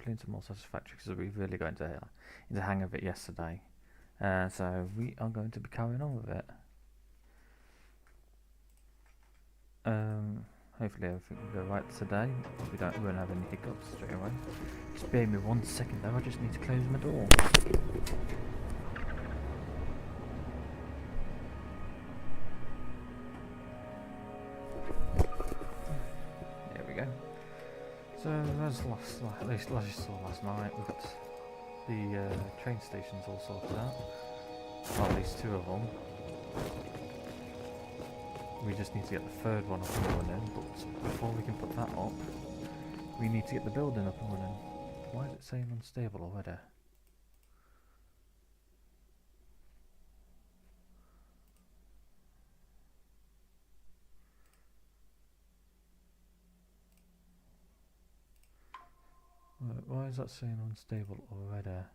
quickly into more satisfactory because we really got into the hang of it yesterday. So we are going to be carrying on with it. Hopefully everything will go right today. We won't have any hiccups straight away. Just bear me 1 second though, I just need to close my door. There we go. So as at least you saw last night, we've got the train stations all sorted out. Well, at least 2 of them. We just need to get the 3rd one up and running, but before we can put that up, we need to get the building up and running. Why is it saying unstable already? Why is that saying unstable already?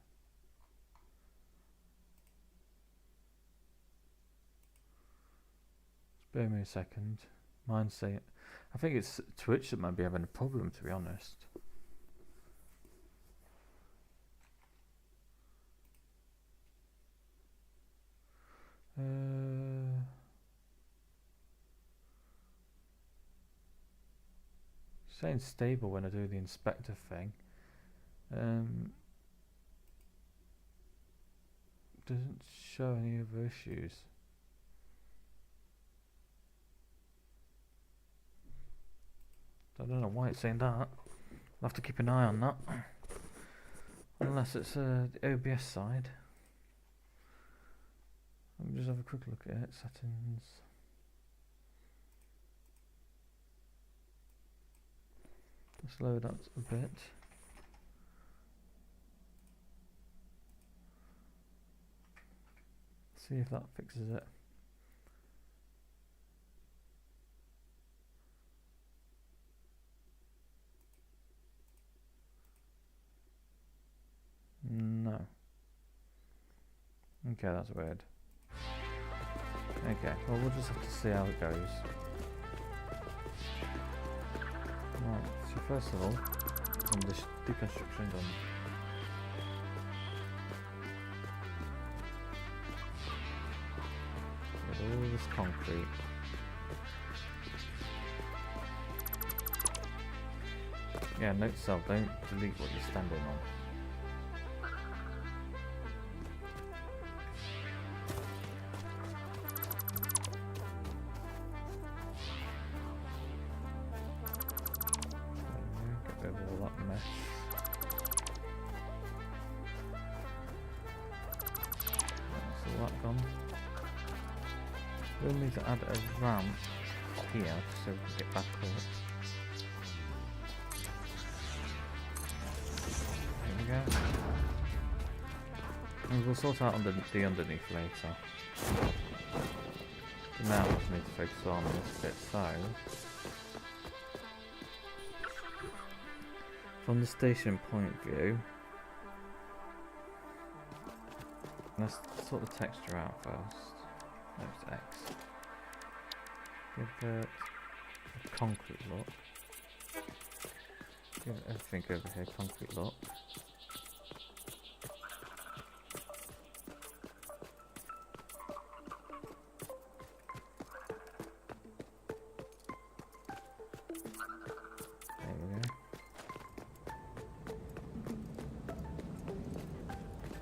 Spare me a second. Mine's saying... I think it's Twitch that might be having a problem, to be honest. Saying stable when I do the inspector thing. Doesn't show any other issues. I don't know why it's saying that. I'll have to keep an eye on that. Unless it's the OBS side. Let me just have a quick look at it. Settings. Let's load that a bit. See if that fixes it. No. Okay, that's weird. Okay, well we'll just have to see how it goes. Right, so first of all, some deconstruction done. With all this concrete. Yeah, note to self, don't delete what you're standing on. We'll need to add a ramp here so we can get back up. There we go. And we'll sort out the underneath later. For now we just need to focus on this bit. So, from the station point view, let's sort the texture out first. There's X. Give it a concrete look. Give everything over here concrete look. There we go.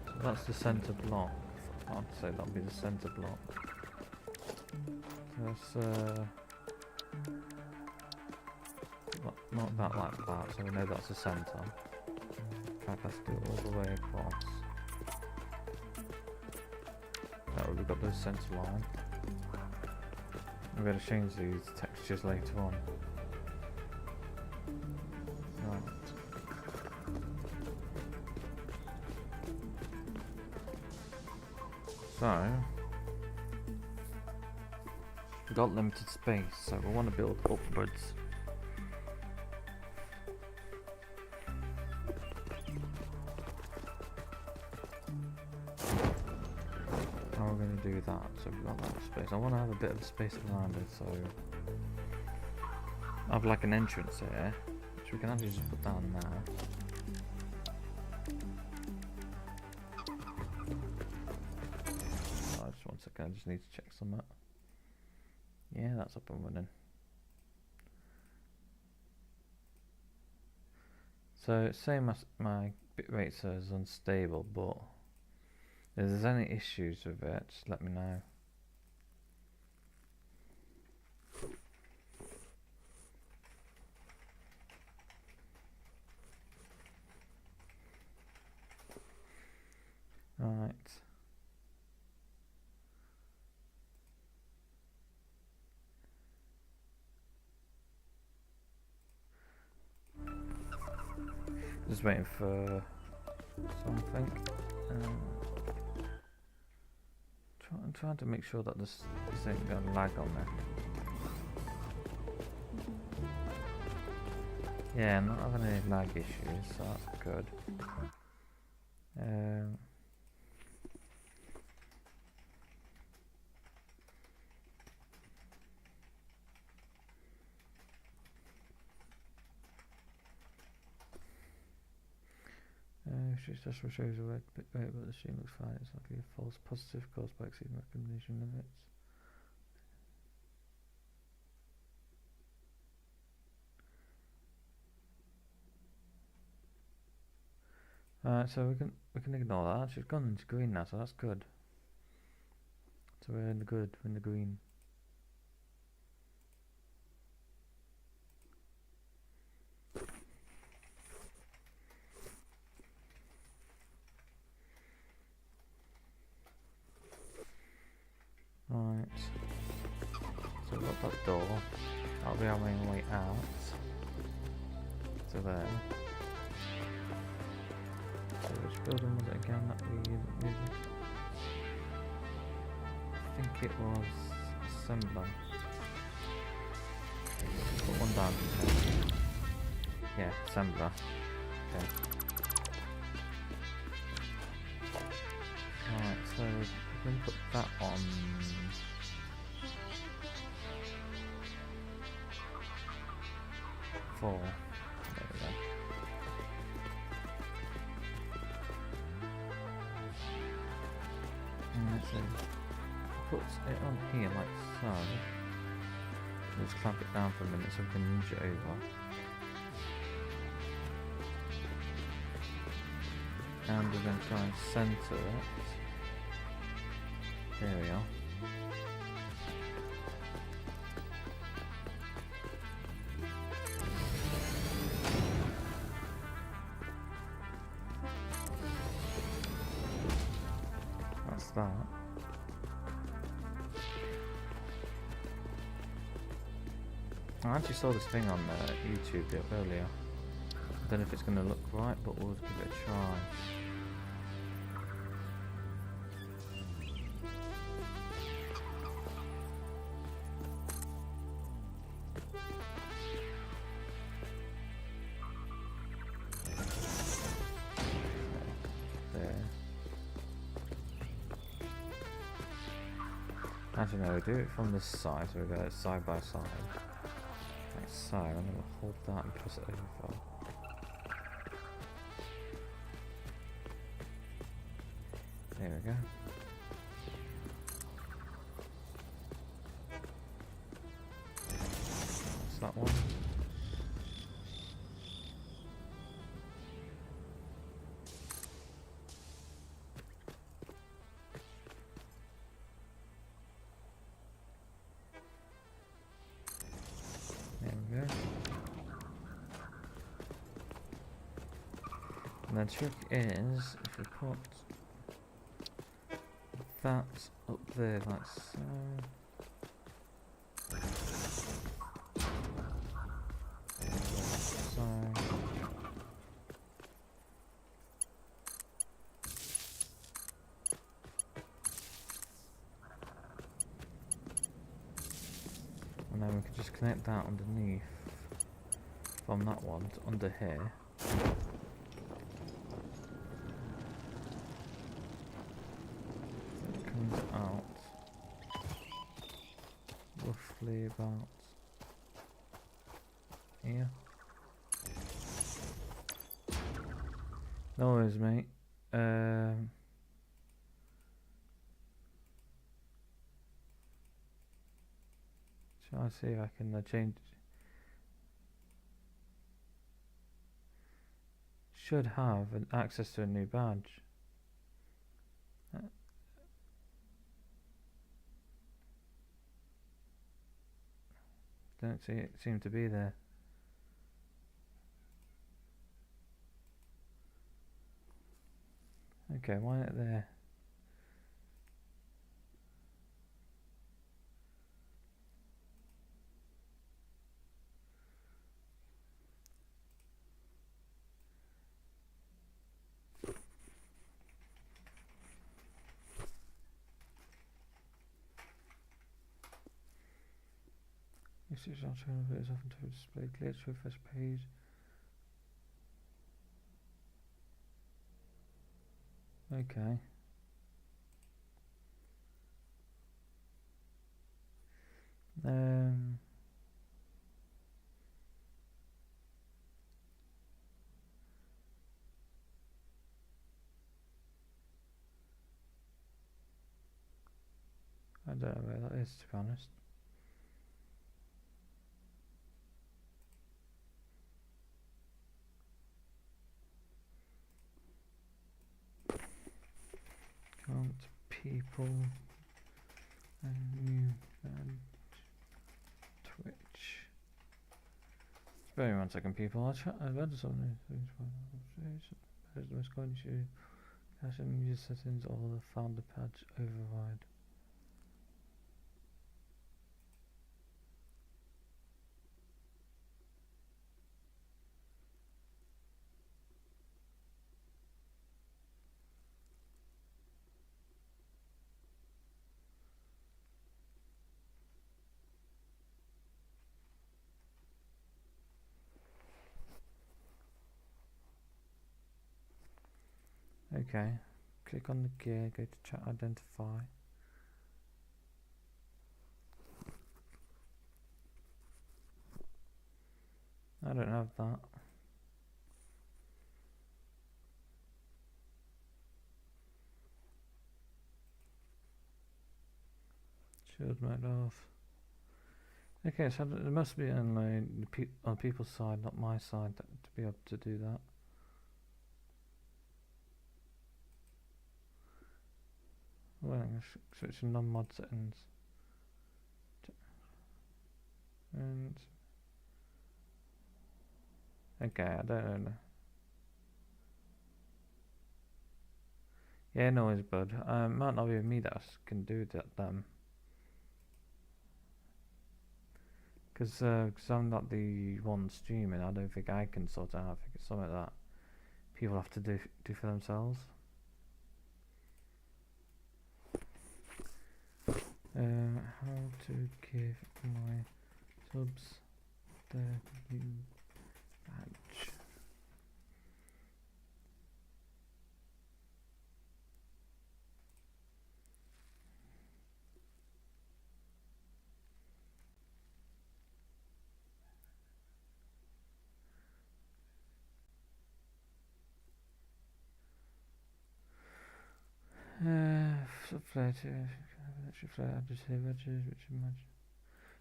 So that's the centre block. I'd say that'll be the centre block. That's not that like that, so we know that's the centre. In fact, let's do it all the way across. That way we've got the centre line. We're going to change these textures later on. Right. So, we've got limited space, so we want to build upwards. How are we going to do that? So we've got that space. I want to have a bit of space around it, so I have like an entrance here, which we can actually just put down now. I just need to check something. Yeah, that's up and running. So same as my bitrate says unstable, but if there's any issues with it, just let me know. Right. Just waiting for something. I'm trying to make sure that this ain't gonna lag on there. Yeah, I'm not having any lag issues, so that's good. She just shows a red bit rate, but the machine looks fine. It's likely a false positive caused by exceeding recognition limits. Alright, so we can ignore that. She's gone into green now, so that's good. So we're in the good, we're in the green. Right. So we've got that door. That'll be our main way out. To there. So which building was it again that we needed? I think it was assembler. Put one down. Yeah, assembler. Okay. Alright, so we can put that on. Four. There we go. Alright, so put it on here like so. Let's clamp it down for a minute so we can nudge it over. And we're going to try and centre it. There we are. That's that. I actually saw this thing on YouTube earlier. I don't know if it's going to look right, but we'll give it a try. Actually no, we do it from this side, so we go side by side. Like so, I'm going to hold that and press it over. There we go. That's that one. There we go. And the trick is, if we put that up there like so. And then we can just connect that underneath from that one to under here. It comes out roughly about here. No worries, mate. Shall I see if I can change? Should have an access to a new badge. Don't see it seem to be there. Okay, why not there? Usage alternative is often to display glitch with first page. Okay. I don't know where that is, to be honest. Can't people and new and Twitch. Spare me 1 second, people. I've had something. The most common issue. Cache and user settings or the founder patch override. Okay, click on the gear, go to chat identify. I don't have that. Shield mode off. Okay, so it must be on on people's side, not my side, to be able to do that. Well, I'm switch to non-mod settings. And okay, I don't know. Yeah, no worries, bud. Might not be me that can do that then. Because I'm not the one streaming, I don't think I can sort it out. I think it's something that people have to do for themselves. How to give my subs their new badge.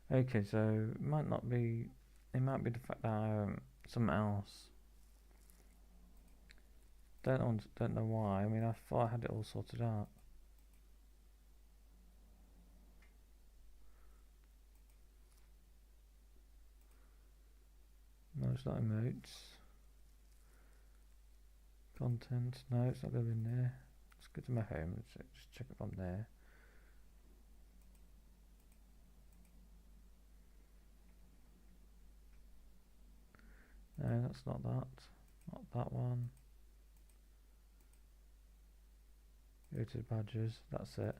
Okay, so it might not be. It might be the fact that something else. Don't know why. I mean, I thought I had it all sorted out. No, it's not emotes. Content. No, it's not going to be in there. Let's go to my home. Let's just check it on there. No, that's not that. Not that one. Go to badges. That's it.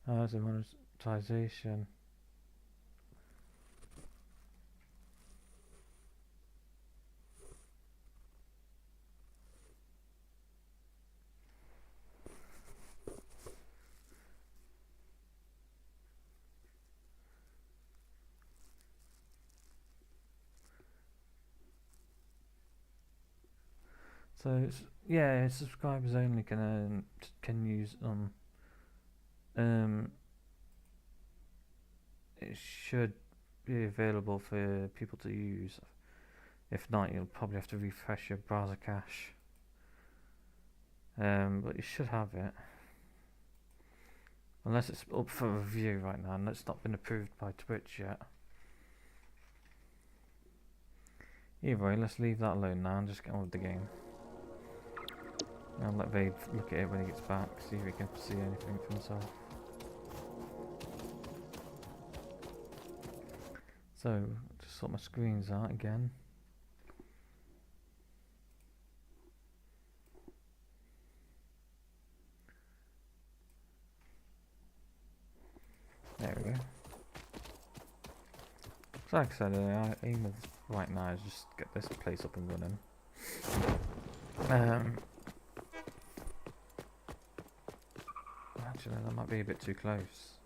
There's a monetization. So it's, yeah, subscribers only can use it should be available for people to use. If not, you'll probably have to refresh your browser cache. But you should have it. Unless it's up for review right now and it's not been approved by Twitch yet. Either way, let's leave that alone now and just get on with the game. I'll let Vabe look at it when he gets back, see if he can see anything for himself. So, just sort my screens out again. There we go. So like I said, our aim right now is just get this place up and running. Actually, that might be a bit too close.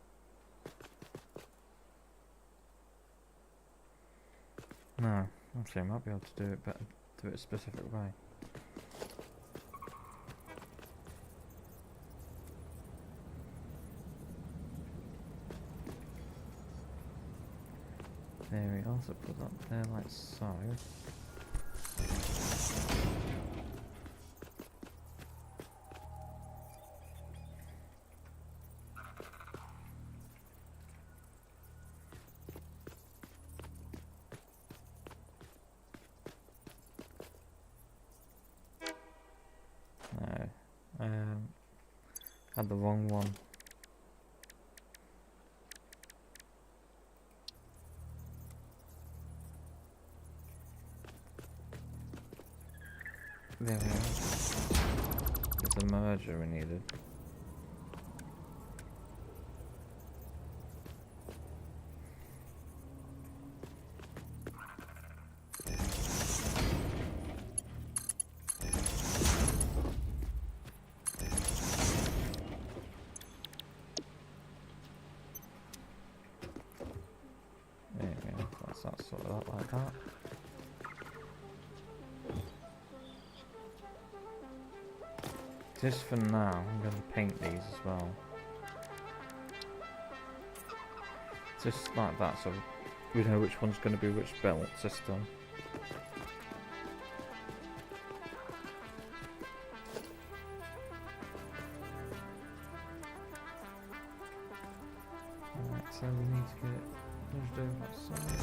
No, actually I might be able to do it better, do it a specific way. There we also put that there like so. No, had the wrong one. There we are. There's a merger we needed. There we go. That's that sorted out like that. Just for now, I'm going to paint these as well. Just like that, so we know which one's going to be which belt system. Alright, so we need to get... Let's do that side.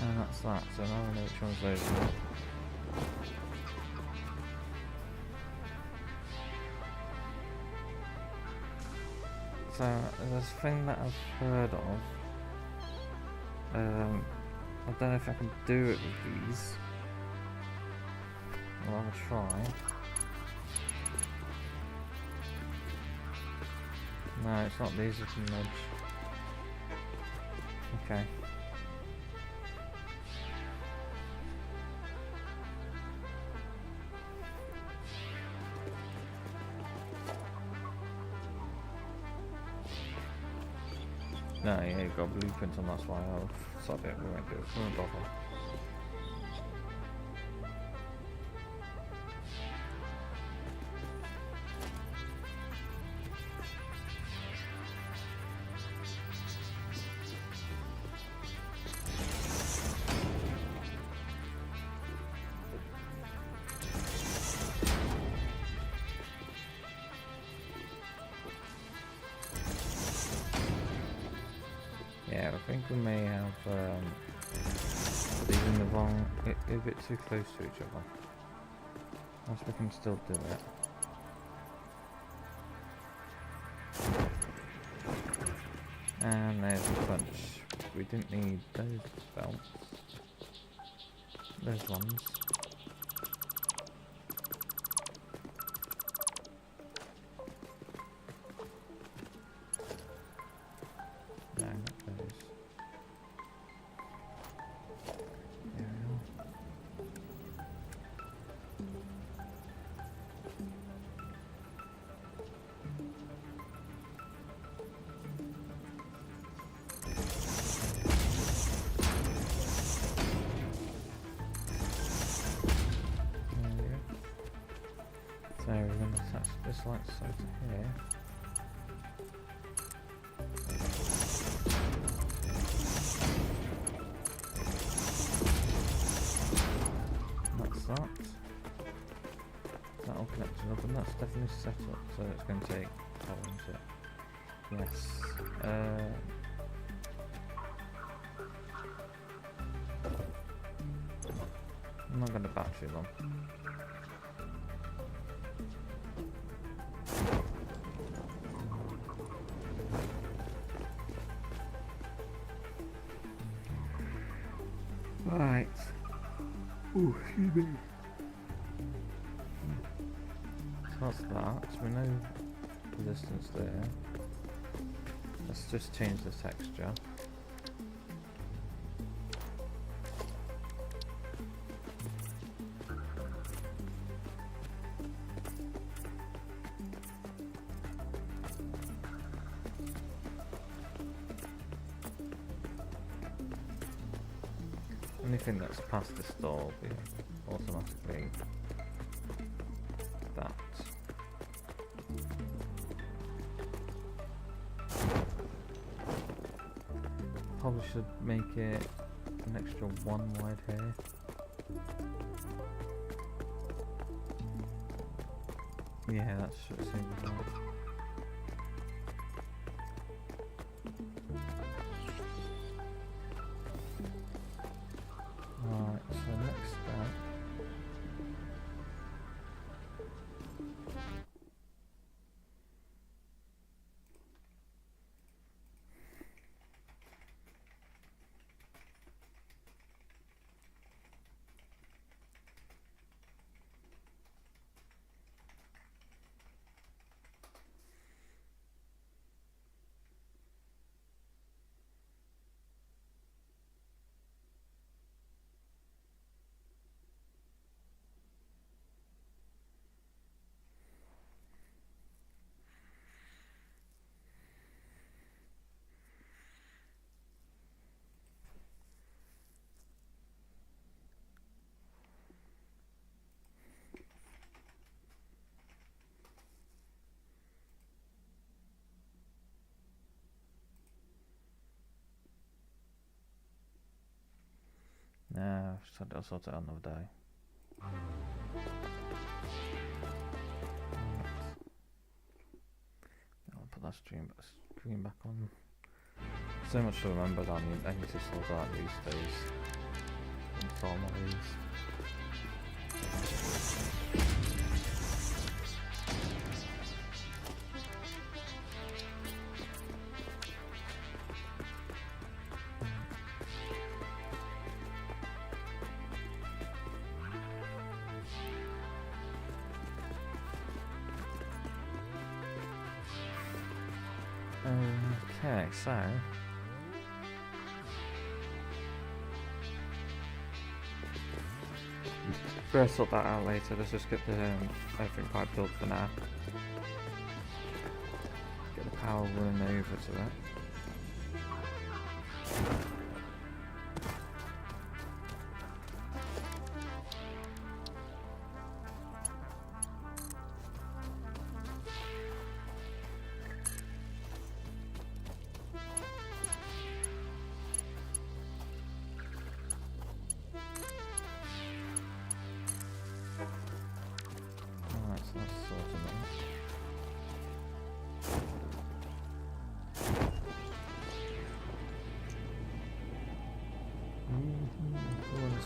And that's that, so now I know which one's those. So there's a thing that I've heard of. I don't know if I can do it with these. Well, I'll try. No, it's not these, it's a nudge. Okay. No, yeah, you've got blueprints and that's why I'll sod it, we won't do it, we won't bother. Yeah, I think we may have these in the wrong, a bit too close to each other. Once we can still do it. And there's a bunch. We didn't need those belts. Those ones. No, not those. There we are. So we're going to attach this like so to here. That's that. Is that all connected up? And that's definitely set up, so it's going to take how long is it? Yes. I'm not going to battery them. Right. Ooh, excuse me. So that's that. So we know the distance there. Let's just change the texture. Anything that's past this door will be automatically that. Probably should make it an extra 1 wide here. Yeah, that should seem right. Alright, so next step. Nah, I'll sort it out another day. I'll put that screen back on. So much to remember that I need to sort out these days. Install one of these. Okay, so we'll sort that out later. Let's just get the everything pipe built for now. Get the power running over to it.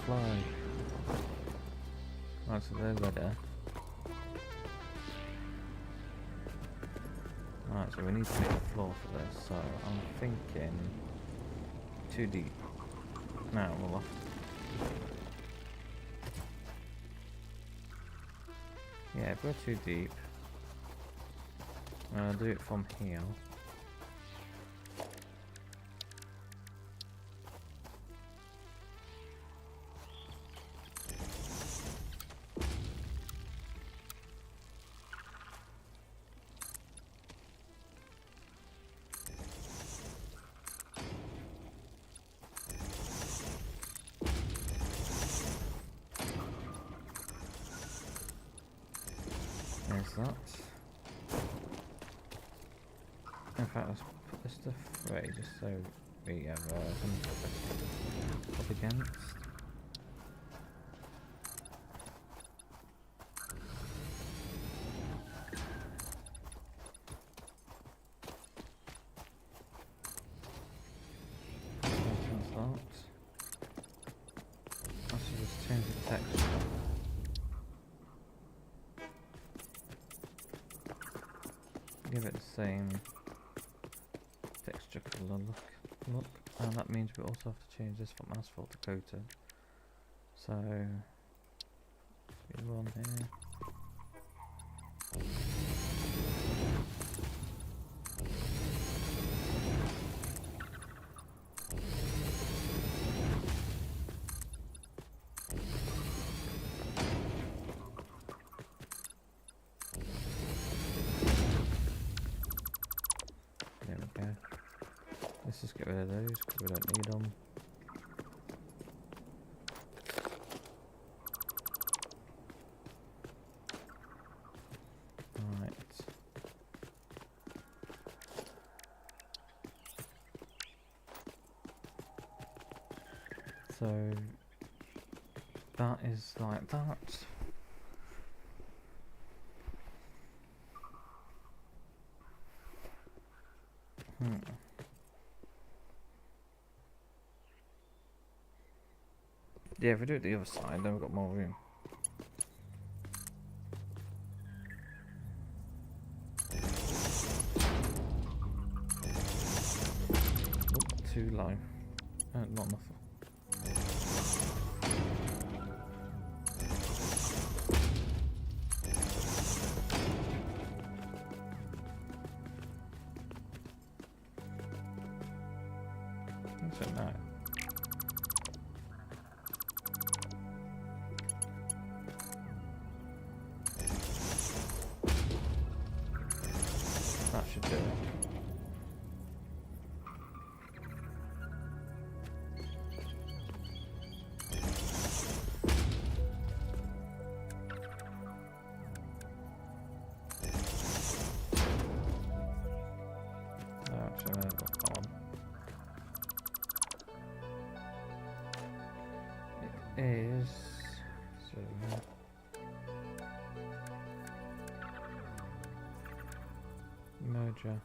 Fly. Right, so they're ready. Right, so we need to make a floor for this, so I'm thinking 2 deep. No, we'll yeah, if we're 2 deep, I'll do it from here. There's that. In fact, let's put this to 3 just so we have something up against. I should just change the texture. Give it the same texture colour look, and that means we also have to change this from asphalt to coated. So we run here. There we go. Let's just get rid of those because we don't need them. Right. So that is like that. Yeah, if we do it the other side, then we've got more room. Oop, too low. Not enough. So now. That should do it. Actually, I've got that one. It is so merger.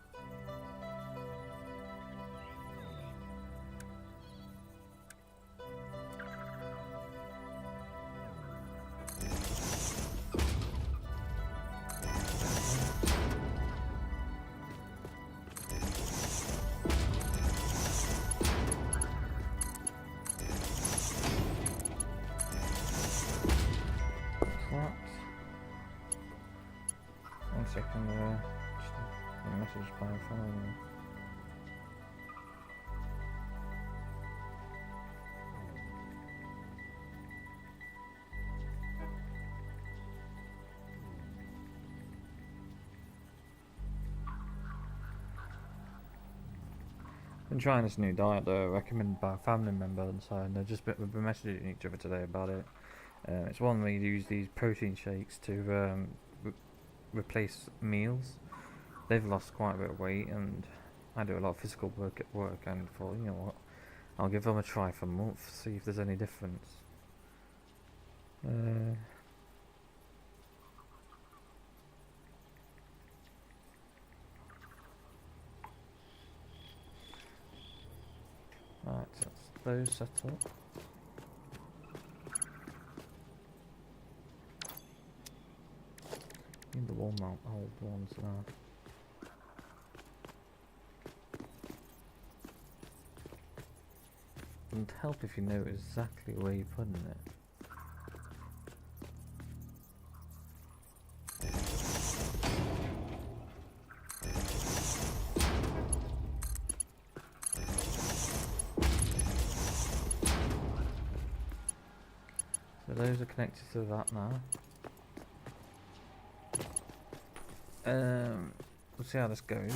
One second, just a message by phone. Been trying this new diet recommended by a family member, and so they've just been messaging each other today about it. It's one where you use these protein shakes to replace meals. They've lost quite a bit of weight, and I do a lot of physical work at work, and thought, you know what, I'll give them a try for a month, see if there's any difference. Right, so that's those set up. Need the wall mount old ones now. Wouldn't help if you know exactly where you're putting it. So those are connected to that now. We'll see how this goes.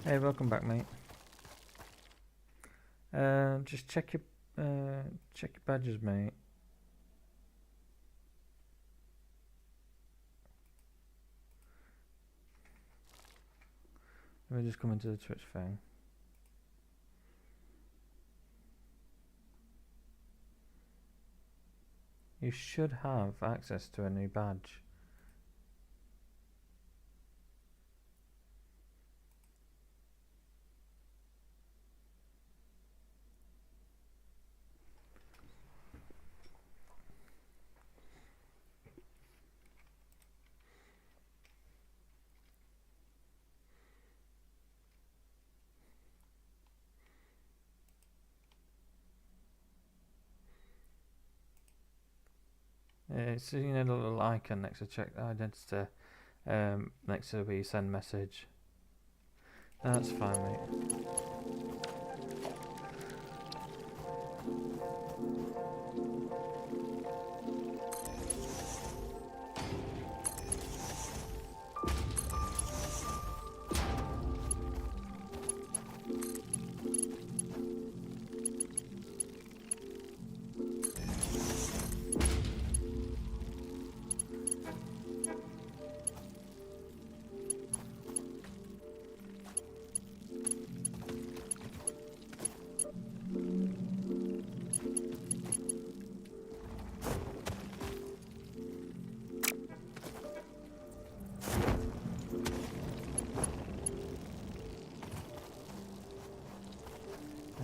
Hey, welcome back, mate. Just check your badges, mate. Let me just come into the Twitch thing. You should have access to a new badge. It's, you know, the little icon next to check identity, next to where you send message. That's fine, mate.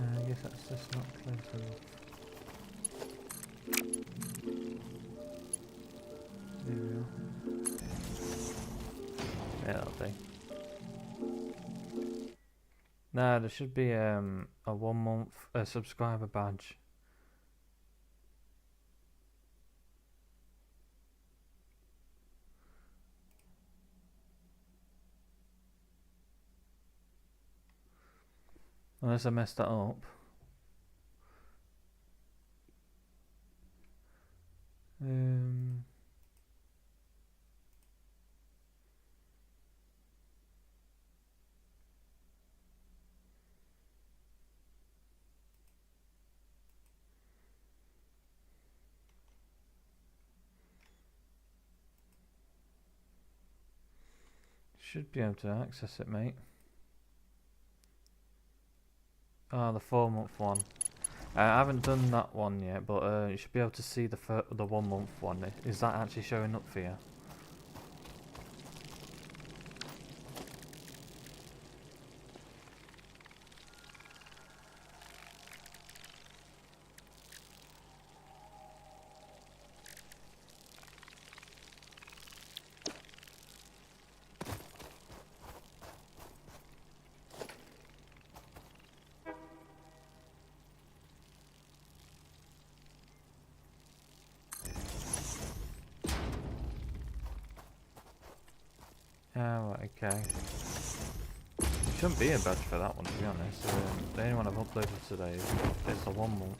I guess that's just not close enough. There we are. Yeah, that'll do. Nah, there should be a 1 month subscriber badge. Unless I messed that up. Should be able to access it, mate. Ah, the 4 month one. I haven't done that one yet, but you should be able to see the 1 month one. Is that actually showing up for you? Oh, okay. Shouldn't be a badge for that one, to be honest. The only one I've uploaded today is the 1 month.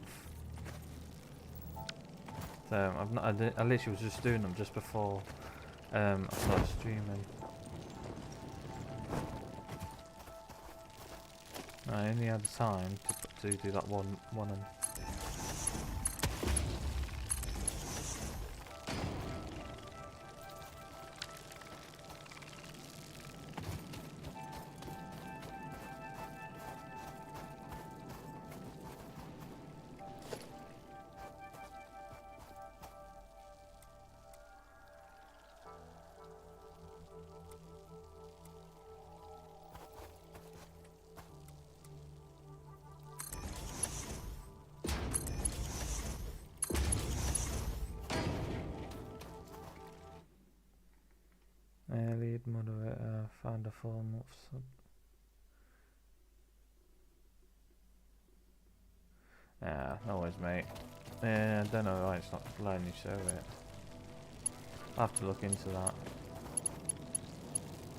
So I've not. I literally was just doing them just before I started streaming. I only had time to do that one and. Lead moderator, find a 4 month sub. Yeah, no worries, mate. I don't know why it's not letting you show it. I'll have to look into that.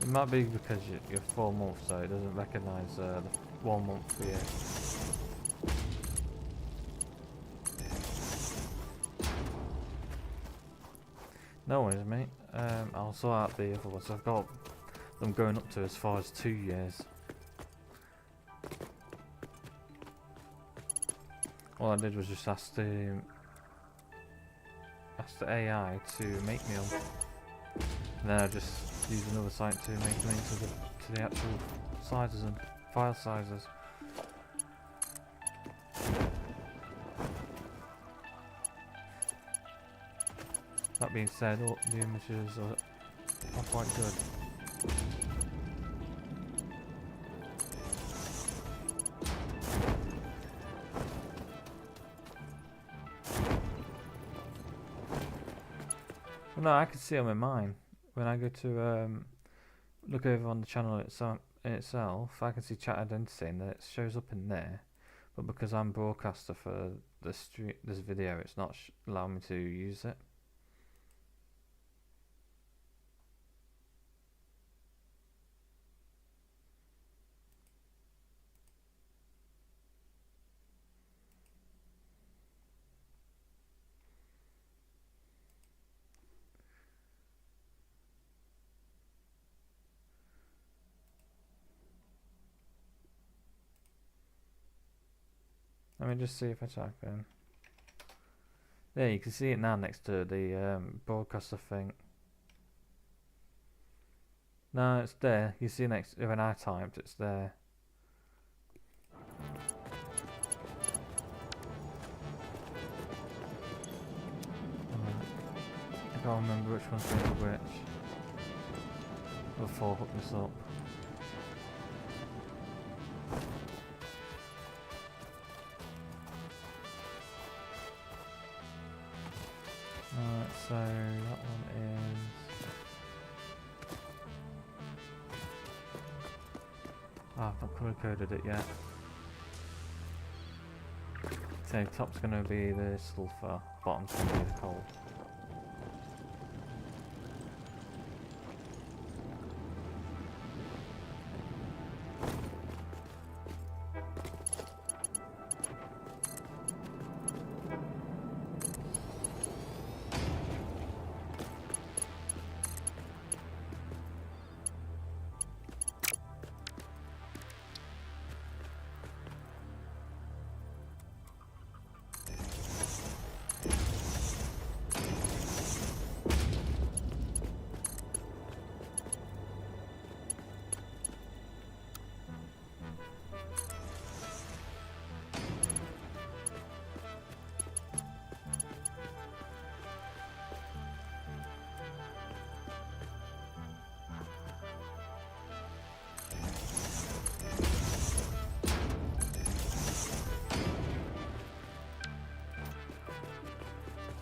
It might be because you're 4 months, so it doesn't recognise the 1 month for you. No worries, mate. I'll sort out the other ones. I've got them going up to as far as 2 years. All I did was just ask the AI to make me them. And then I just used another site to make them to the actual sizes and file sizes. That being said, all the images are quite good. Well, no, I can see them in mine. When I go to look over on the channel itself, I can see chat identity and it shows up in there. But because I'm broadcaster for this video, it's not allowing me to use it. Let me just see if I type in. There, you can see it now next to the broadcaster thing. No, it's there. You see next when I typed, it's there. I can't remember which one's going to which. Before I hook this up. Alright, so that one is... I've not colour coded it yet. So top's going to be the sulphur, bottom's going to be the coal.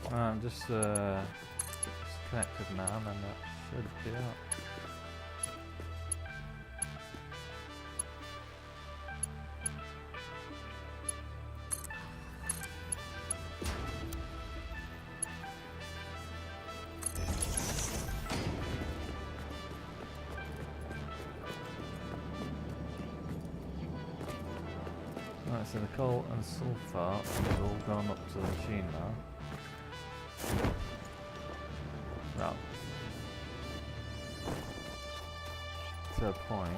I'm just connected now, and that should be up. Right, so the coal and sulphur have all gone up to the machine now. Well, to a point.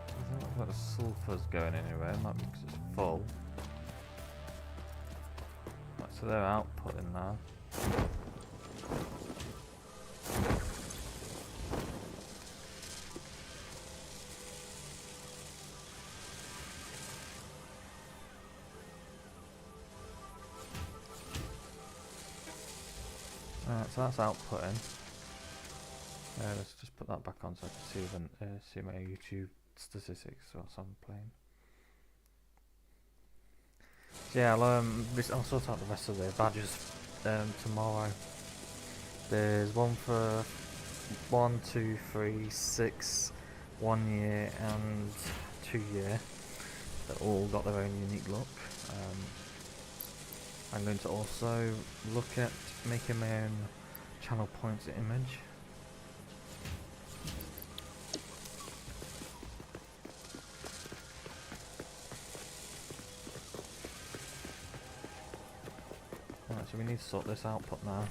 Doesn't look like the sulphur's going anywhere, might be because it's full. Right, so they're outputting now. So that's outputting. Let's just put that back on so I can see my YouTube statistics whilst I'm playing. So yeah, I'll sort out the rest of the badges tomorrow. There's one for 1, 2, 3, 6, 1 year and 2 year. They all got their own unique look. I'm going to also look at making my own channel points image. Right, so we need to sort this output now.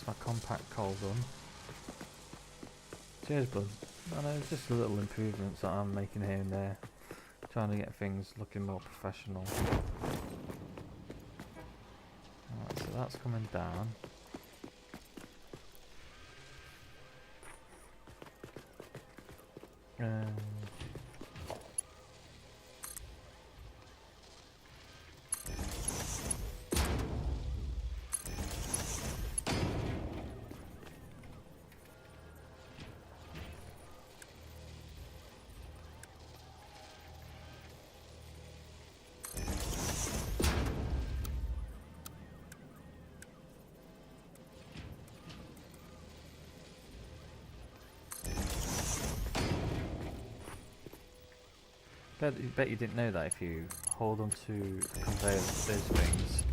that's my compact coal gun. Cheers, bud. I know, it's just the little improvements that I'm making here and there. Trying to get things looking more professional. Alright, so that's coming down. Bet you didn't know that if you hold onto the conveyor of those things,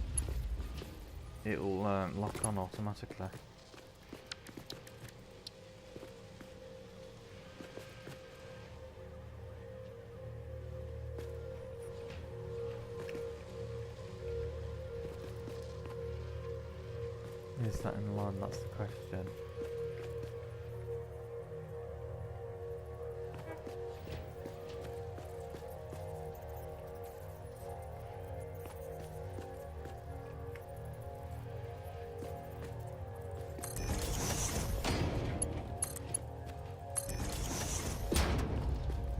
it'll lock on automatically. Is that in line? That's the question.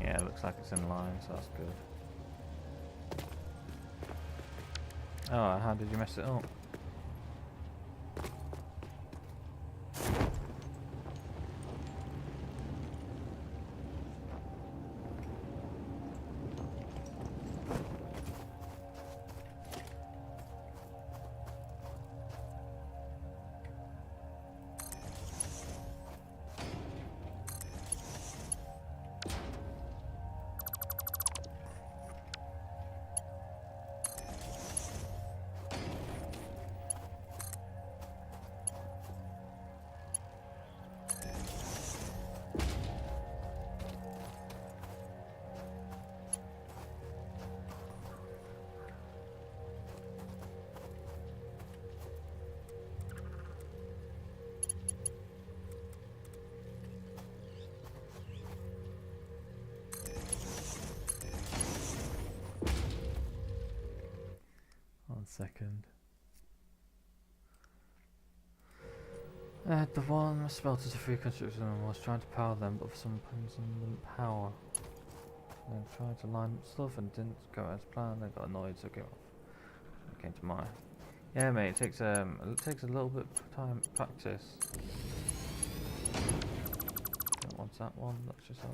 Yeah, it looks like it's in line, so that's good. Oh, how did you mess it up? Second. The one smelters a few construction and was trying to power them, but for some reason wouldn't power. Then tried to line up stuff and didn't go as planned. They got annoyed, so go off. It came to my. Yeah, mate. It takes a little bit of time practice. Don't want that one. That's just how.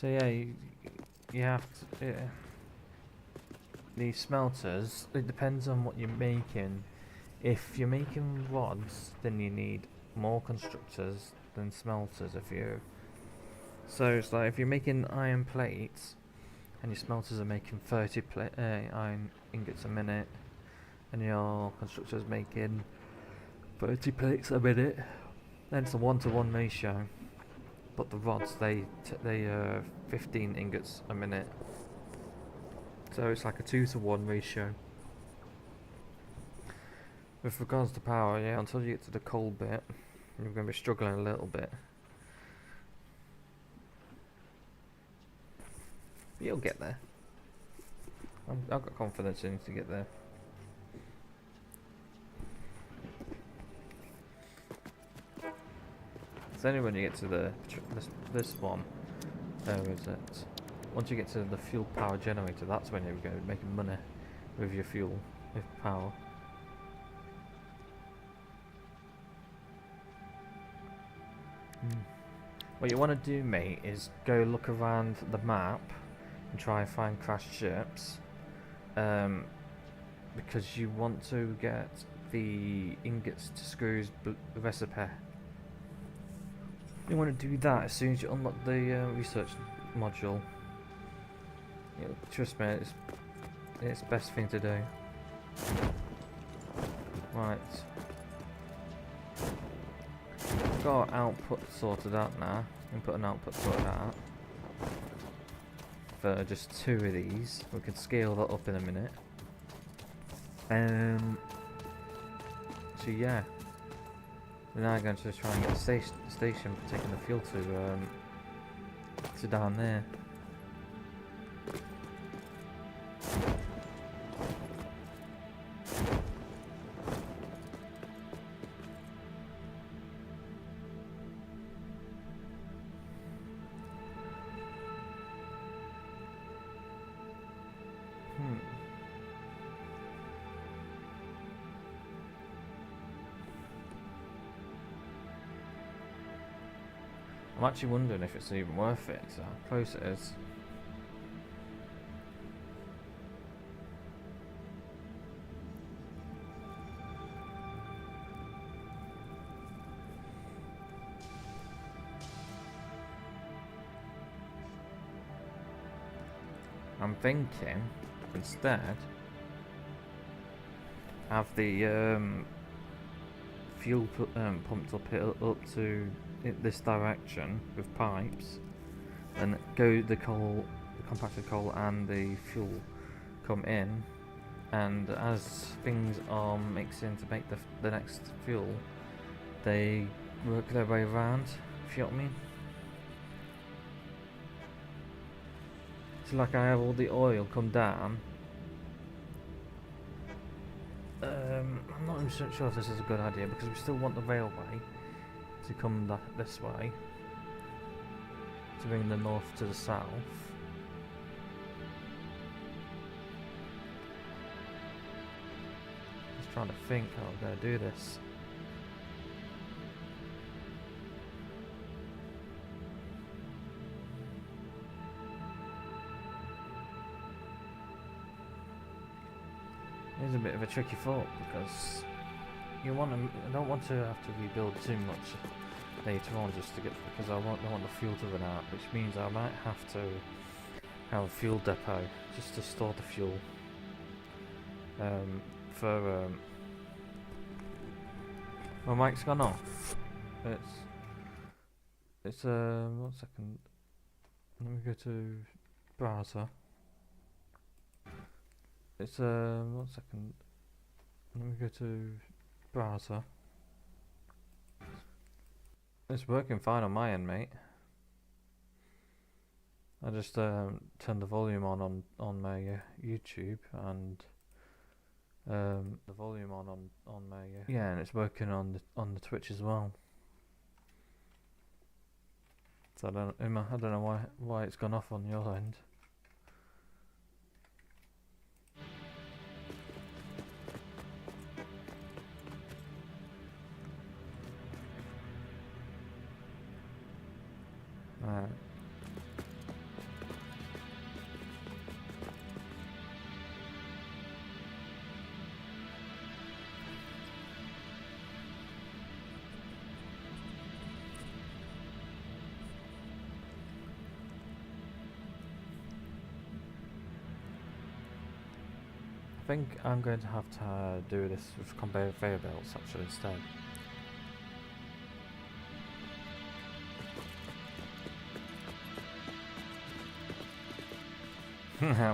So yeah, you have to. These smelters, it depends on what you're making. If you're making rods, then you need more constructors than smelters. So it's like if you're making iron plates, and your smelters are making 30 iron ingots a minute, and your constructors making 30 plates a minute, then it's a 1-to-1 ratio. But the rods, they 15 ingots a minute. So it's like a 2-to-1 ratio. With regards to power, yeah, until you get to the coal bit, you're going to be struggling a little bit. But you'll get there. I've got confidence in you to get there. It's only when you get to this one. Where is it? Once you get to the fuel power generator, that's when you're going to be making money with your fuel, with power. What you want to do, mate, is go look around the map and try and find crashed ships, because you want to get the ingots to screws recipe. You want to do that as soon as you unlock the research module. Trust me, it's the best thing to do. Right. Got our output sorted out now. Input and output sorted out. For just 2 of these. We can scale that up in a minute. So yeah. We're now going to try and get the station for taking the fuel to down there. I'm actually wondering if it's even worth it, so how close it is. I'm thinking, instead, have the fuel pumped up to this direction with pipes, and go the compacted coal and the fuel come in, and as things are mixing to make the next fuel, they work their way around, if you know what I mean. So like I have all the oil come down. I'm not even sure if this is a good idea, because we still want the railway to come this way to bring the north to the south. Just trying to think how I'm going to do this. It's a bit of a tricky thought, because I don't want to have to rebuild too much later on, just to get, because I don't want the fuel to run out, which means I might have to have a fuel depot just to store the fuel. My mic's gone off. It's 1 second. Let me go to browser. It's 1 second. Let me go to browser. It's working fine on my end, mate. I just turned the volume on my YouTube, and the volume on my yeah, and it's working on the Twitch as well. So I don't know why it's gone off on your end. Right. I think I'm going to have to do this with conveyor belts actually instead.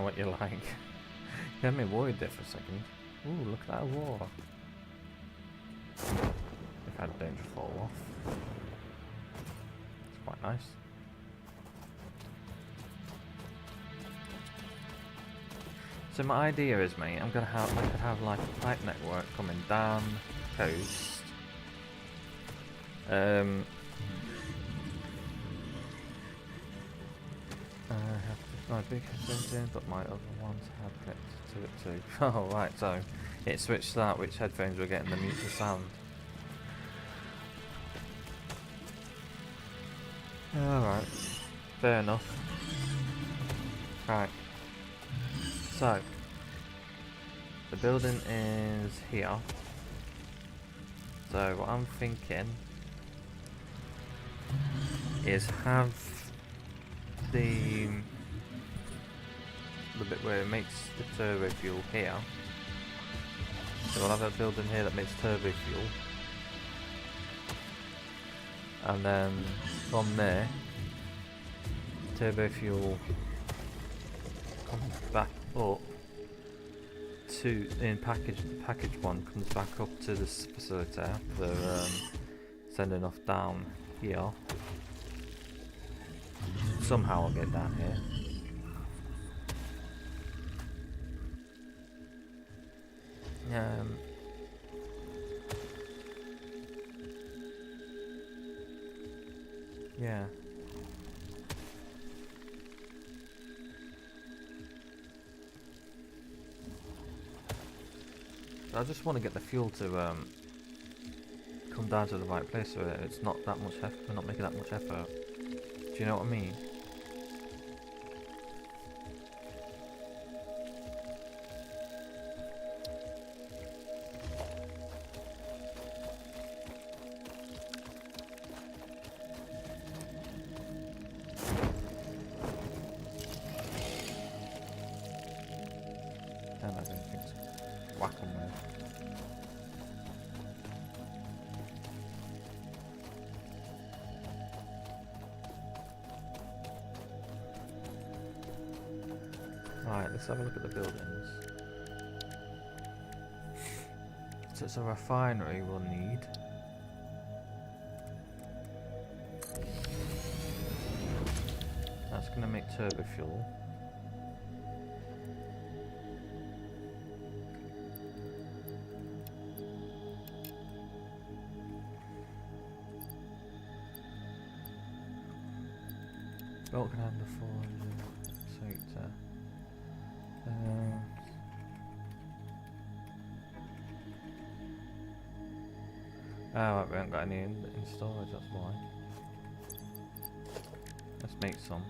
What you like. You had me worried there for a second. Ooh, look at that wall. If I had danger fall off. It's quite nice. So my idea is, mate, I could have like a pipe network coming down the coast. My big headphones in, but my other ones had connected to it too. Oh right, so it switched that which headphones were getting the mute the sound. Alright, fair enough. Right, so the building is here. So what I'm thinking is have the bit where it makes the turbo fuel here, So we'll have a building here that makes turbo fuel. And then from there, turbo fuel comes back up to, in package 1 comes back up to this facility for sending off down here. Somehow I'll get down here. Yeah. I just want to get the fuel to come down to the right place so it's not that much effort. We're not making that much effort. Do you know what I mean? And I don't think it's whack 'em with. Right, let's have a look at the buildings. So it's a refinery we'll need. That's going to make turbo fuel. Belt can handle 400, so right, we haven't got any in storage, that's why. Let's make some.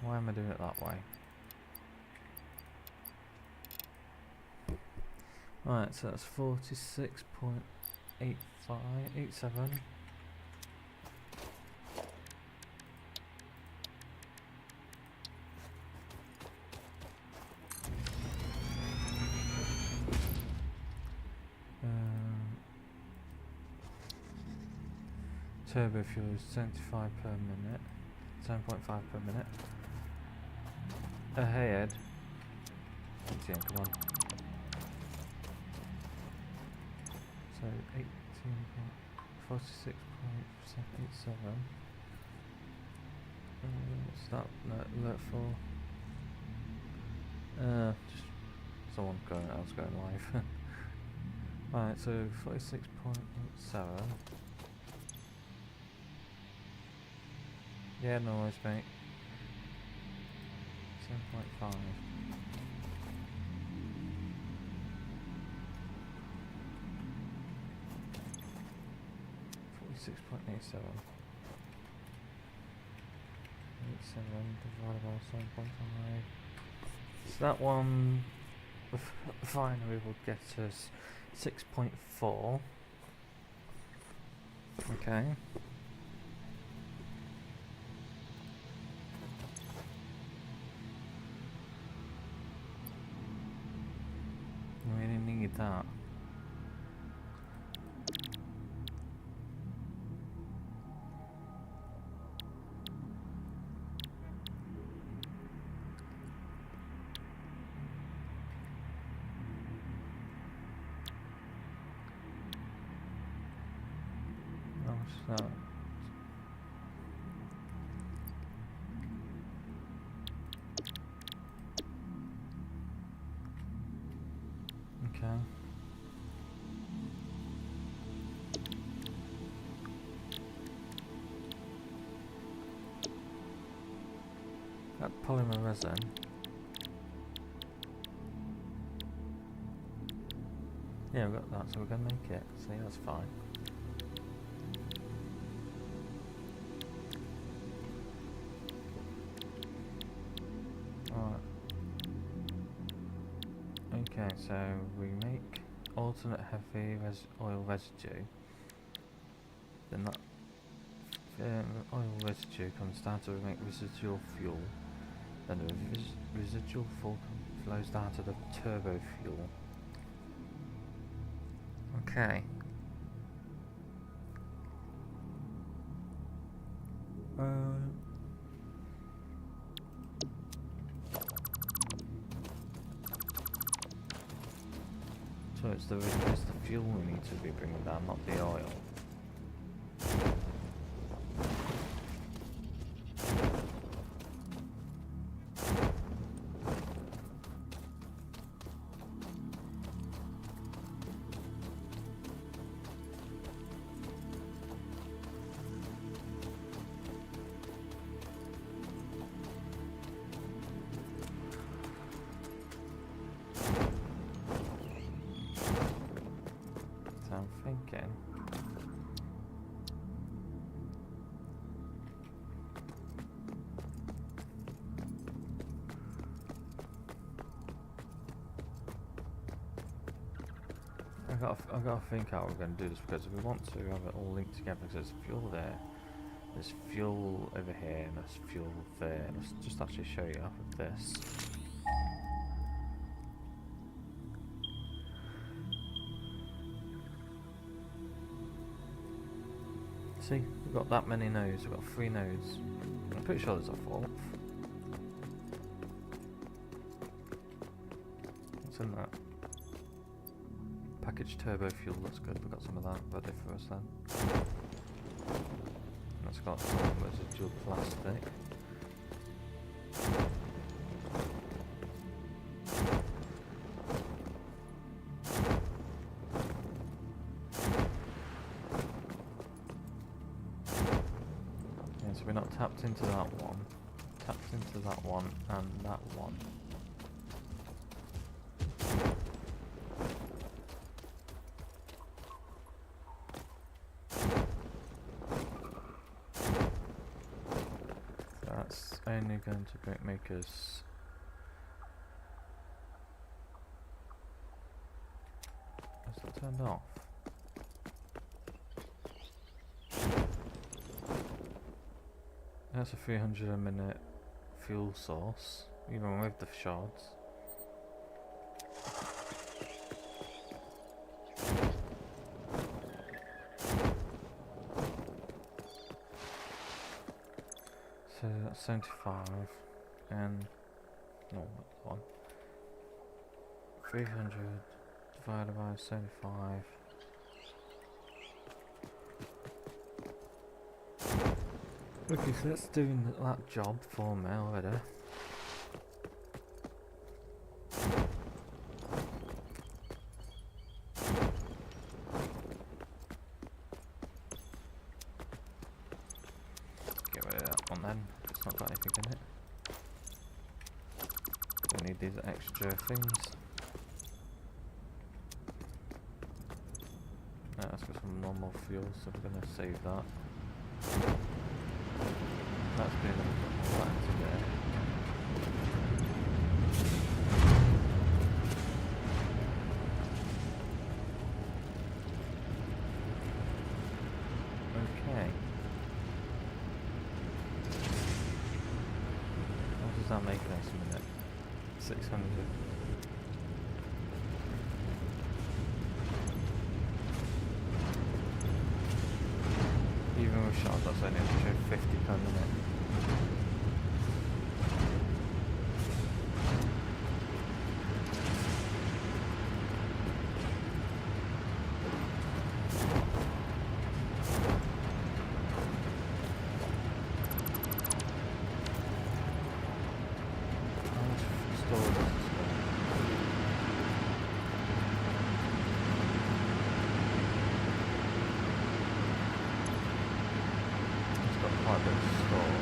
Why am I doing it that way? Right, so that's 46.87. Turbo fuel is 75 per minute, 7.5 per minute. Ahead. ATM, come on. So 46.87. What's that alert for? Just someone else going live. Right, so 46.87. Yeah, no worries, mate. 7.5. $46.87. 87 divided by 7.5. So that one, finally, will get us 6.4. Okay. We didn't need that. What's that? Okay. That polymer resin. Yeah, we've got that, so we're gonna make it. See, that's fine. Alright. Okay, so we make alternate heavy oil residue, then that oil residue comes down to make residual fuel. Then the residual fuel flows down to the turbo fuel. Okay. So it's the fuel we need to be bringing down, not the oil. I'm thinking. I've got to think how we're going to do this, because we want to have it all linked together, because there's fuel there, there's fuel over here, and there's fuel there. Let's just actually show you off of this. See, we've got that many nodes, we've got 3 nodes. I'm pretty sure there's a 4th. What's in that? Packaged turbo fuel, that's good, we've got some of that ready for us then. That's got some residual plastic. We're not tapped into that one, tapped into that one and that one. That's only going to make us... Is that turned off? That's a 300 a minute fuel source, even with the shards. So that's 75, and no, what one? 300 divided by 75. Okay, so that's doing that job for me already. Get rid of that one then, it's not got anything in it. We need these extra things. That's got some normal fuel, so we're going to save that. That's been a little bit more back today. Okay. What does that make us a minute? 600. Even with shots, that's only to show 50 per minute. Quite a bit of store.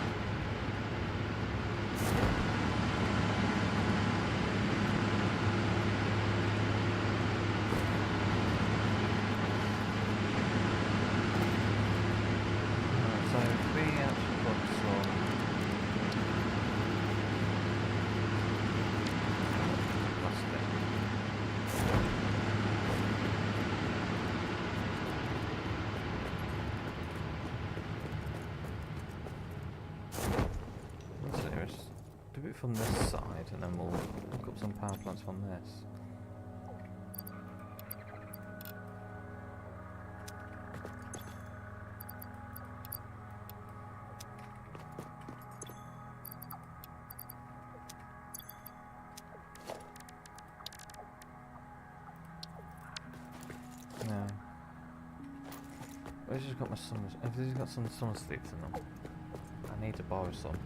do it from this side, and then we'll hook up some power plants from this. No. I've just got my summer. Have these got some summer sleeps in them? I need to borrow some.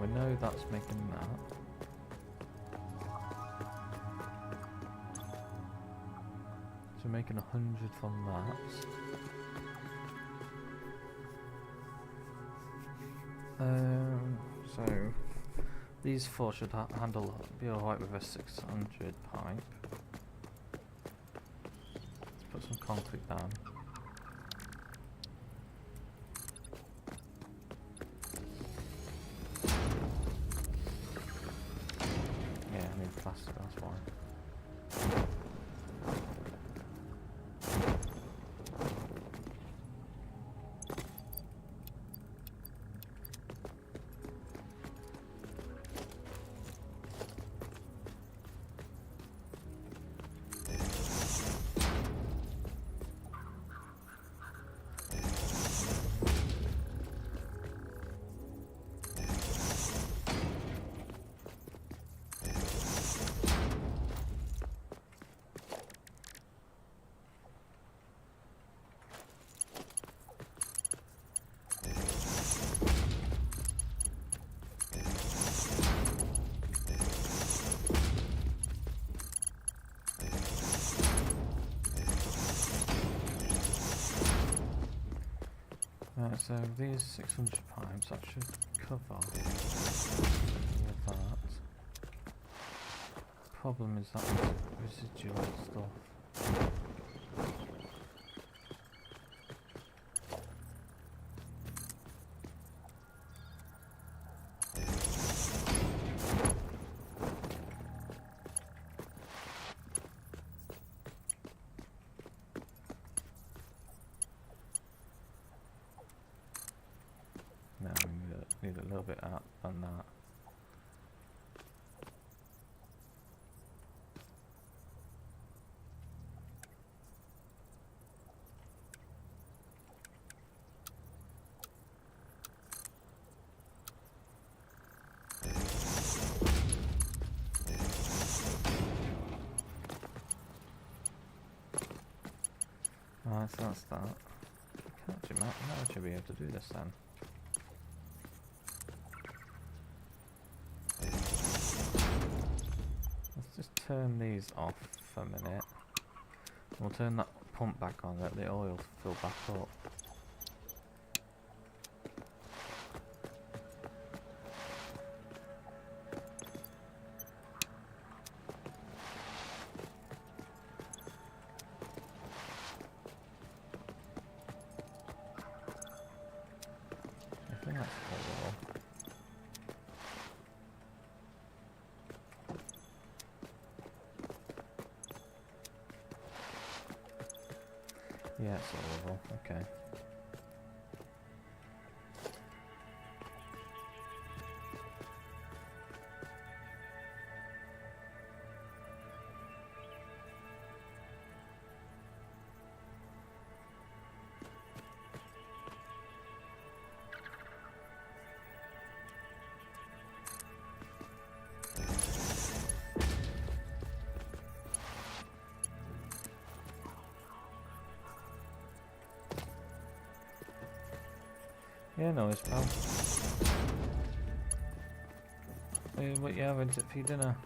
We know that's making that. So we're making 100 from that. So these four should be alright with a 600 pipe. Let's put some concrete down. Plastic, that's why. So these 600 pipes, that should cover all of that. Problem is that residual stuff. No, we need a little bit out on that. Alright, so that's that. Now I should be able to do this then. Let's just turn these off for a minute. We'll turn that pump back on, let the oil fill back up. I think that's all. Yeah, it's all level. Okay. Yeah, no, it's pal. What you having for your dinner?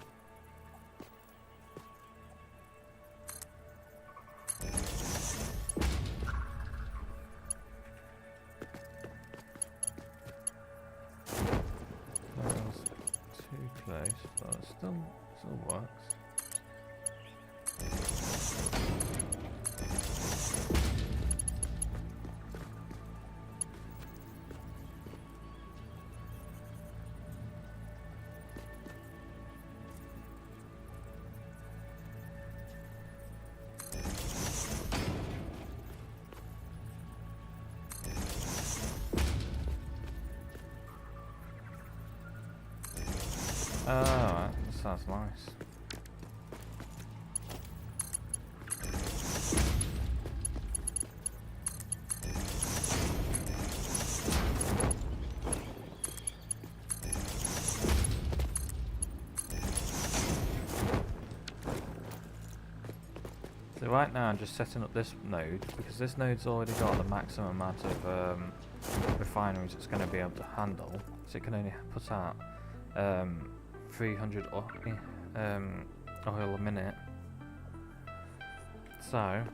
still works. Oh, that sounds nice. So right now I'm just setting up this node because this node's already got the maximum amount of refineries it's going to be able to handle. So it can only put out 300 oil a minute. So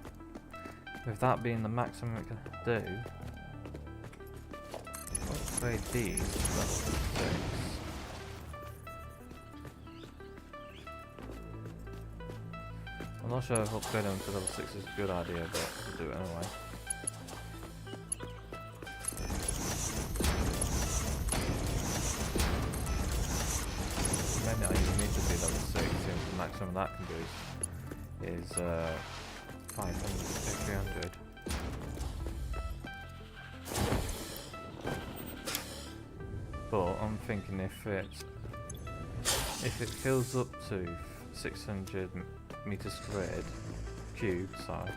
with that being the maximum it can do, upgrade these to level 6. I'm not sure if upgrading them to level 6 is a good idea, but we'll do it anyway. Maybe I even need to be level 6 since the maximum that can do is 500 to 300. But I'm thinking if it fills up to 600 meters squared cube, sorry,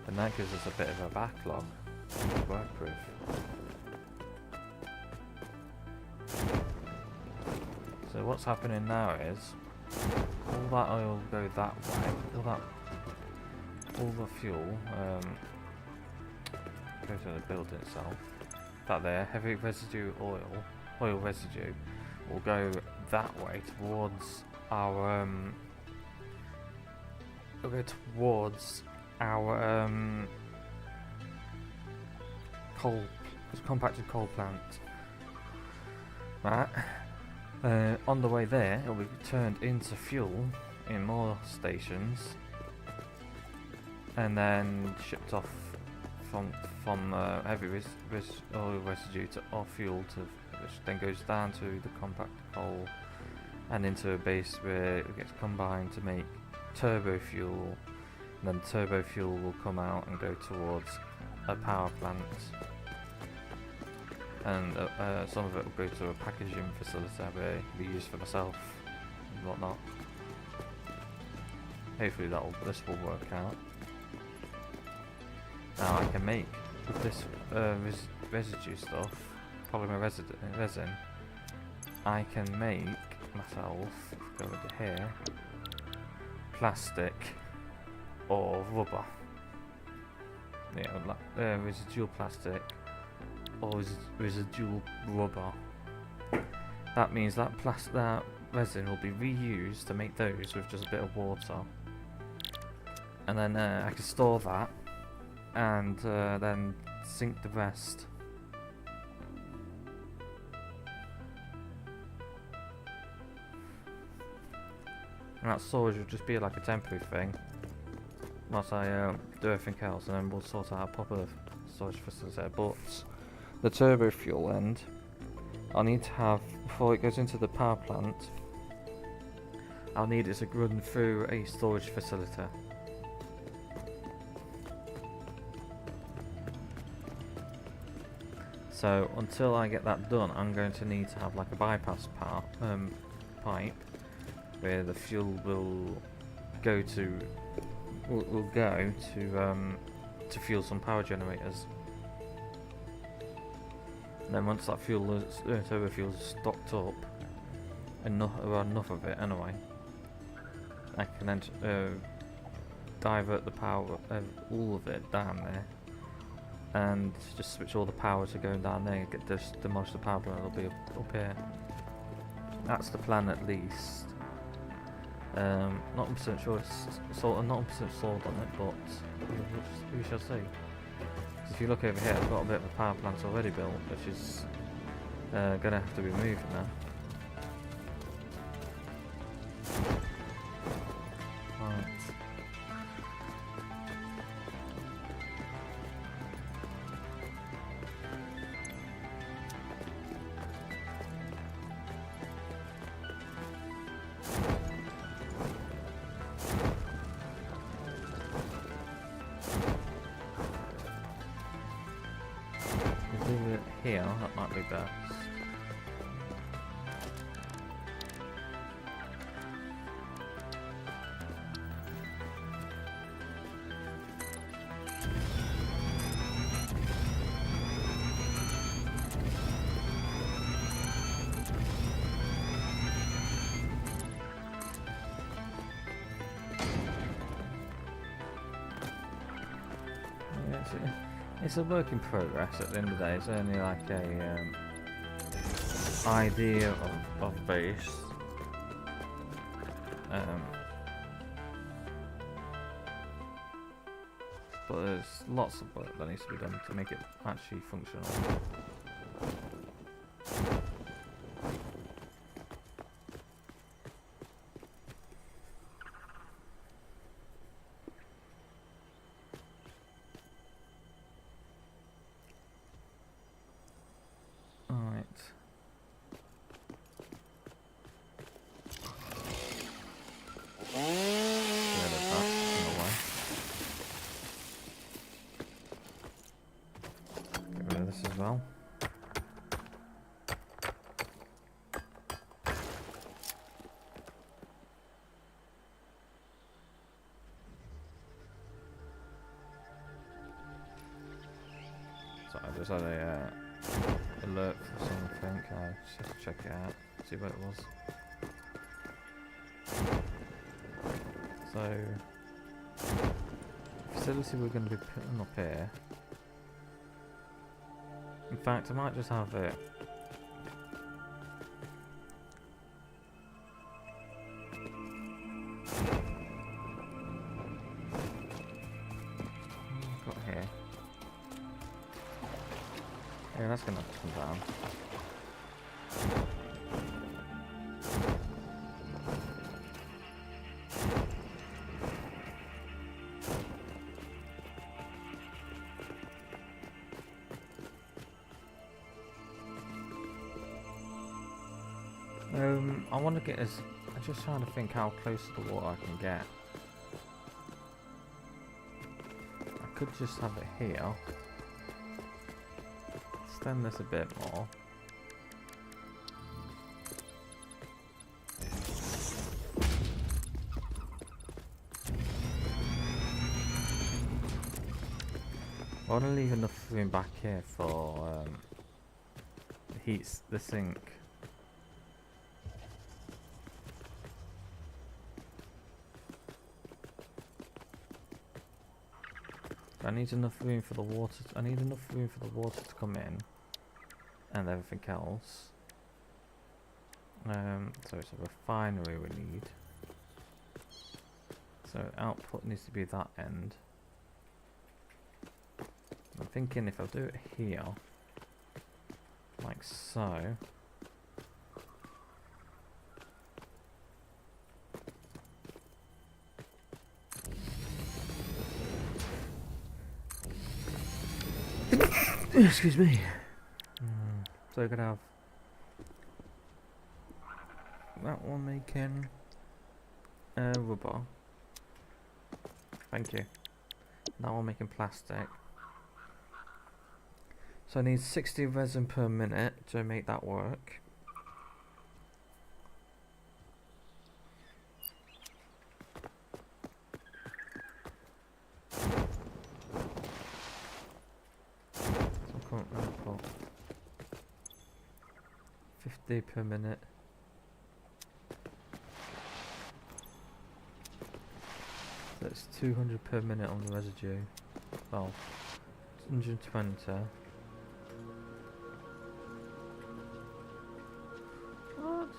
then that gives us a bit of a backlog to work with. So what's happening now is all that oil will go that way, all the fuel go to the building itself. That there, heavy residue oil residue will go that way towards our compacted coal plant. Right. On the way there, it will be turned into fuel in more stations, and then shipped off from heavy oil residue to fuel, which then goes down to the compacted coal and into a base where it gets combined to make turbo fuel, and then turbo fuel will come out and go towards a power plant, and some of it will go to a packaging facility where it will be used for myself and whatnot. Hopefully this will work out. Now I can make, with this residue stuff, polymer resin, I can make myself, go over here, plastic or rubber. Yeah, residual plastic or residual rubber. That means that resin will be reused to make those with just a bit of water, and then I can store that and then sink the rest. And that storage will just be like a temporary thing whilst I do everything else, and then we'll sort out a proper storage facility. But the turbo fuel end, I'll need to have, before it goes into the power plant, I'll need it to run through a storage facility. So until I get that done, I'm going to need to have like a bypass pipe where the fuel will go to fuel some power generators. And then once that turbo fuel is stocked up, enough of it anyway, I can then divert the power of all of it down there, and just switch all the power to going down there and demolish the power plant. It'll be up here. That's the plan at least. Not 100% sure I'm not 100% sold on it, but we shall see. If you look over here, I've got a bit of a power plant already built, which is going to have to be moved now. here, that might be best. It's a work in progress at the end of the day. It's only like a idea of base. But there's lots of work that needs to be done to make it actually functional. As well. So I just had a alert for something. I just have to check it out, see what it was. So facility we're going to be putting up here. In fact, I might just have it. Got here. Yeah, that's gonna have to come down. I want to get as. I'm just trying to think how close to the water I can get. I could just have it here. Extend this a bit more. I want to leave enough room back here for the sink. I need enough room for the water. I need enough room for the water to come in, and everything else. So it's a refinery we need. So output needs to be that end. I'm thinking if I do it here, like so. Excuse me. So I could have that one making rubber. Thank you. That one making plastic. So I need 60 resin per minute to make that work. Output 50 per minute. So it's 200 per minute on the residue. Well, 120. What?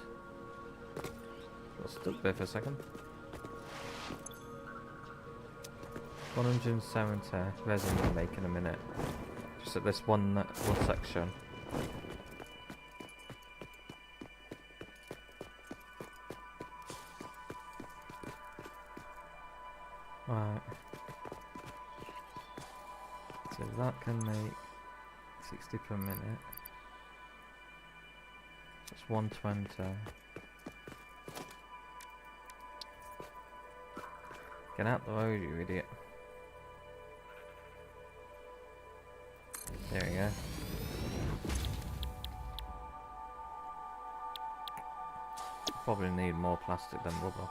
Got stuck there for a second. 170 resin we're making a minute. Just at this one section. Right. So that can make 60 per minute. That's 120. Get out the road, you idiot. There we go. probably need more plastic than rubber.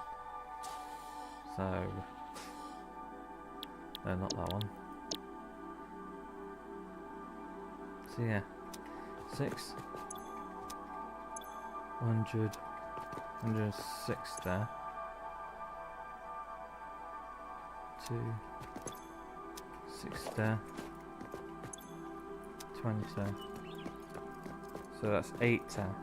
So, no, not that one. So yeah, 6, 100, 106 there. 2, 6 there. 20 there. So that's 8 there.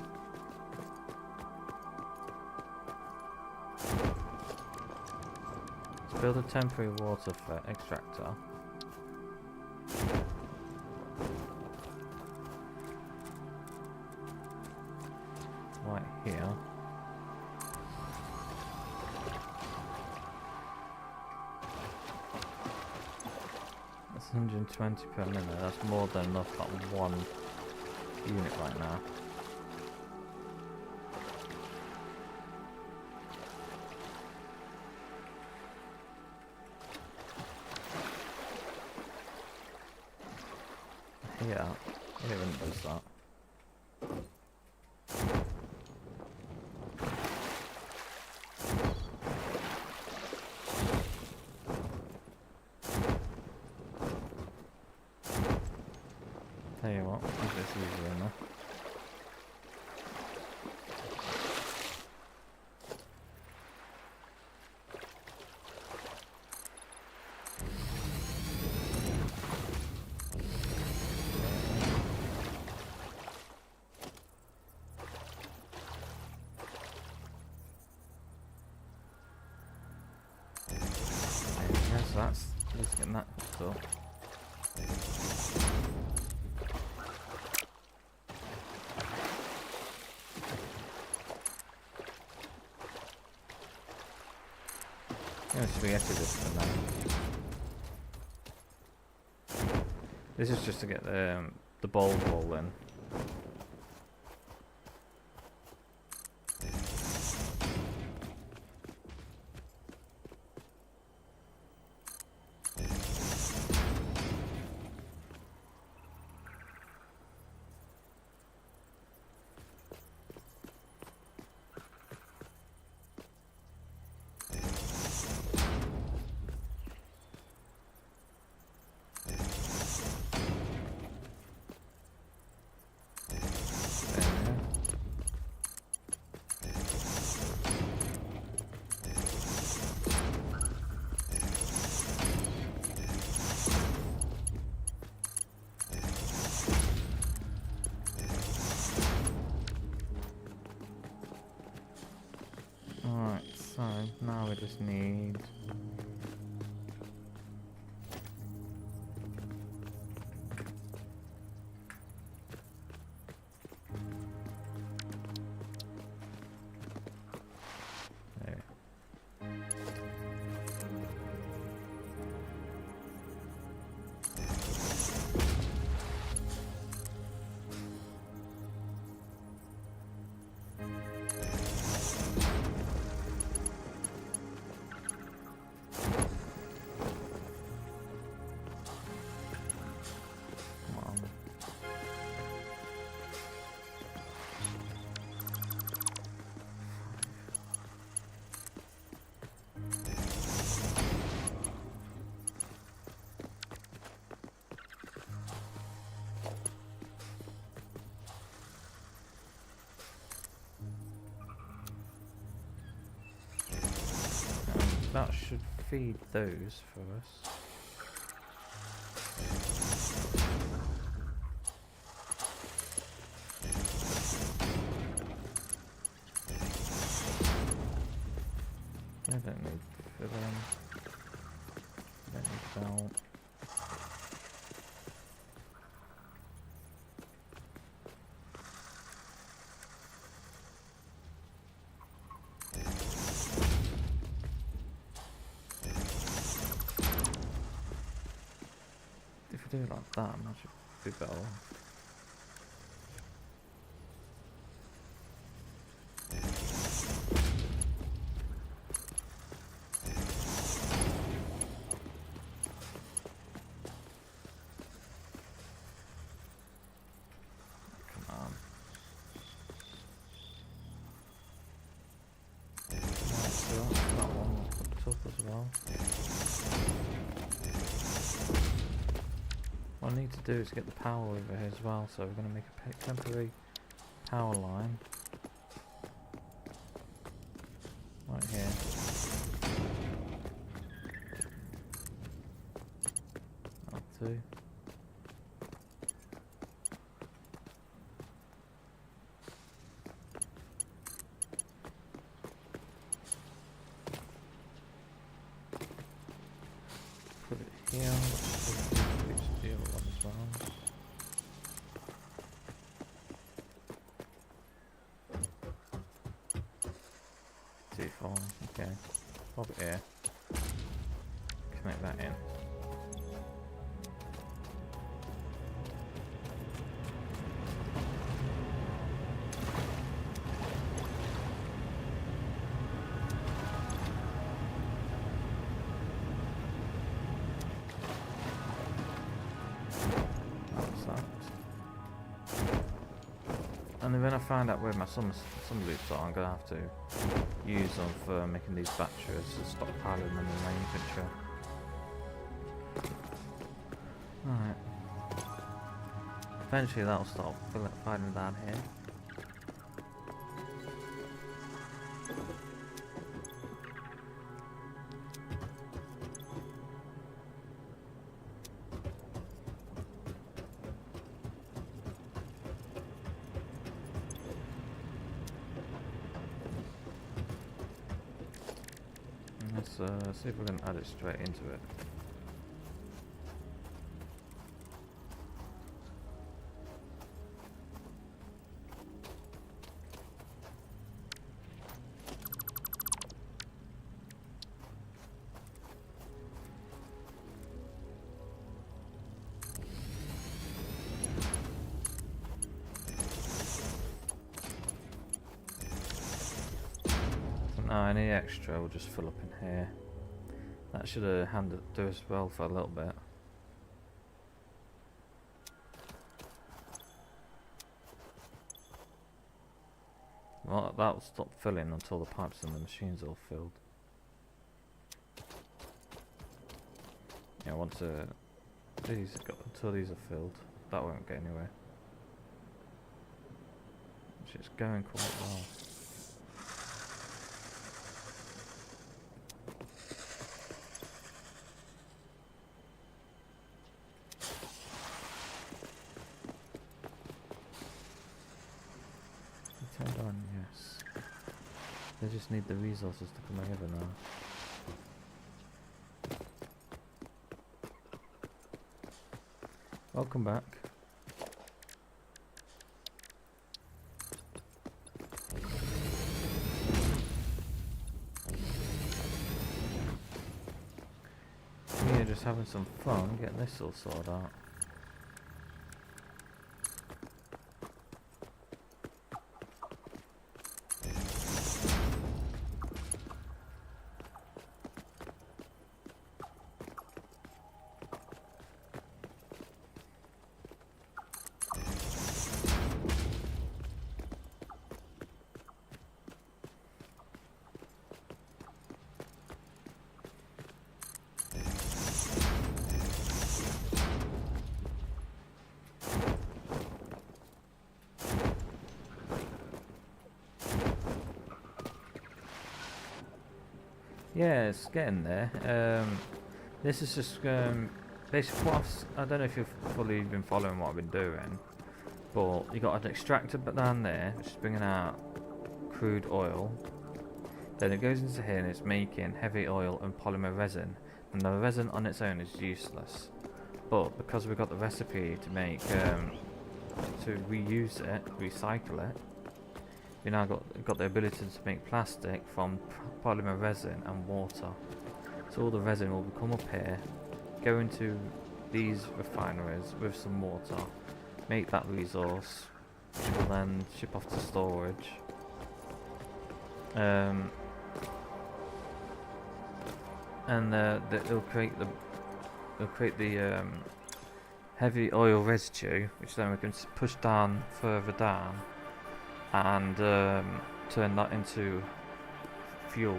Let's build a temporary water extractor. Right here. That's 120 per minute. That's more than enough for one unit right now. Yeah, even does that. Tell you what, keep this easier enough. So that's at least getting that hooked up. I'm gonna spaghetti this for now. This is just to get the bulb rolling. Alright, so now we just need there. Come on. That should feed those for us. I don't need for them. Don't need belt. If we do it like that, I might be better off. Come on. up as well. What I need to do is get the power over here as well, so we're going to make a temporary power line right here. That'll do. Put it here. Put the other one as well. T4, okay. Pop it here. Connect that in. And then I find out where my some loops are, I'm going to have to use them for making these batteries to stockpiling them in my infantry. Alright. Eventually that'll stop fighting down here. Let's see if we can add it straight into it. So now any extra will just fill up in here. That should do us well for a little bit. Well, that'll stop filling until the pipes and the machines are all filled. Yeah, once until these are filled, that won't get anywhere. It's going quite well. Turned on, yes. They just need the resources to come over now. Welcome back. Yeah, just having some fun, getting this all sorted out. Yeah, it's getting there. This is just basically I don't know if you've fully been following what I've been doing, but you got an extractor down there which is bringing out crude oil. Then it goes into here and it's making heavy oil and polymer resin, and the resin on its own is useless. But because we've got the recipe to make to reuse it, recycle it, we now got the ability to make plastic from polymer resin and water. So all the resin will come up here, go into these refineries with some water, make that resource, which will then ship off to storage. And it'll create the heavy oil residue, which then we can push down further down and turn that into fuel.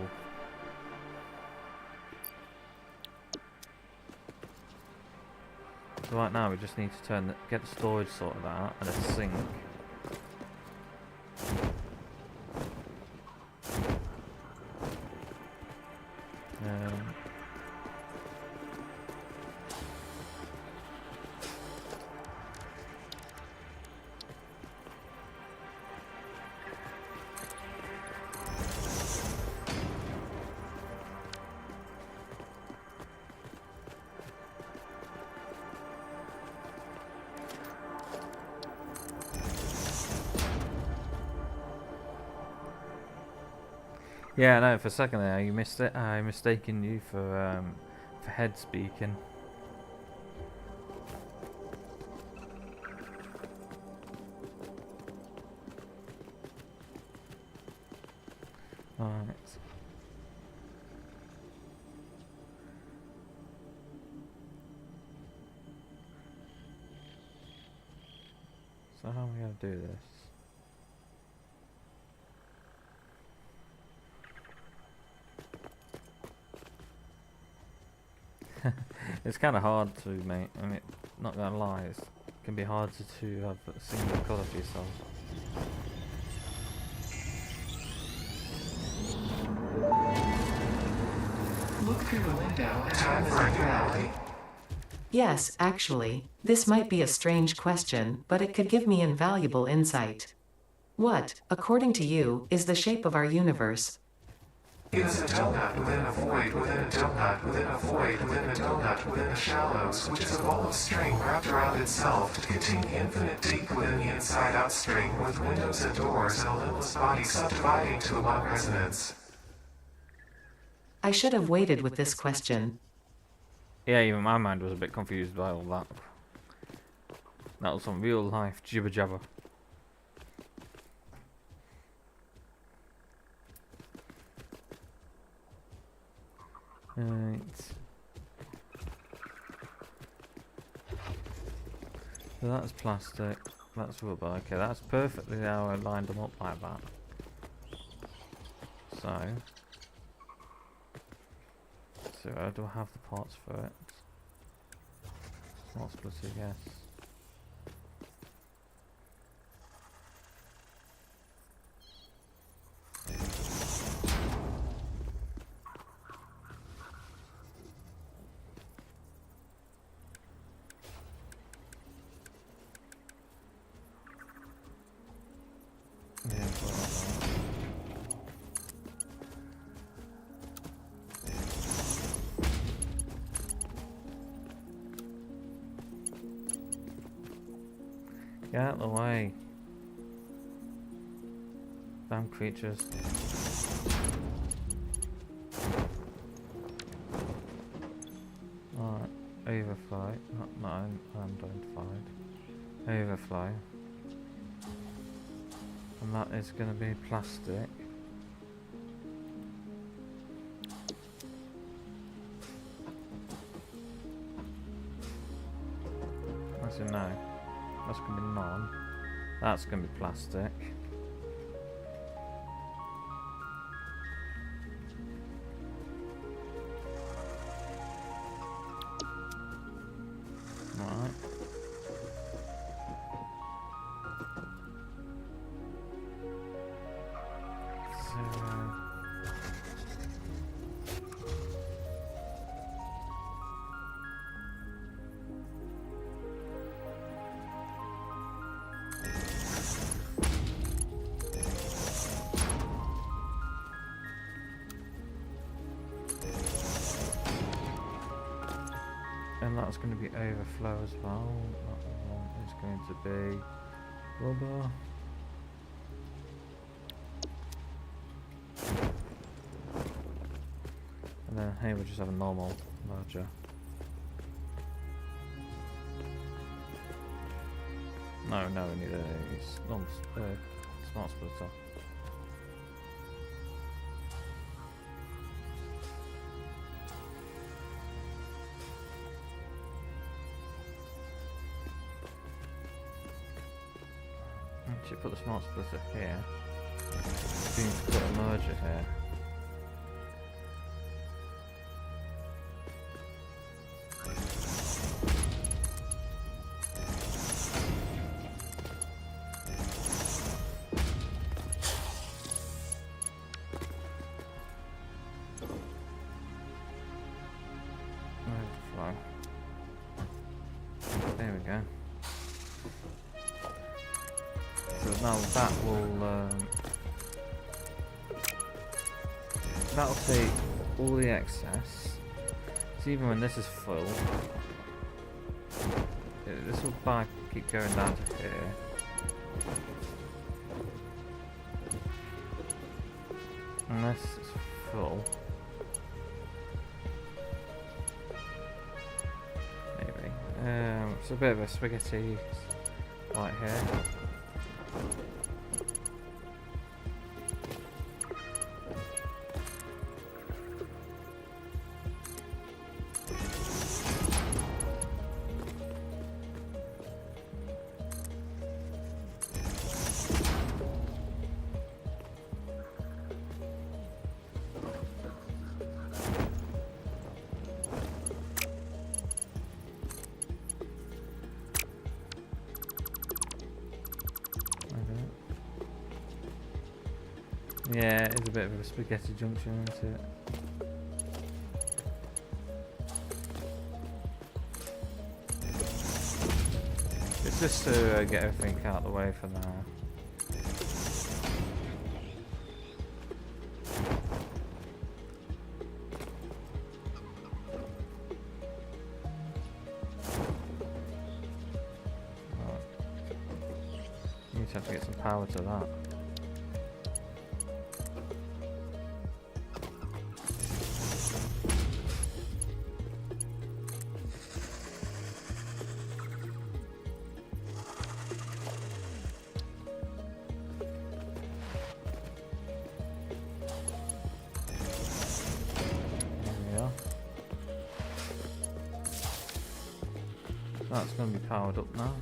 So right now we just need to get the storage sorted out and a sink. Yeah, no, for a second there you missed it. I mistaken you for head speaking. Alright. So how are we gonna do this? It's kind of hard to make. I mean, not gonna lie, it can be hard to have a single colour for yourself. Look through the window and time for reality. Yes, actually, this might be a strange question, but it could give me invaluable insight. What, according to you, is the shape of our universe? It is a donut within a void within a donut within a void within a donut within the shallows, which is a ball of string wrapped around itself to contain the infinite deep within the inside-out string, with windows and doors and a limitless body subdividing to the one resonance. I should have waited with this question. Yeah, even my mind was a bit confused by all that. That was some real life jibber jabber. Right. So that's plastic, that's rubber. Okay, that's perfectly how I lined them up like that. So do I have the parts for it? Smart splitter, yes. Yeah, well, get out of the way. Damn creatures. Alright, overflow. Not unidentified. Overflow. And that is going to be plastic. That's a no. That's going to be none. That's going to be plastic. Right. And that's going to be overflow as well. That one is going to be rubber. And then here we just have a normal merger. No, we need a smart splitter. Actually, put the smart splitter here. We need to put a merger here. overflow. There we go. So now that will that'll take all the excess. So even when this is full, this will keep going down to here. Unless it's full. Maybe. It's a bit of a spaghetti right here. Yeah, it's a bit of a spaghetti junction, isn't it? It's just to get everything out of the way for now. You need to have to get some power to that. That's going to be powered up now.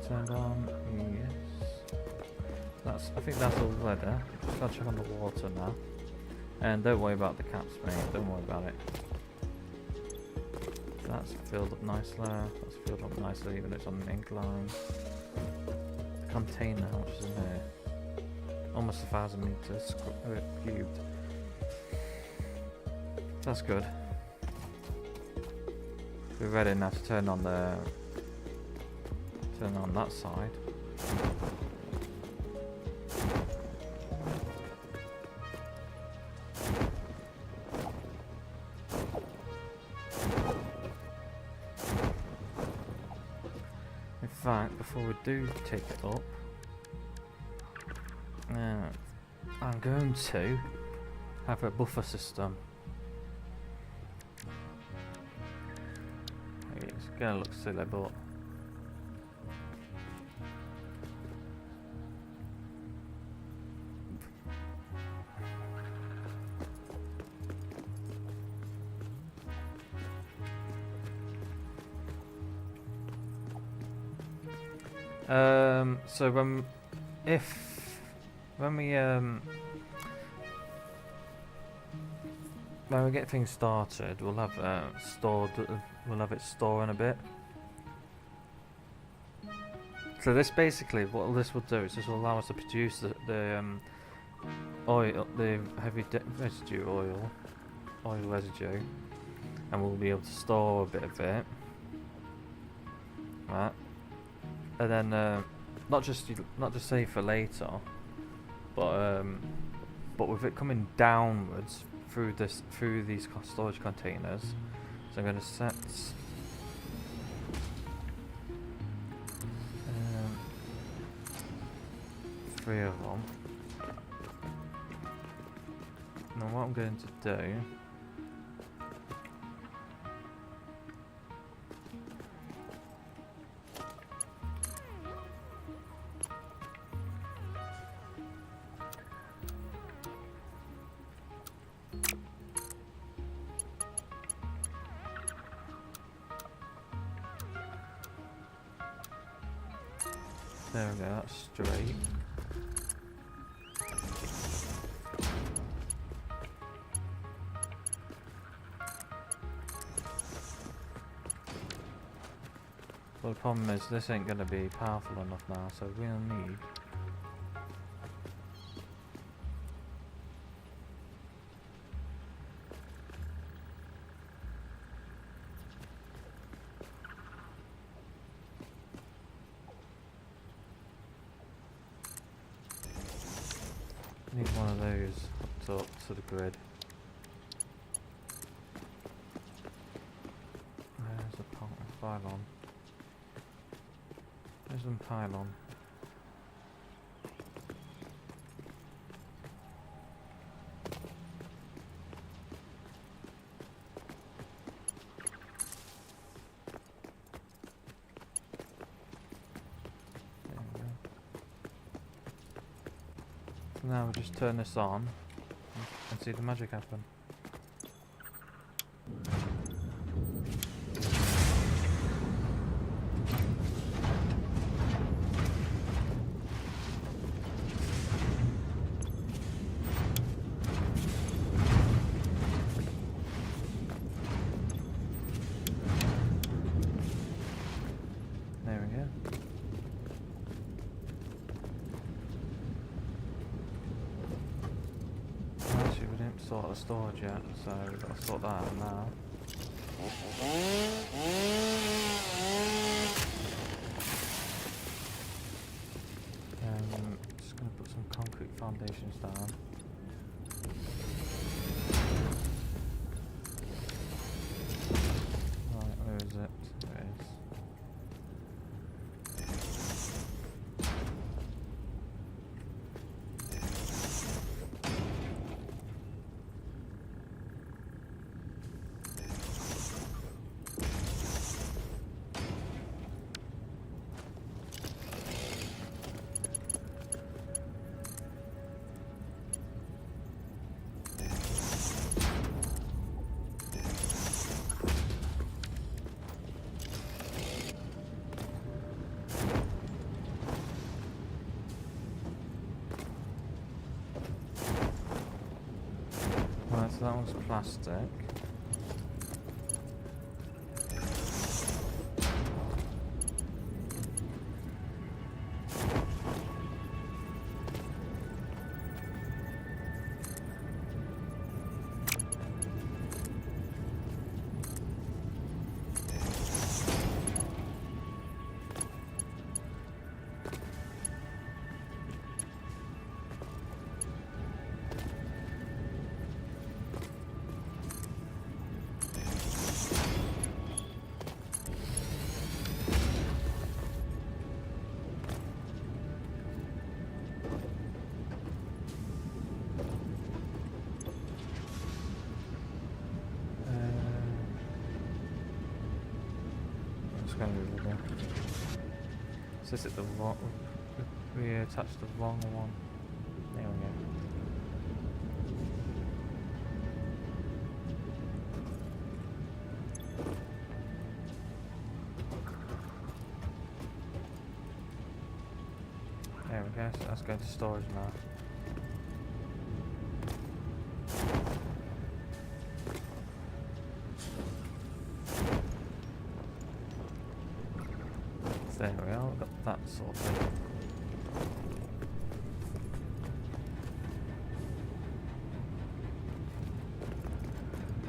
Turned on, yes. I think that's all leather. Just gotta check on the water now. And don't worry about the caps, mate. Don't worry about it. That's filled up nicely. That's filled up nicely, even though it's on an incline. Container, which is in there, almost 1,000 meters cubed. That's good. We're ready now to turn on that side. In fact, before we do take it up, I'm going to have a buffer system. It's gonna look silly, but so when we get things started, we'll have it storing a bit. So this basically, what this will do is this will allow us to produce the oil, the heavy residue oil residue, and we'll be able to store a bit of it, right? And then not just save for later, but with it coming downwards through these storage containers. So I'm going to set 3 of them. Now what I'm going to do, there we go, that's straight. But the problem is this ain't gonna be powerful enough now, so we'll need one of those to the grid. There's a pylon. There's a pylon. There we go. So now we just turn this on and see the magic happen. There we go. Actually, we didn't sort the storage yet, so we've got to sort that out now. Just going to put some concrete foundations down. Right, where is it? There it is. Right, so that one's plastic. Going over there. Is this at the wrong? We attached the wrong one. There we go. There we go. So that's going to storage now. There we are, we've got that sorted.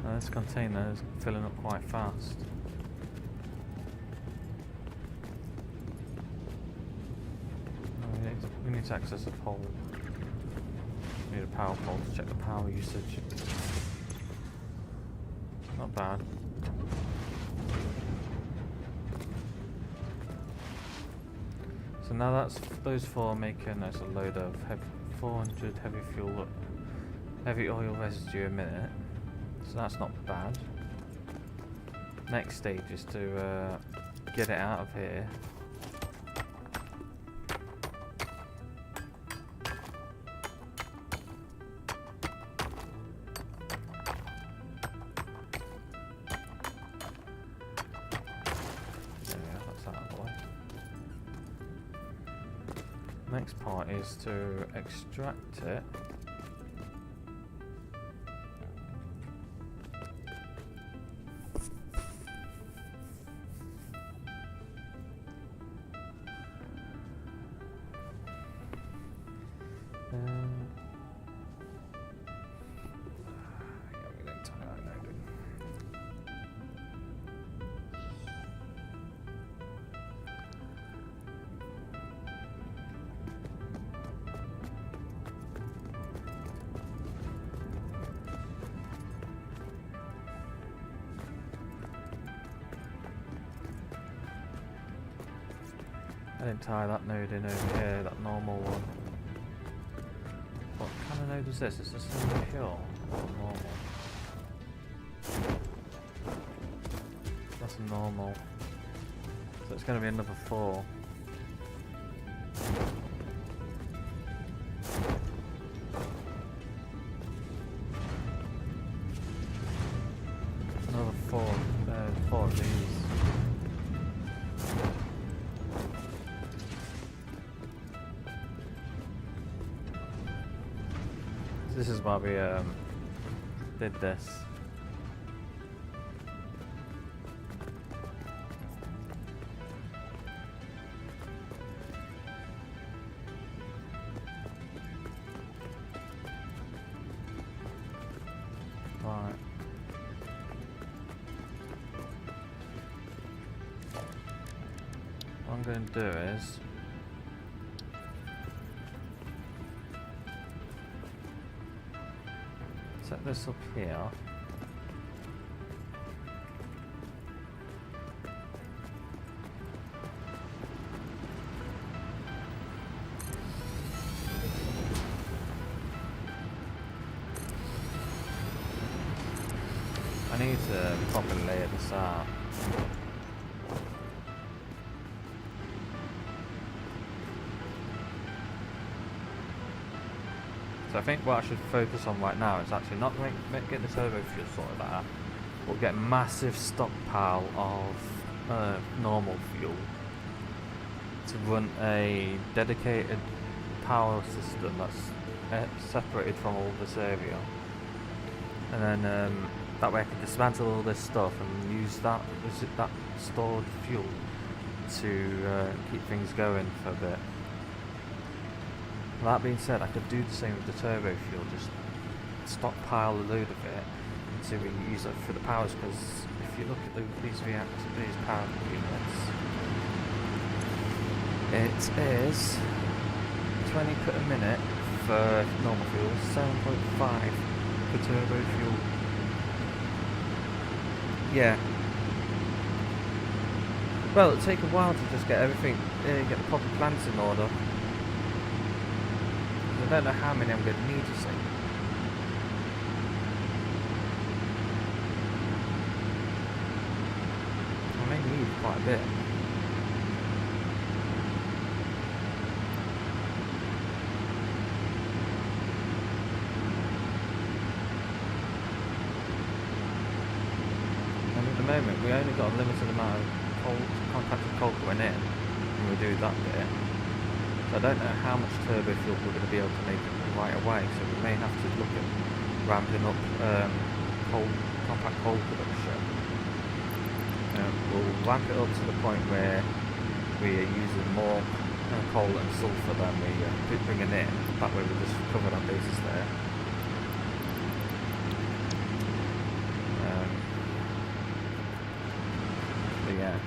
Now this container is filling up quite fast. We need to access a pole. We need a power pole to check the power usage. Not bad. So now that's those four making us a load of 400 heavy oil residue a minute. So that's not bad. Next stage is to get it out of here. Next part is to extract it. I didn't tie that node in over here, that normal one. What kind of node is this? Is this a pure or normal? That's a normal. So it's going to be another 4. Another 4 of these. This is why we did this. Right. What I'm going to do is set this up here. I need to properly layer this out. So I think what I should focus on right now is actually not get the turbo fuel sorted out, but get a massive stockpile of normal fuel to run a dedicated power system that's separated from all this area, and then that way I can dismantle all this stuff and use that stored fuel to keep things going for a bit. That being said, I could do the same with the turbo fuel, just stockpile a load of it until we use it for the powers, because if you look at these power units, it is 20 per a minute for normal fuel, 7.5 for turbo fuel. Yeah. Well, it'll take a while to just get everything, get the proper plants in order. I don't know how many I'm going to need, you see. I may need quite a bit. And at the moment, we only got a limited amount of compacted coal going in, and we do that bit. So I don't know how much turbo fuel we're going to be able to make right away, so we may have to look at ramping up compact coal production. We'll ramp it up to the point where we are using more coal and sulphur than we bringing in. That way we'll just cover our bases there. But yeah.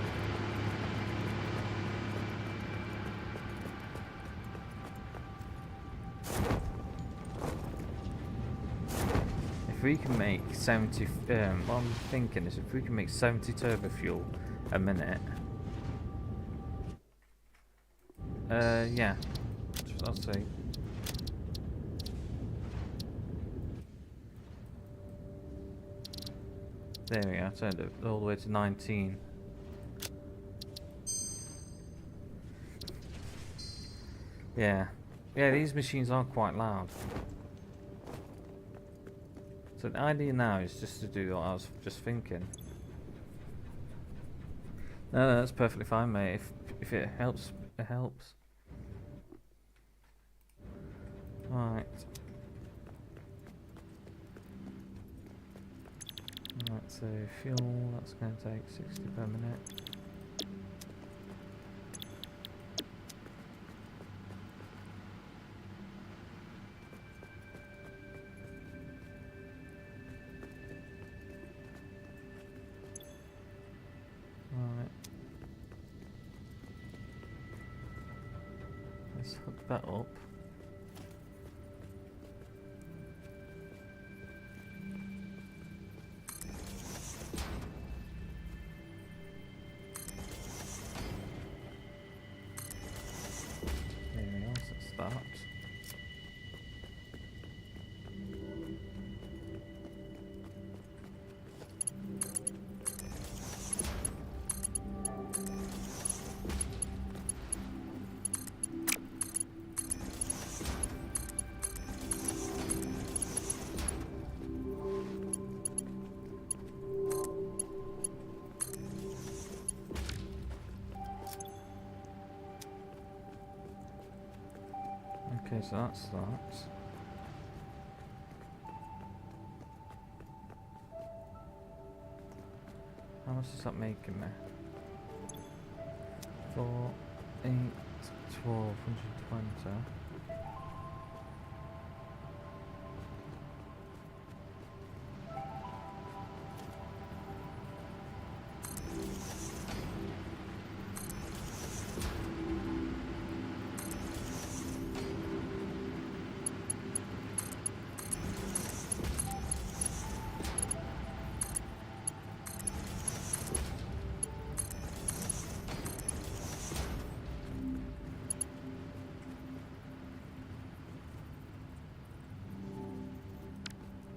If we can make 70, what I'm thinking is if we can make 70 turbo fuel a minute, yeah, I'll see. There we go, turned it all the way to 19. Yeah, these machines are quite loud. So the idea now is just to do what I was just thinking. No, that's perfectly fine, mate. If it helps, it helps. Right. Right, so fuel, that's going to take 60 per minute. Let's hook that up. Okay, so that's that. How much is that making me? 4, 8, 12, 120.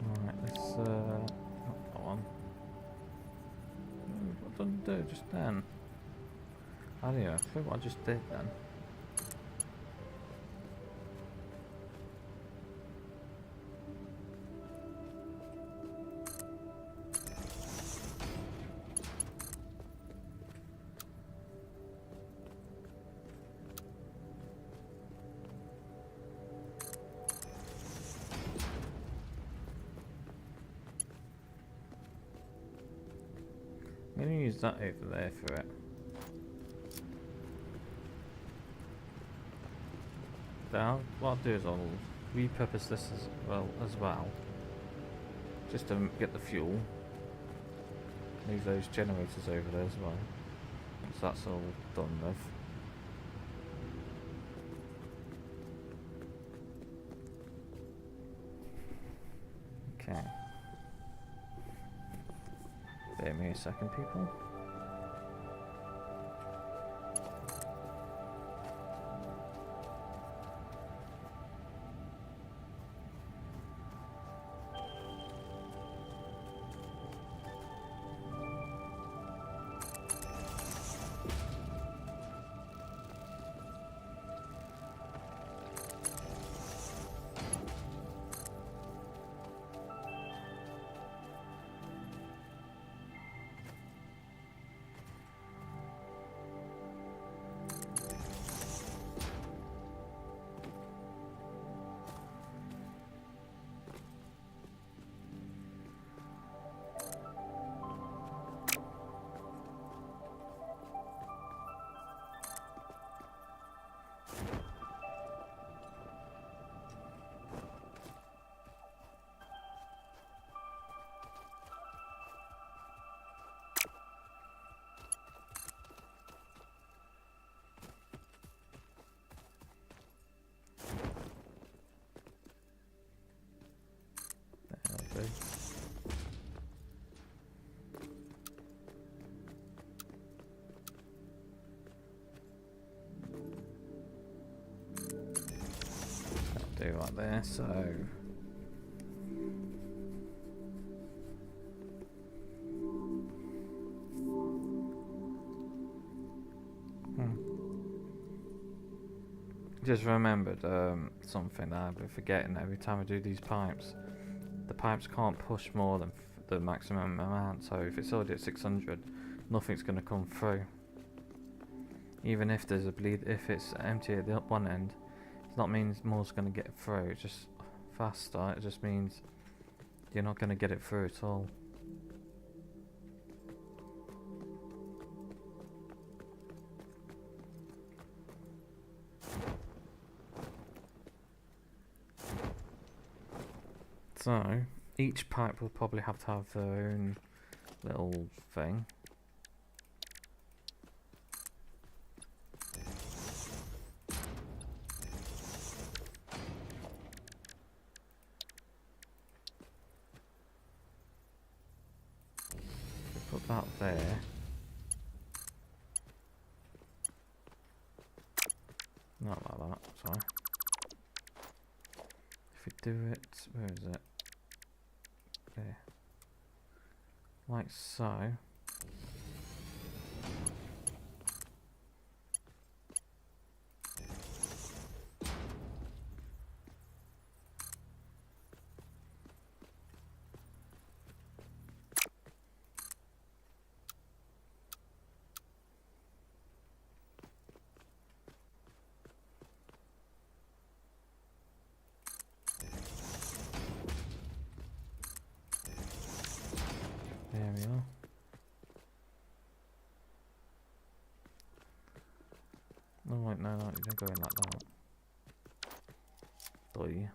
Right, let's not that one. What did I do just then? Oh yeah, I forgot what I just did then. I'm going to use that over there for it. Now, what I'll do is I'll repurpose this as well, just to get the fuel. Move those generators over there as well, so that's all done with. Okay. Bear me a second, people. That'll do. That'll do right there, so... Just remembered something that I've been forgetting every time I do these pipes. The pipes can't push more than the maximum amount, so if it's already at 600, nothing's going to come through. Even if there's a bleed, if it's empty at the one end, it's not means more's going to get through. It's just faster. It just means you're not going to get it through at all. So, each pipe will probably have to have their own little thing. Put that there. Not like that, sorry. If we do it, where is it? There. Like so. No, wait, no, you don't go in like that. Boy.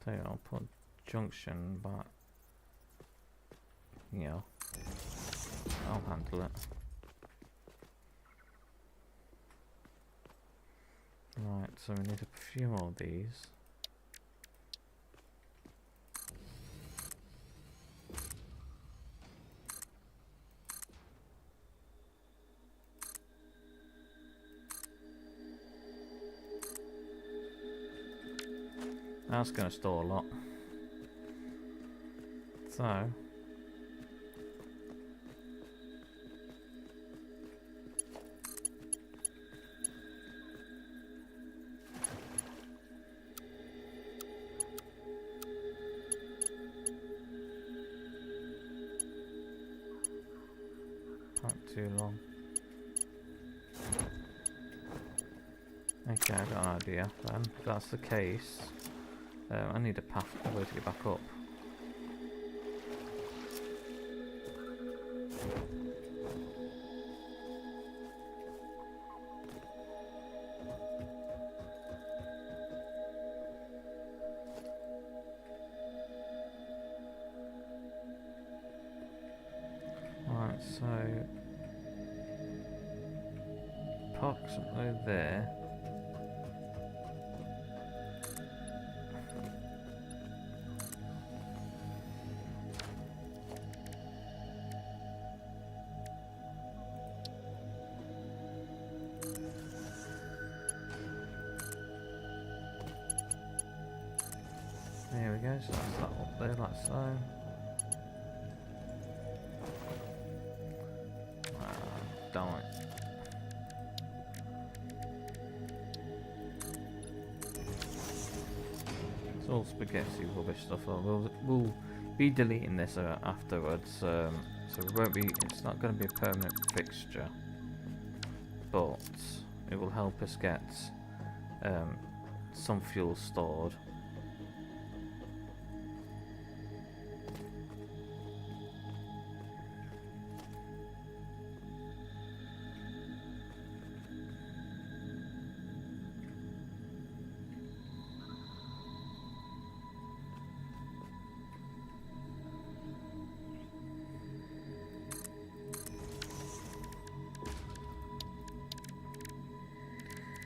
So I'll put junction back. Yeah, I'll handle it. Right, so we need a few more of these. That's going to store a lot. So not too long. Okay, I got an idea then. If that's the case, I need a path, a way to get back up. Right, so approximately there. There we go, so that's that up there like so. Damn it. It's all spaghetti rubbish stuff. We'll be deleting this afterwards, so it won't be. It's not going to be a permanent fixture, but it will help us get some fuel stored.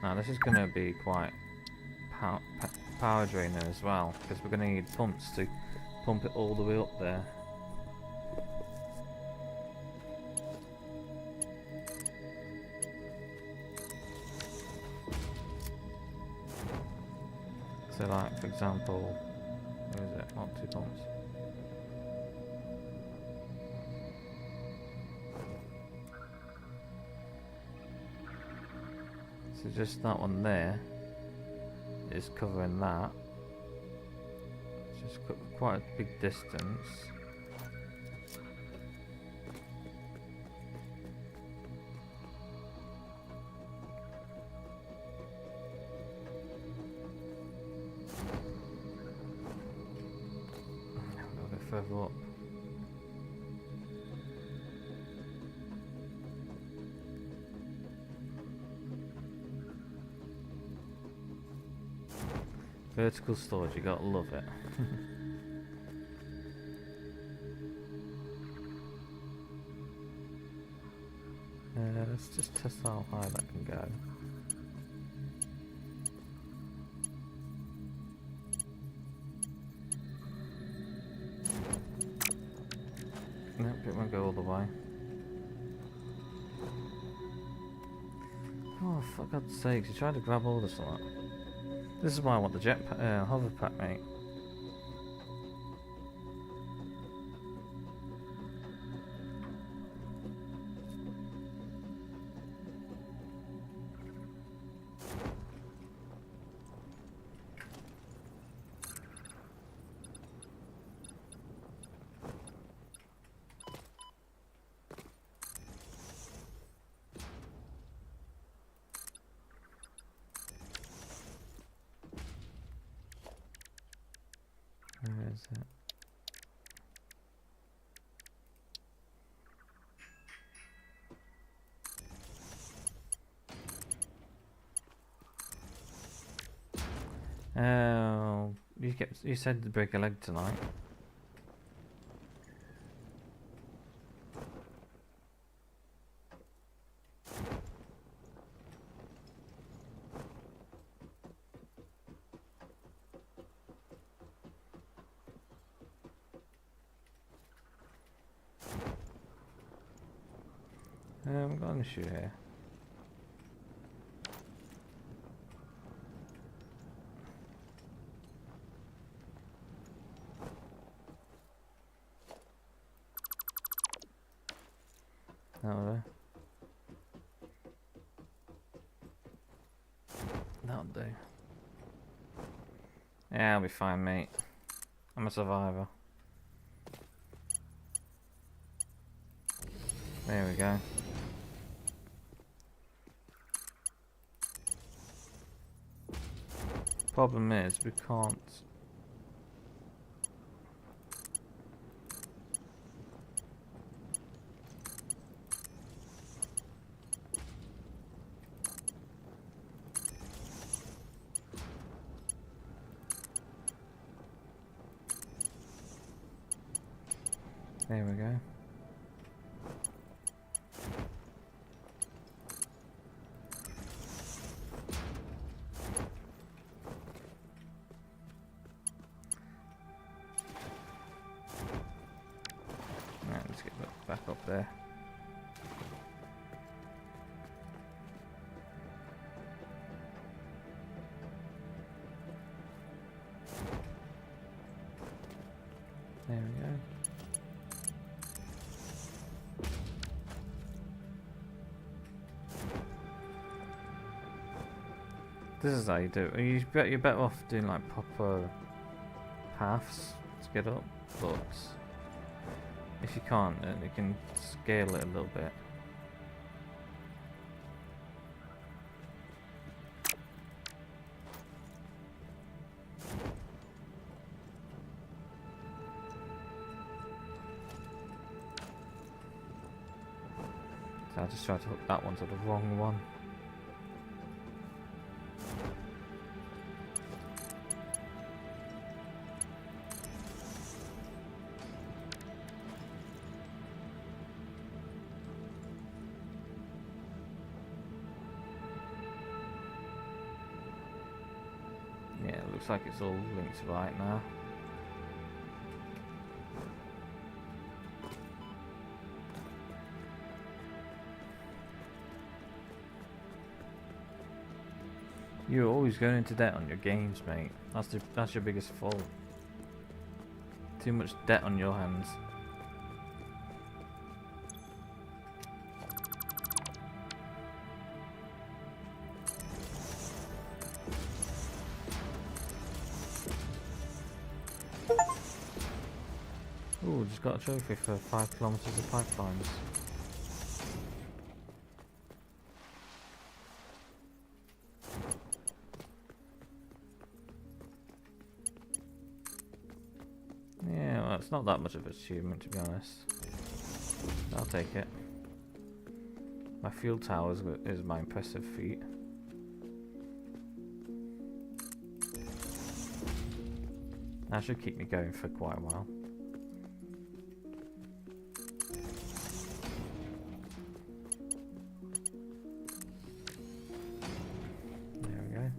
Now this is going to be quite power draining as well, because we're going to need pumps to pump it all the way up there. So like, for example, where is it? Not 2 pumps. So just that one there is covering that. It's just quite a big distance. A little bit further up. Vertical storage, you gotta love it. Let's just test how high that can go. Nope, it won't go all the way. Oh, for God's sakes, you tried to grab all this lot. This is why I want the hover pack, mate. Where is it? Oh, you said to break a leg tonight. We've got an issue here. That'll do. That'll do. Yeah, I'll be fine, mate. I'm a survivor. There we go. Problem is, we can't. There we go. Right, let's get that back up there. There we go. This is how you do it. You're better off doing like proper paths to get up, but if you can't, then you can scale it a little bit. So I just tried to hook that one to the wrong one. Yeah, it looks like it's all linked right now. You're always going into debt on your games, mate. That's your biggest fault. Too much debt on your hands. Ooh, just got a trophy for 5 kilometers of pipelines. Yeah, well, it's not that much of an achievement, to be honest. I'll take it. My fuel tower is my impressive feat. That should keep me going for quite a while. There we go.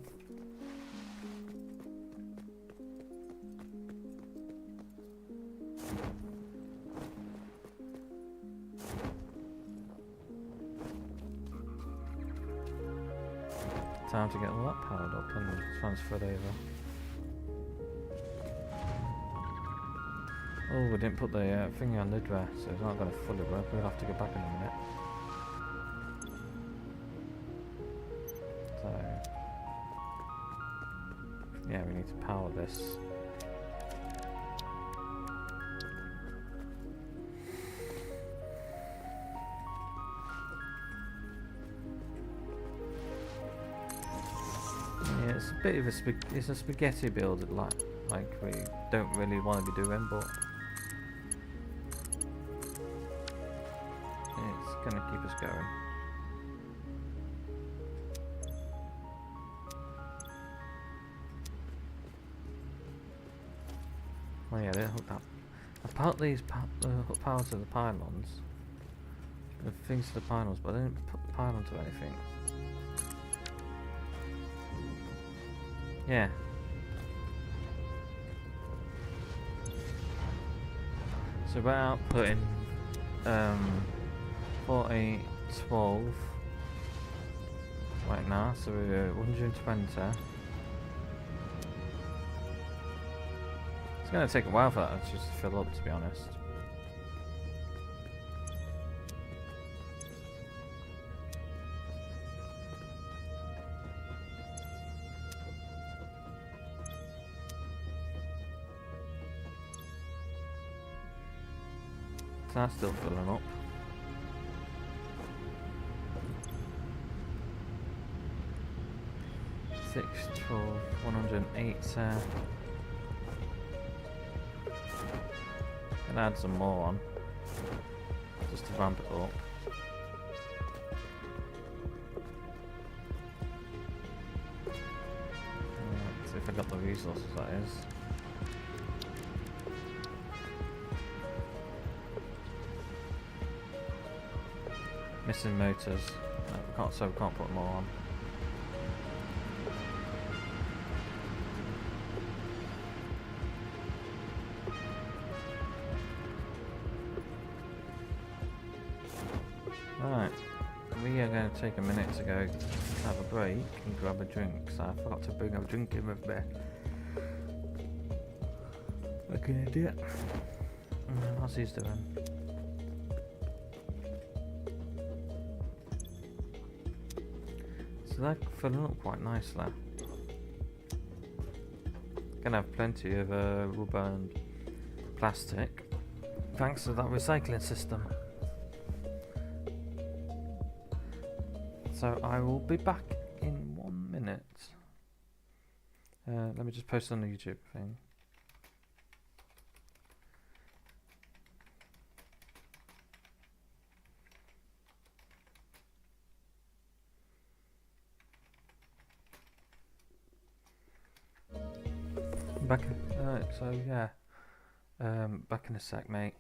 Time to get all that powered up and transferred over. Oh, we didn't put the thing on lid there, so it's not going to fully work. We'll have to go back in a minute. So, yeah, we need to power this. Yeah, it's a bit of a spaghetti build, like we don't really want to be doing, but it's gonna keep us going. yeah, they're hooked up. Apart these the hook power to the pylons, the things to the pylons, but I didn't put the pylon to anything. Yeah. So we're outputting 4812 right now, so we're 120. It's going to take a while for that to just fill up, to be honest. So that's still filling up. Six, 12, 108. Can add some more on, just to ramp it up. See if I got the resources, that is. Missing motors. No, we can't, so we can't put more on. Right, we are going to take a minute to go have a break and grab a drink. So I forgot to bring a drink in with me. Like an idiot. How's he doing? So they're filling up quite nicely. Gonna have plenty of rubber and plastic, thanks to that recycling system. So I will be back in 1 minute. Let me just post on the YouTube thing. Back in, so yeah, back in a sec, mate.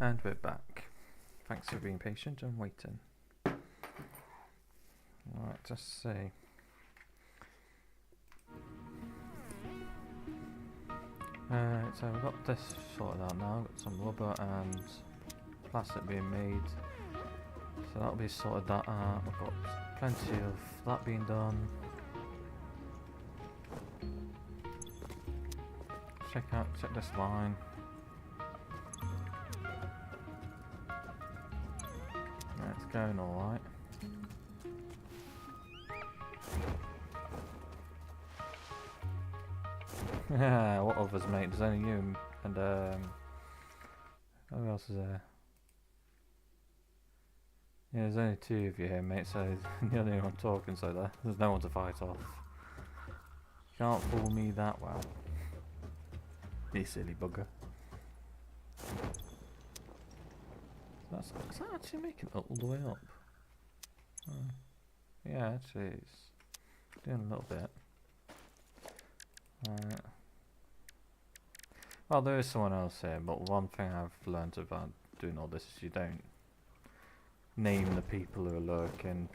And we're back. Thanks for being patient and waiting. Right, let's see. So we've got this sorted out now. We've got some rubber and plastic being made. So that'll be sorted that out. We've got plenty of that being done. Check this line. Yeah, it's going alright. Yeah, what others, mate? There's only you and who else is there? Yeah, there's only two of you here, mate, so you're the only one talking, so there's no one to fight off. Can't fool me that well. You silly bugger. That's that actually making it all the way up? Yeah, actually it's doing a little bit. Well, there is someone else here, but one thing I've learned about doing all this is you don't name the people who are lurking.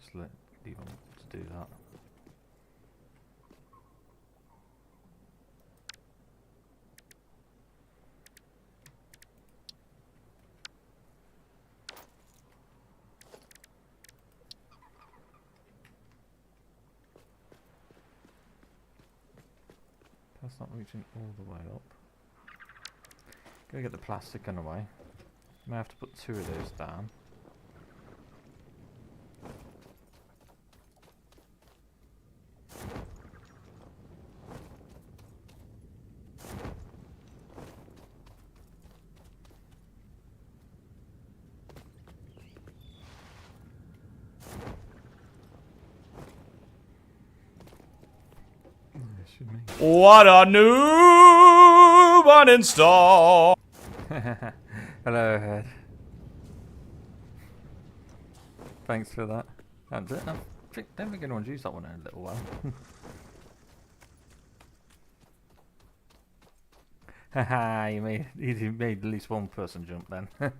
Just leave them to do that. That's not reaching all the way up. Gotta get the plastic in the way. May have to put two of those down. What a noob uninstall! Hello, Head. Thanks for that. That's it. I don't think anyone's used that one in a little while. Haha, you made at least one person jump then. Do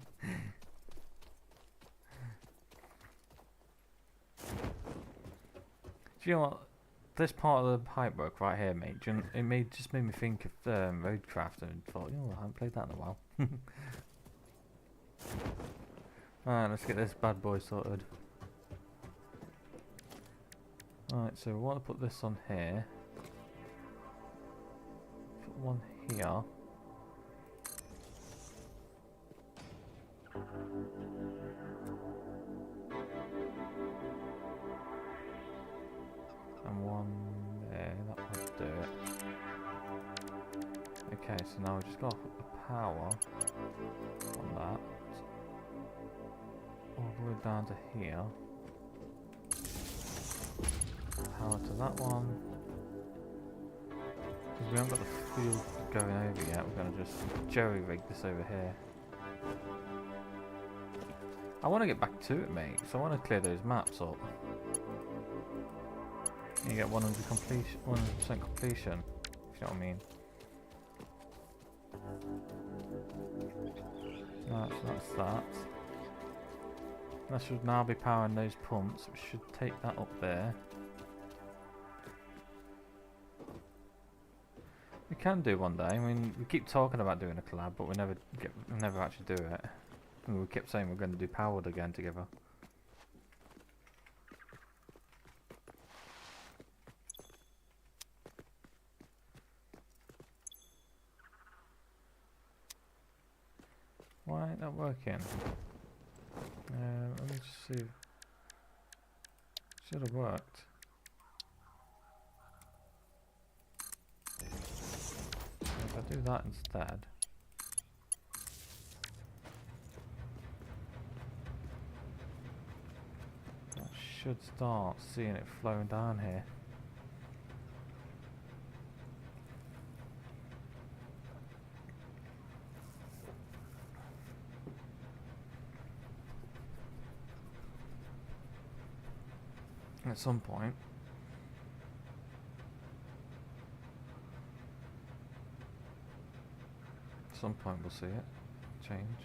you know what? This part of the pipe work right here, mate, it just made me think of Roadcraft and thought, I haven't played that in a while. Alright, let's get this bad boy sorted. Alright, so we want to put this on here. Put one here. And one there, that might do it. Okay, so now we've just got to put the power on that. All the way down to here. Power to that one. Because we haven't got the field going over yet, we're going to just jerry-rig this over here. I want to get back to it, mate, so I want to clear those maps up. You get 100% completion, if you know what I mean. Right, so that's that. That should now be powering those pumps, which should take that up there. We can do one day. I mean, we keep talking about doing a collab, but we never actually do it. And we kept saying we're going to do Powered again together. Why ain't that working? Let me just see. Should have worked. If I do that instead. That should start seeing it flowing down here. At some point. At some point we'll see it. change.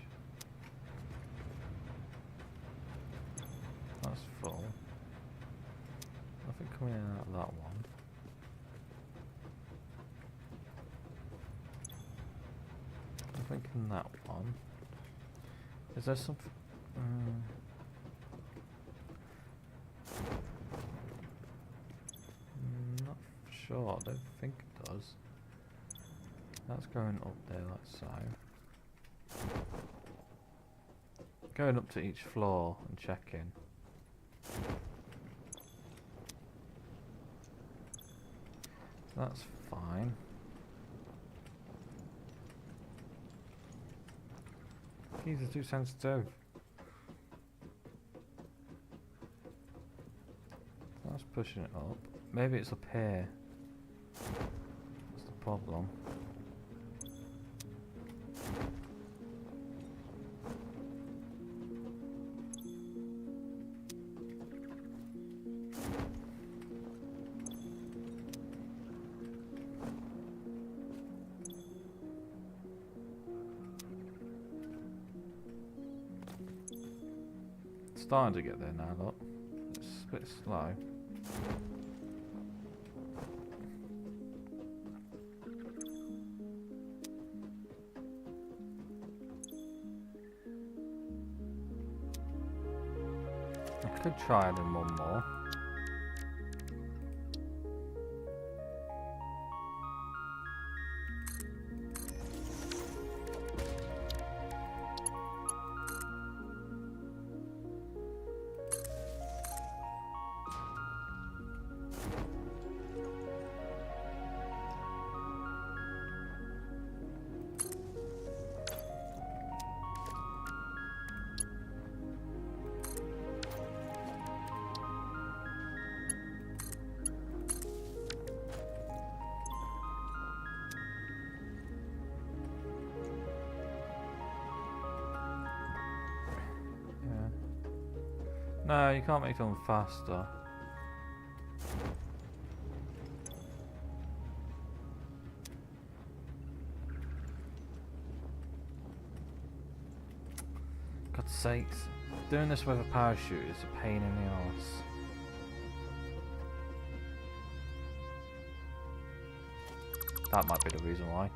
That's full. Nothing coming in out of that one. Nothing in that one. Is there something? Not sure. I don't think it does. That's going up there like so. Going up to each floor and checking. That's fine. Keys are too sensitive. That's pushing it up. Maybe it's up here. That's the problem. Starting to get there now, look. It's a bit slow. I could try it in one more. No, you can't make them faster. God's sakes. Doing this with a parachute is a pain in the arse. That might be the reason why.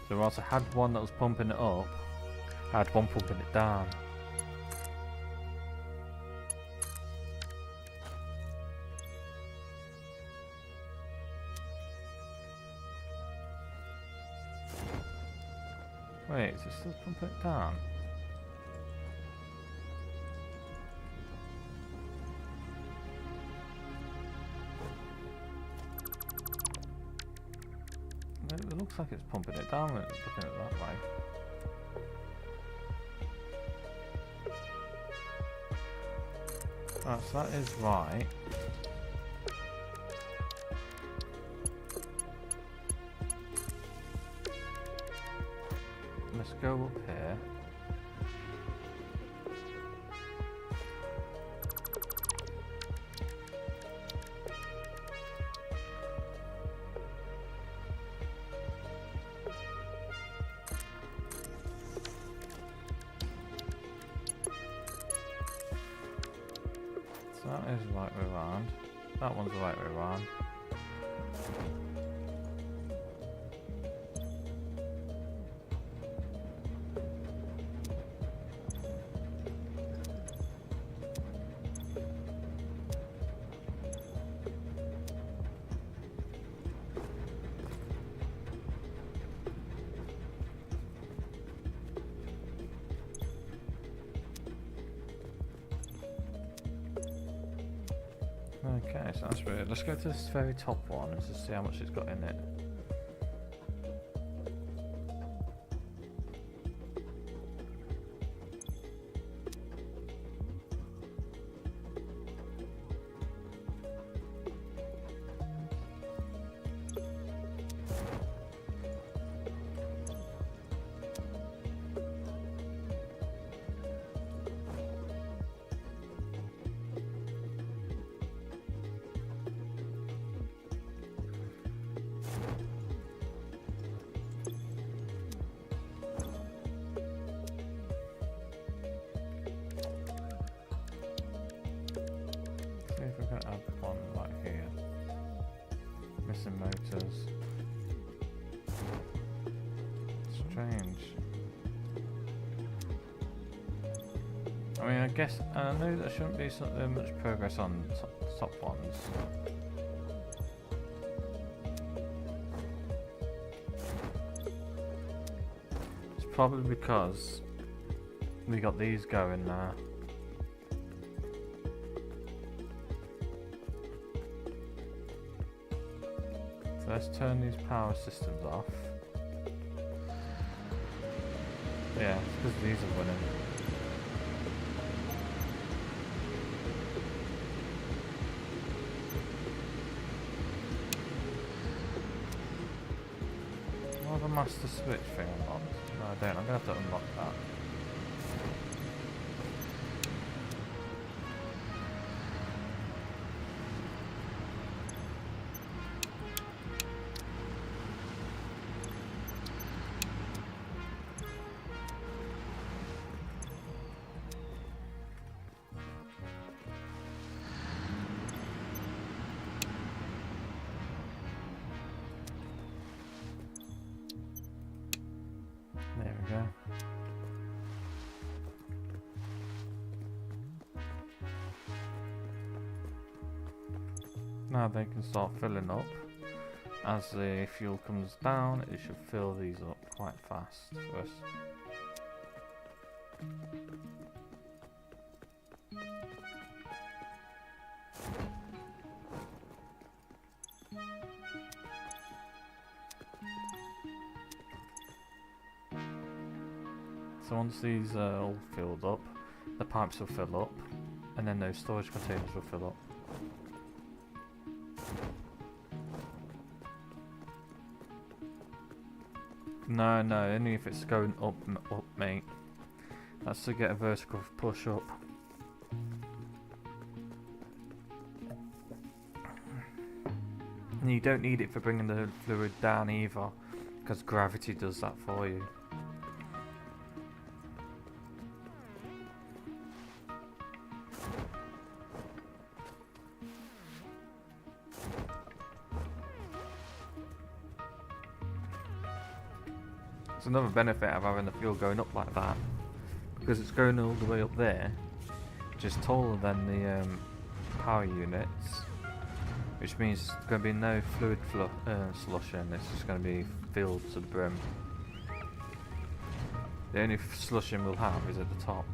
So whilst I had one that was pumping it up, I had one pumping it down. Wait, is it still pumping it down? It looks like it's pumping it down when it's looking at it that way. Right, so that is right. Let's go up here. So that is the right way around. That one's the right way around. Okay, so that's weird. Let's go to this very top one and just see how much it's got in it. missing motors. Strange. I mean, I guess I know there shouldn't be much progress on top ones. It's probably because we got these going now. So let's turn these power systems off. Yeah, it's because these are winning. Do I have a master switch thing unlocked? No, I don't. I'm gonna have to unlock that. There we go. Now they can start filling up. As the fuel comes down, it should fill these up quite fast for us. So once these are all filled up, the pipes will fill up, and then those storage containers will fill up. No, only if it's going up, mate. That's to get a vertical push up. And you don't need it for bringing the fluid down either, because gravity does that for you. It's another benefit of having the fuel going up like that, because it's going all the way up there, which is taller than the power units, which means there's going to be no fluid slushing. It's just going to be filled to the brim. The only slushing we'll have is at the top.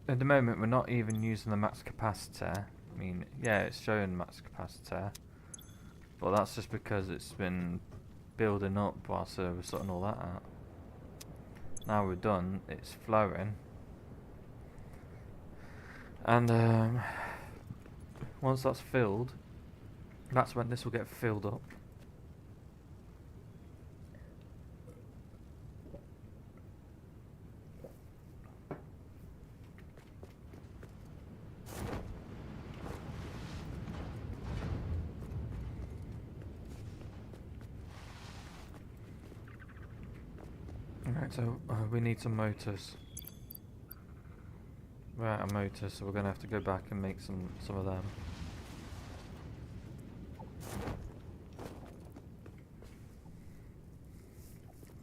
At the moment we're not even using the max capacitor. I mean, yeah, it's showing max capacitor, but that's just because it's been building up whilst we're sorting all that out. Now we're done, it's flowing, and once that's filled, that's when this will get filled up. Alright, so we need some motors. We're out of motors, so we're going to have to go back and make some of them.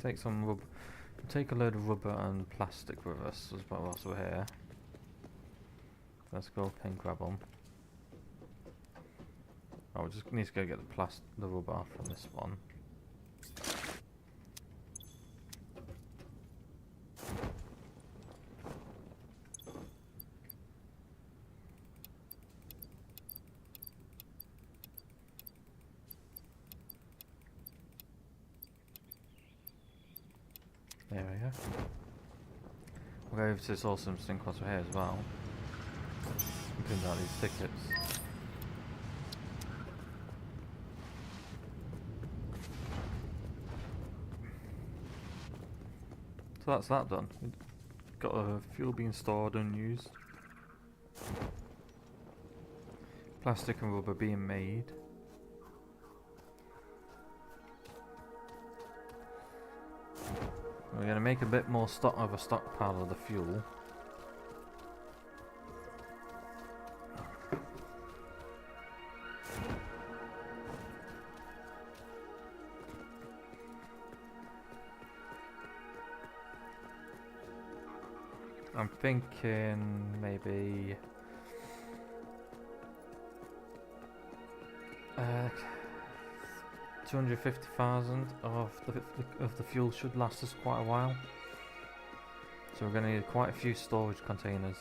Take some rubber. Take a load of rubber and plastic with us as well whilst we're here. Let's go up and grab them. Oh, we just need to go get the rubber off on this one. There we go. We'll go over to this awesome thing whilst we're here as well. Print out these tickets. So that's that done. We've got a fuel being stored unused. Plastic and rubber being made. We're going to make a bit more stock of a stockpile of the fuel. I'm thinking maybe 250,000 of the fuel should last us quite a while. So we're going to need quite a few storage containers.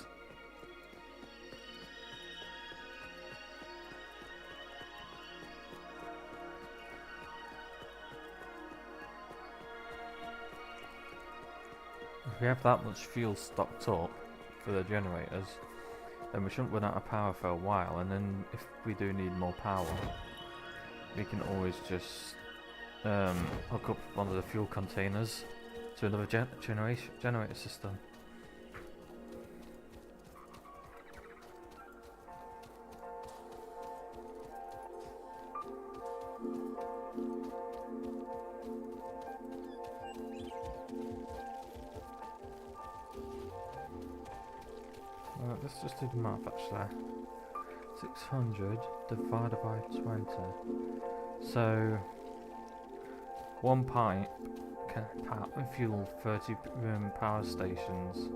If we have that much fuel stocked up for the generators, then we shouldn't run out of power for a while, and then if we do need more power, we can always just hook up one of the fuel containers to another generator system. Let's just do the math actually. 600 divided by 20. So one pipe can fuel 30 power stations.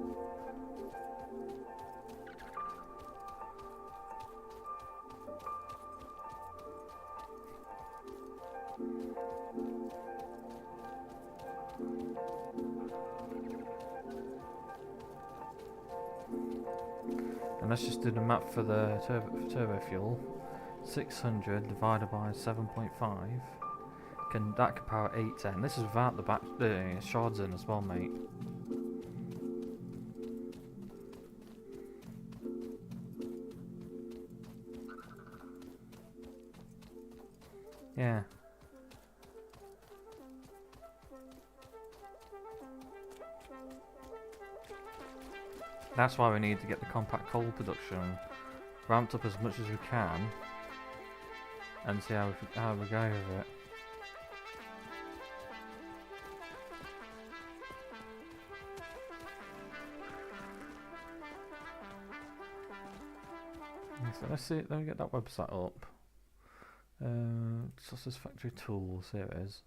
And let's just do the math for the turbo fuel. 600 divided by 7.5 can power 810. This is without the shards in as well, mate. Yeah. That's why we need to get the compact coal production ramped up as much as we can and see how we go with it. So let's see, let me get that website up. Sausage Factory Tools, here it is.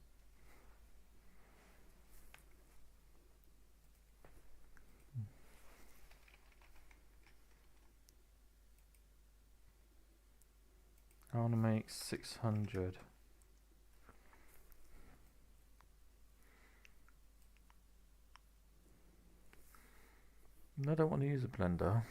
I want to make 600. No, I don't want to use a blender.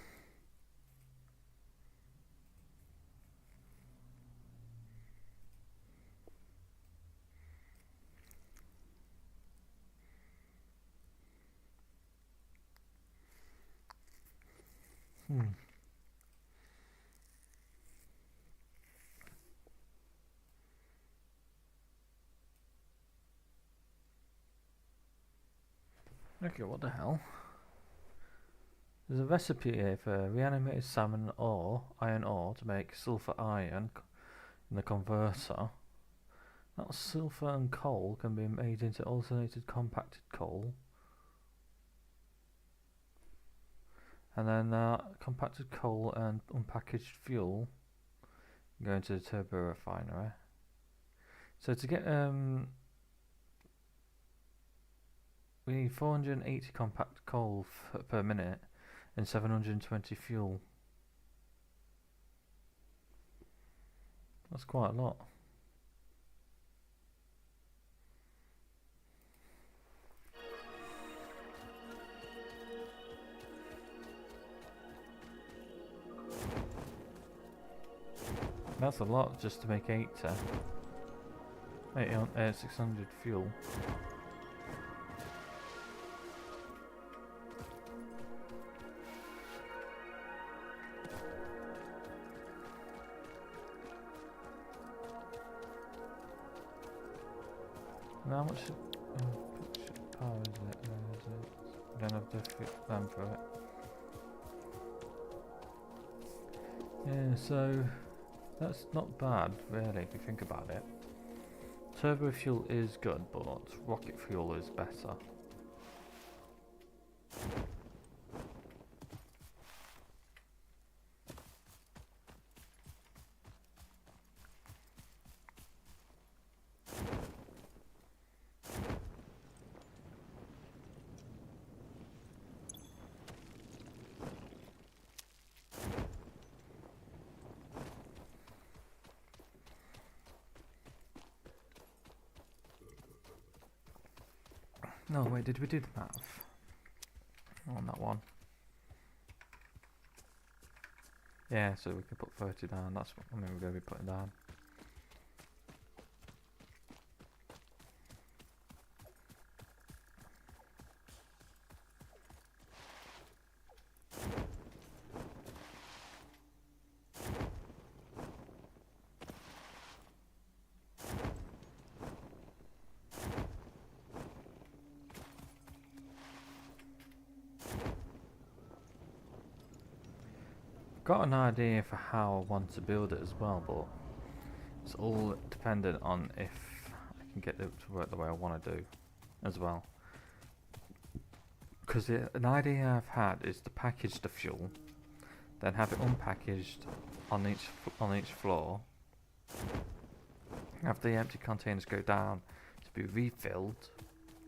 Okay, what the hell? There's a recipe here for reanimated salmon or iron ore to make sulfur iron in the converter. That sulfur and coal can be made into alternated compacted coal. And then compacted coal and unpackaged fuel go into the turbo refinery. So to get we need 480 compact coal per minute and 720 fuel. That's quite a lot. That's a lot just to make 600 fuel. How much power is it? I'm gonna have to fit them for it. Yeah, so that's not bad, really, if you think about it. Turbo fuel is good, but rocket fuel is better. No, wait, did we do the math on that one? Yeah, so we can put 30 down. That's what we're going to be putting down. Got an idea for how I want to build it as well, but it's all dependent on if I can get it to work the way I want to do as well. Because an idea I've had is to package the fuel, then have it unpackaged on each floor, have the empty containers go down to be refilled,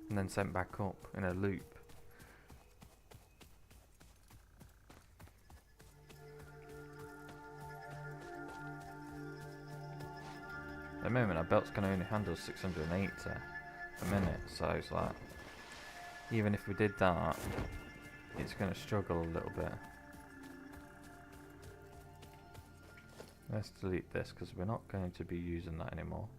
and then sent back up in a loop. At the moment, our belt's can only handle 680 a minute, so it's like, even if we did that, it's going to struggle a little bit. Let's delete this because we're not going to be using that anymore.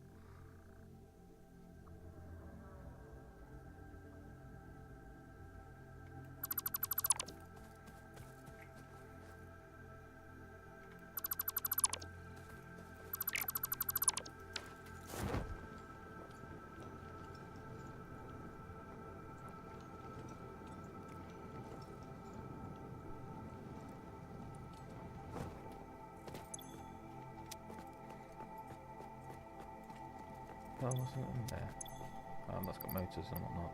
That wasn't in there. That's got motors and whatnot.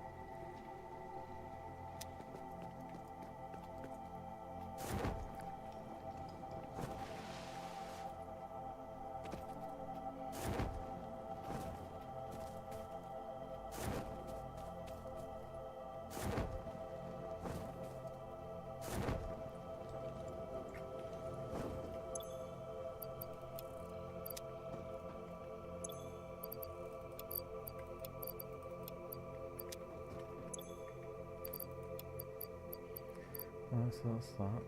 That's that.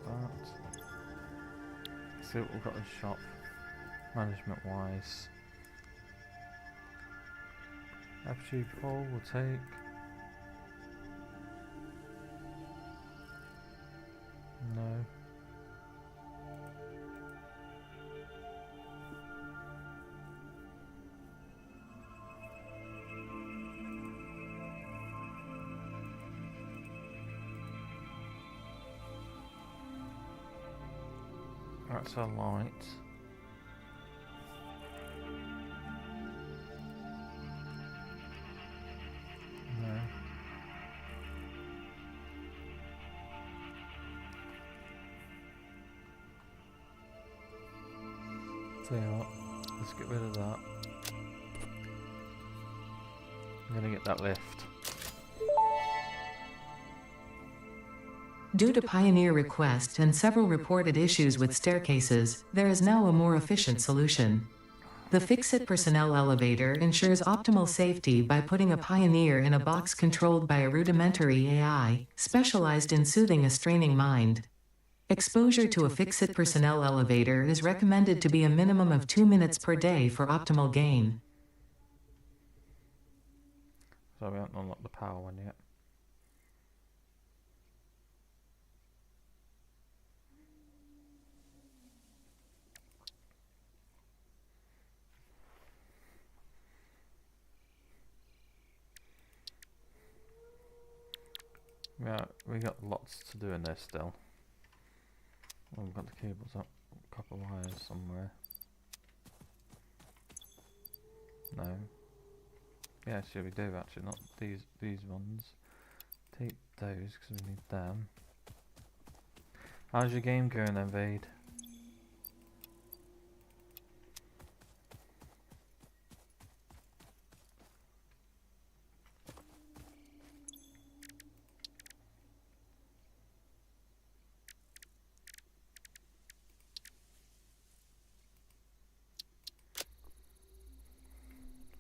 That's that. Let's see what we've got in shop, management wise. FG4 will take. No. That's our light. No. Tell you what, let's get rid of that. I'm gonna get that lift. Due to Pioneer request and several reported issues with staircases, there is now a more efficient solution. The Fix-It personnel elevator ensures optimal safety by putting a Pioneer in a box controlled by a rudimentary AI, specialized in soothing a straining mind. Exposure to a Fix-It personnel elevator is recommended to be a minimum of 2 minutes per day for optimal gain. So we haven't unlocked the power one yet. Yeah, we got lots to do in there still. Oh, we've got the cables up, copper wires somewhere. No. Yeah, sure we do actually, not these ones. Take those because we need them. How's your game going then, Vade?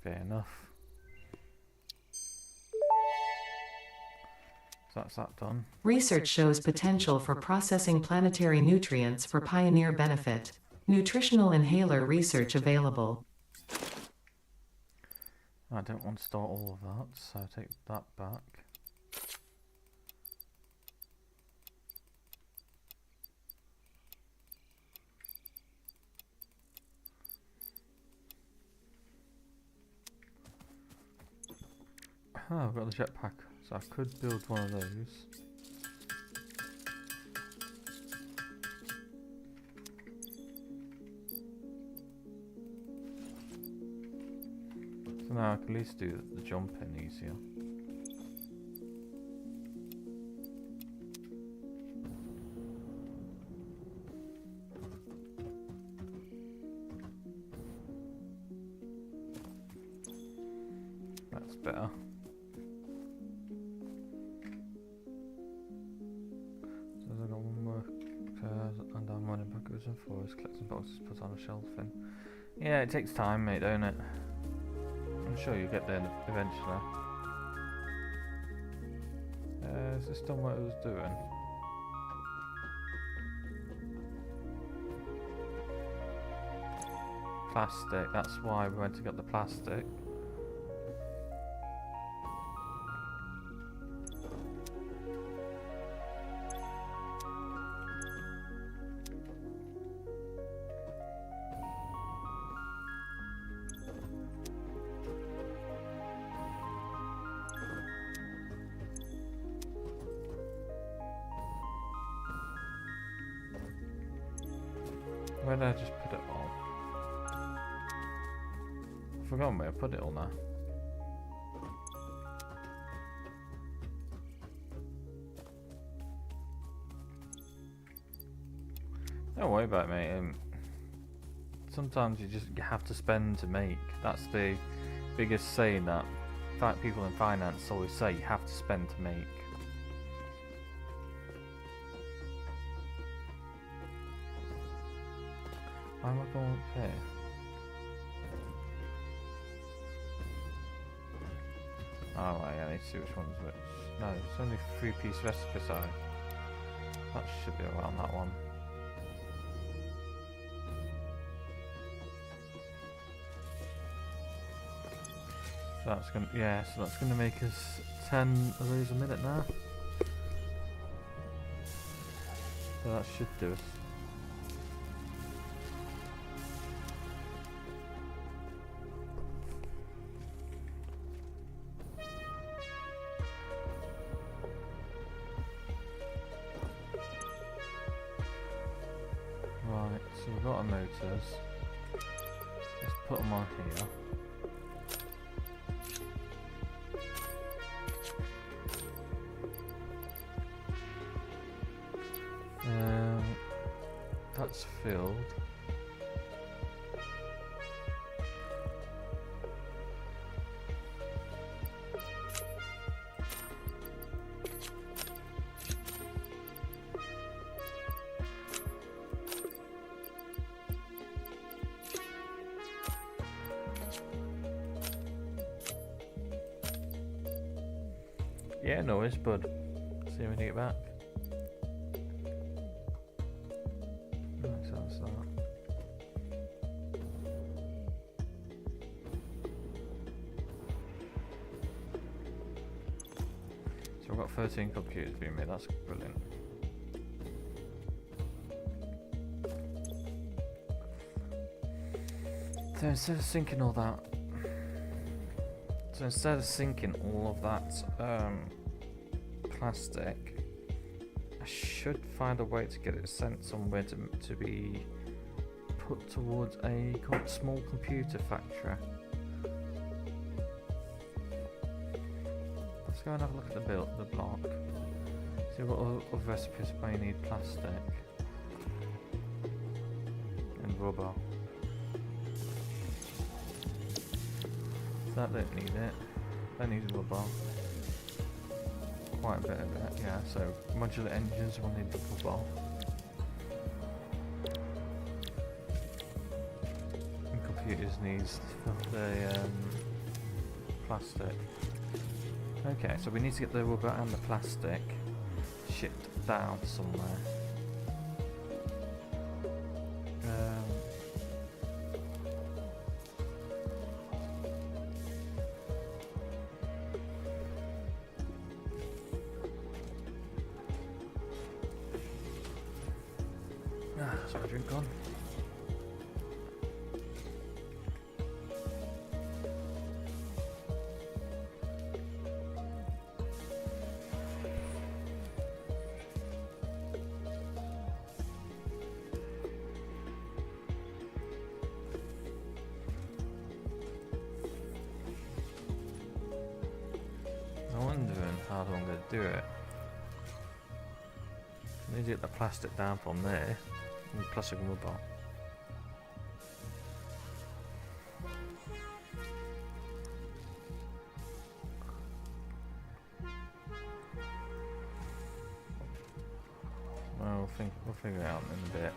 Fair enough. So that's that done. Research shows potential for processing planetary nutrients for pioneer benefit. Nutritional inhaler research available. I don't want to start all of that, so I take that back. Oh, I've got the jetpack, so I could build one of those. So now I can at least do the jumping easier. That's better. So I've got one more and I'm running backwards and forwards, collecting boxes, put on a shelving. Yeah, it takes time, mate, don't it? I'm sure you'll get there eventually. Is this done what it was doing? Plastic, that's why we went to get the plastic. Where did I just put it all? I've forgotten where I put it all now. Don't worry about it, mate. Sometimes you just have to spend to make. That's the biggest saying that people in finance always say, you have to spend to make. Why am I going up here? Oh right, yeah, I need to see which one's which. No, it's only 3-piece recipe side. That should be around that one. So that's gonna, yeah, so that's gonna make us 10 of those a minute now. So that should do us. Right, so we've got our motors. Let's put them on here. That's filled. Yeah, no worries, bud. See you when you get back. Right, so that's that. So I've got 13 computers being made, that's brilliant. So instead of syncing all that, plastic. I should find a way to get it sent somewhere to be put towards a small computer factory. Let's go and have a look at the block. See what other recipes may need plastic and rubber. That don't need it. That needs rubber. Quite a bit of it, yeah. So modular engines will need the rubber. And computers needs the plastic. Okay, so we need to get the rubber and the plastic shipped down somewhere. That's my drink on. I'm wondering how I'm going to do it. I need to get the plastic down from there. And plastic and rubber. Well, we'll figure it out in a bit.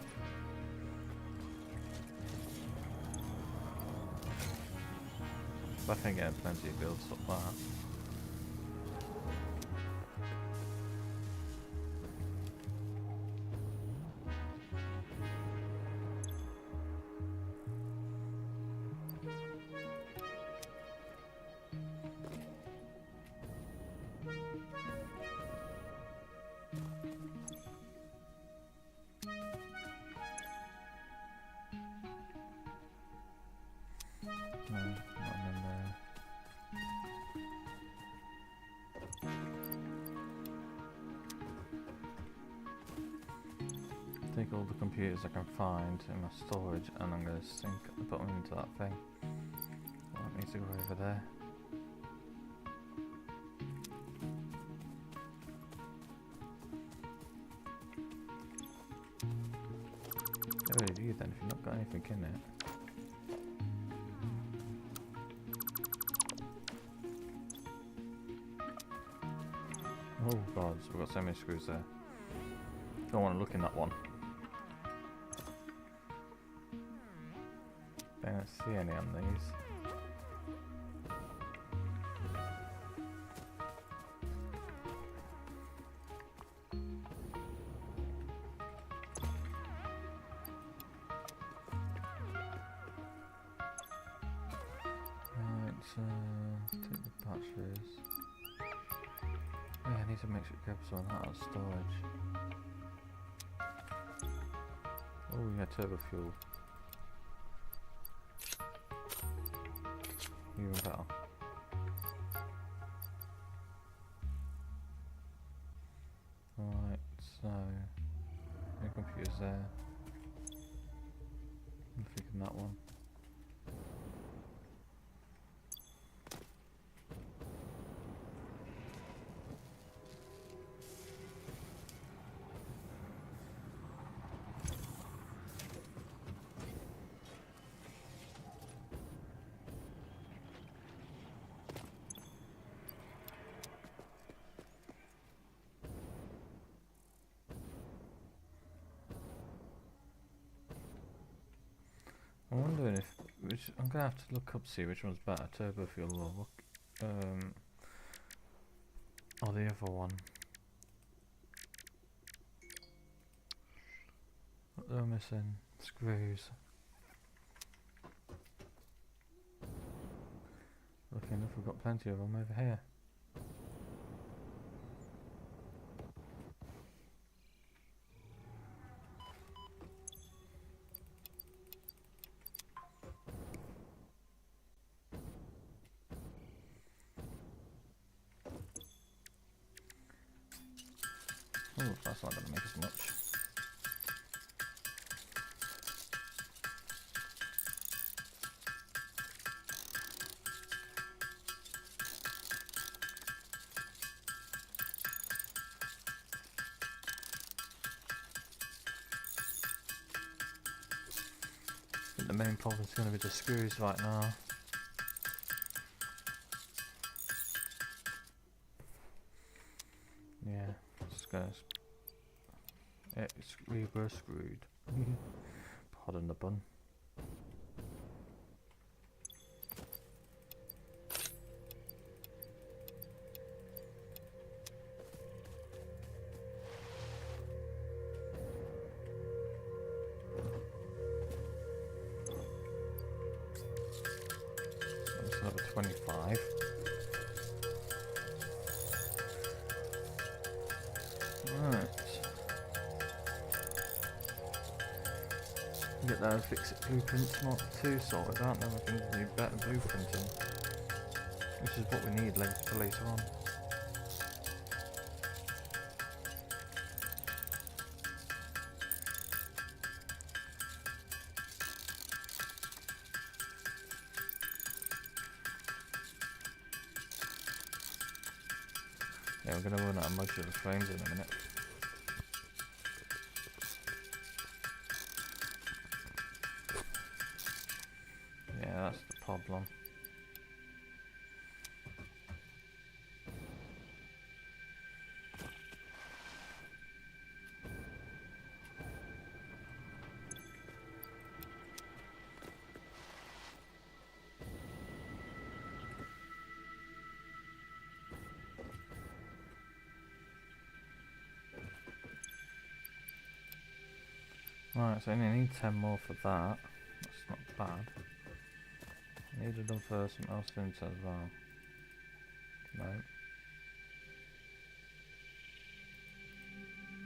I think I have plenty of builds up that. No, not in there. Take all the computers I can find in my storage and I'm going to put them into that thing. That needs to go over there. What do you do then if you've not got anything in it? Oh god, so we've got so many screws there. Don't want to look in that one. Don't see any on these. Right, take the batteries. Oh, yeah, I need to make sure it grabs some of that out of storage. Oh, yeah, turbo fuel. Even better. Right, so no computers there. I'm thinking that one. I'm wondering if I'm gonna have to look up, see which one's better, turbo fuel or the other one. What they're missing? Screws. Looking enough, we've got plenty of them over here. Oh, that's not going to make as much. I think the main problem is going to be the screws right now. Yeah, just gonna. We were screwed. Pardon the pun. That's another 25. Right. Get those fix it blueprints Mark 2 sorted out, then we can do better blueprinting. Which is what we need for later on. Yeah, we're going to run out of modular frames in a minute. Yeah, that's the problem. Right, so I only need 10 more for that. That's not bad. I needed them for something else into as well. No.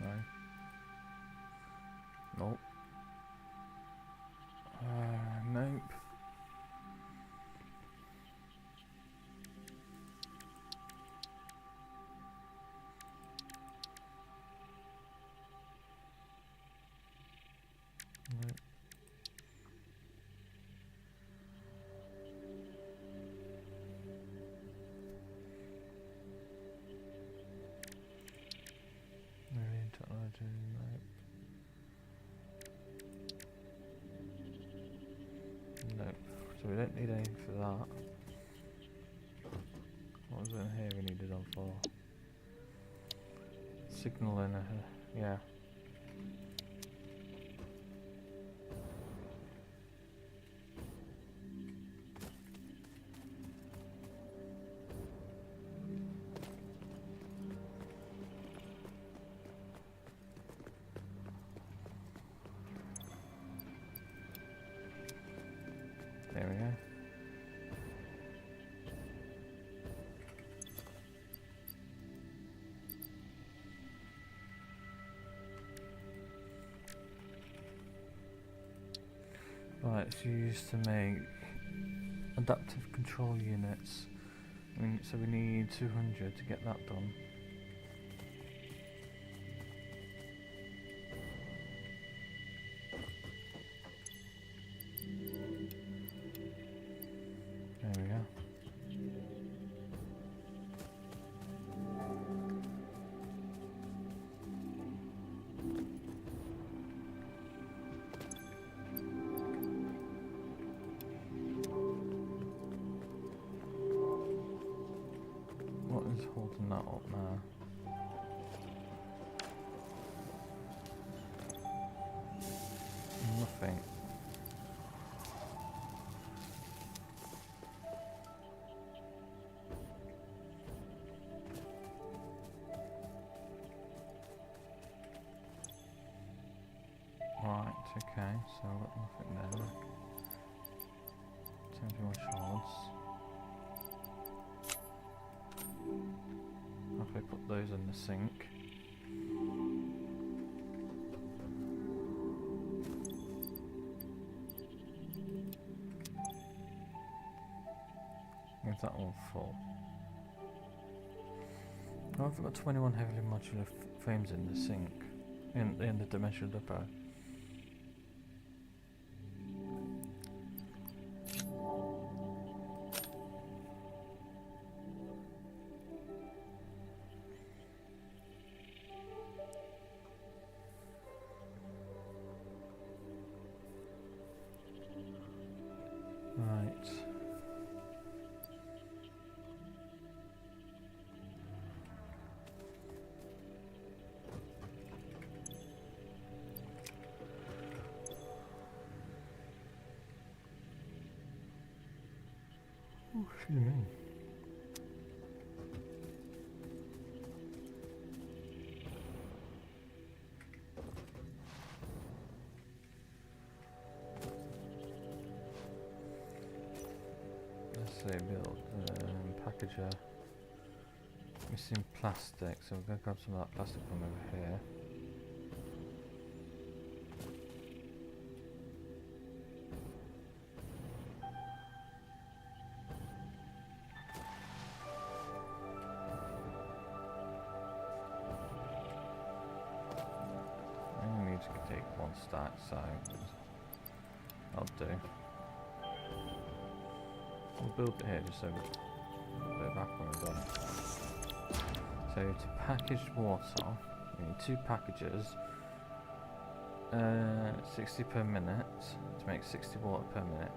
No. Nope. Nope. Nope. Marine technology, nope. Nope. So we don't need anything for that. What was it in here we needed on for? Signal in yeah. There we go. Right, it's used to make adaptive control units. So we need 200 to get that done. There we go. What is holding that up now? Nothing. Right, okay, so I've got nothing there. 71 shards. If I put those in the sink. Is that all full? Oh, I've got 21 heavily modular frames in the sink, in the dimensional depot. Right. Oh, excuse me. Let's say build packager. Missing plastic, so we're going to grab some of that plastic from over here. I only need to take one stack, so I'll do. We'll build it here just so we're a bit back when we're done. So to package water, we need 2 packages, 60 per minute, to make 60 water per minute.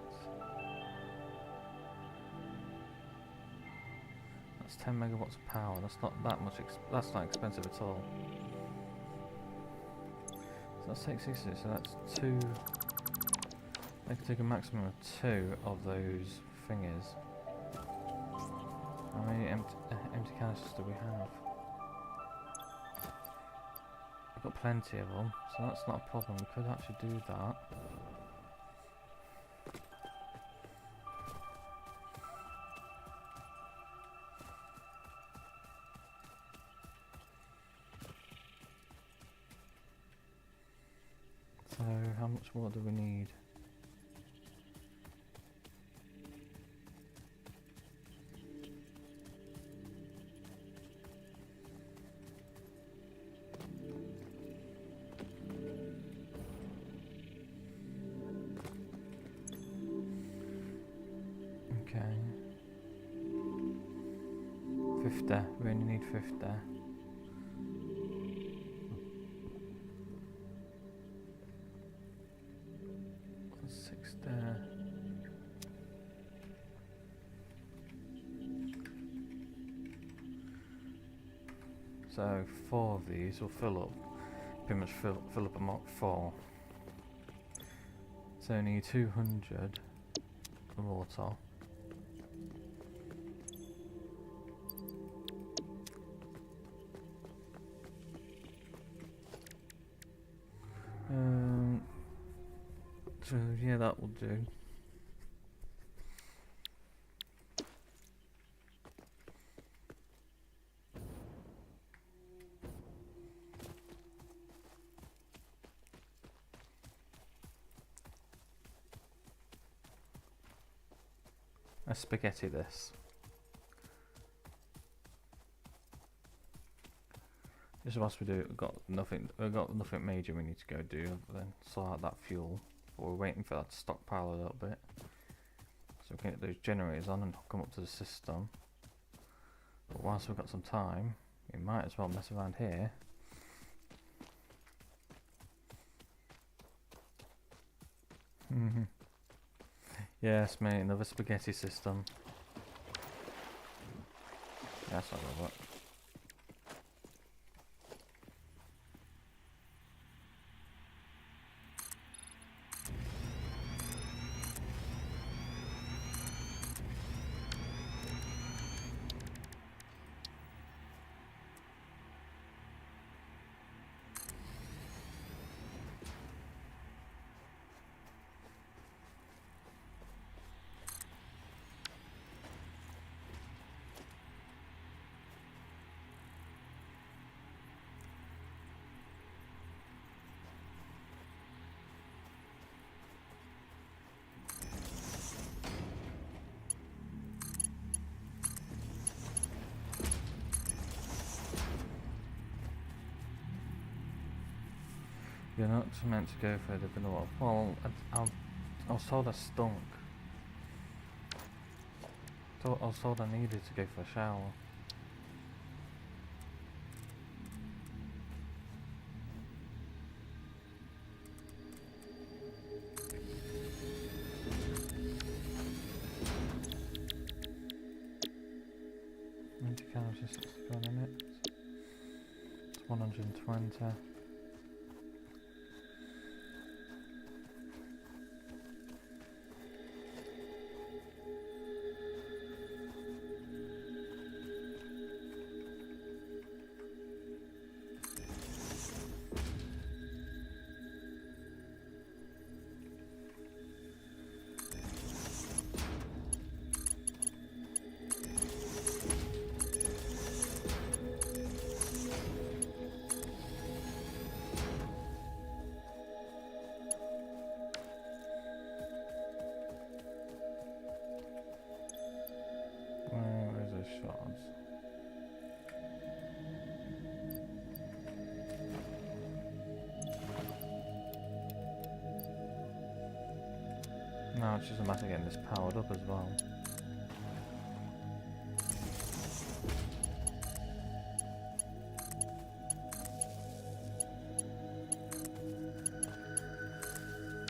That's 10 megawatts of power, that's not that much, that's not expensive at all. So that's 60, so that's 2, I can take a maximum of 2 of those thingies. How many empty canisters do we have? We've got plenty of them, so that's not a problem. We could actually do that. So, how much water do we need? Okay. 50. We only need 50. That's 60. So 4 of these will fill up. Pretty much fill up a Mach 4. So only 200 water. So yeah, that will do. A spaghetti this. Just whilst we do it, we've got nothing major we need to go do other than sort out that fuel. But we're waiting for that to stockpile a little bit. So we can get those generators on and hook them up to the system. But whilst we've got some time, we might as well mess around here. Yes, mate, another spaghetti system. That's not gonna work. You're not meant to go for the vanilla. Well, I was told I stunk. I was told I needed to go for a shower. Anti-calories just 64 minutes. It's 120. Where is those shards? No, it's just a matter of getting this powered up as well.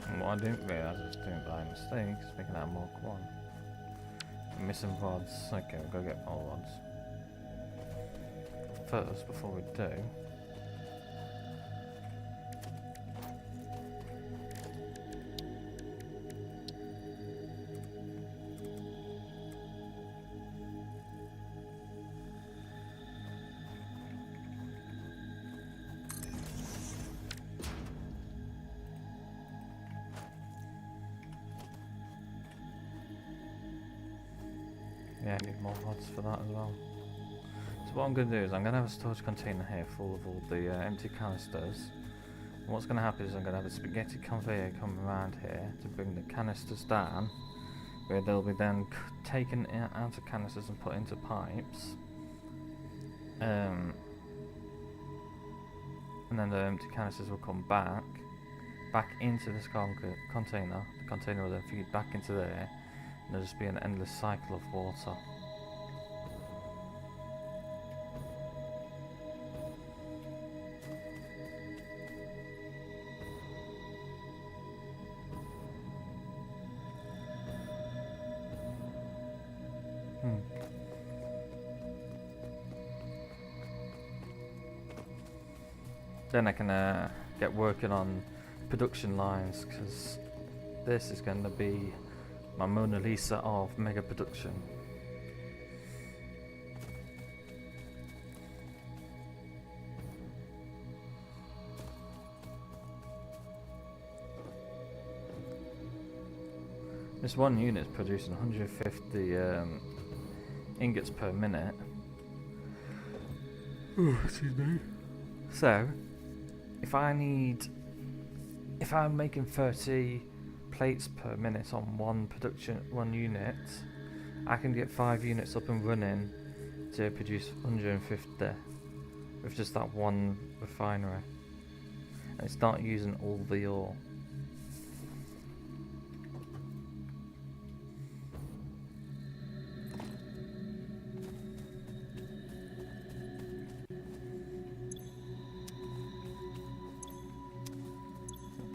And what I didn't realise I was doing by mistake is making that a Mark 1. Missing rods. Okay, we'll go get more rods. First, before we do, yeah, I need more rods for that as well. So what I'm going to do is I'm going to have a storage container here full of all the empty canisters. And what's going to happen is I'm going to have a spaghetti conveyor come around here to bring the canisters down, where they'll be then taken out of canisters and put into pipes. And then the empty canisters will come back into this container. The container will then feed back into there. And there'll just be an endless cycle of water. Then I can get working on production lines, because this is going to be my Mona Lisa of mega production. This one unit is producing 150 ingots per minute. Oh, excuse me. So, if I'm making 30 plates per minute on one unit, I can get 5 units up and running to produce 150 with just that one refinery, and it's not using all the ore.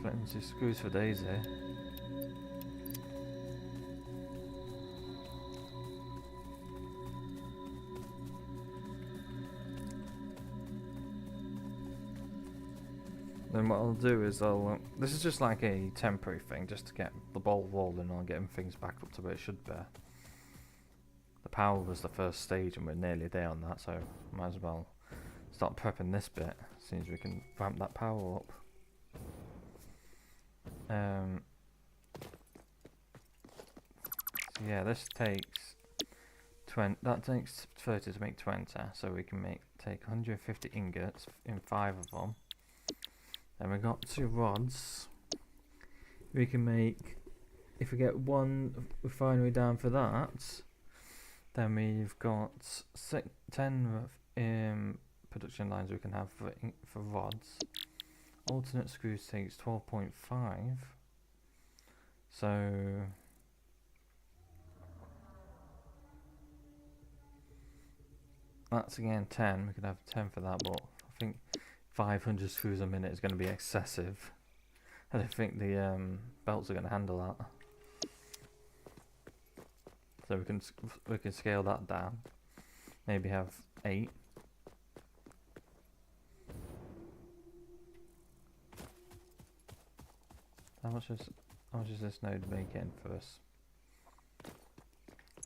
Plenty screws for days here. Then what I'll do is this is just like a temporary thing, just to get the ball rolling on getting things back up to where it should be. The power was the first stage and we're nearly there on that, so might as well start prepping this bit, as soon as we can ramp that power up. So yeah, this takes 20. That takes 30 to make 20, so we can take 150 ingots in 5 of them. Then we got 2 rods. We can make, if we get 1 refinery down for that, then we've got 10 production lines we can have for rods alternate screws takes 12.5. So that's again 10. We could have 10 for that, but I think 500 screws a minute is going to be excessive. I don't think the belts are going to handle that. So we can scale that down. Maybe have 8. How much is this node making for us?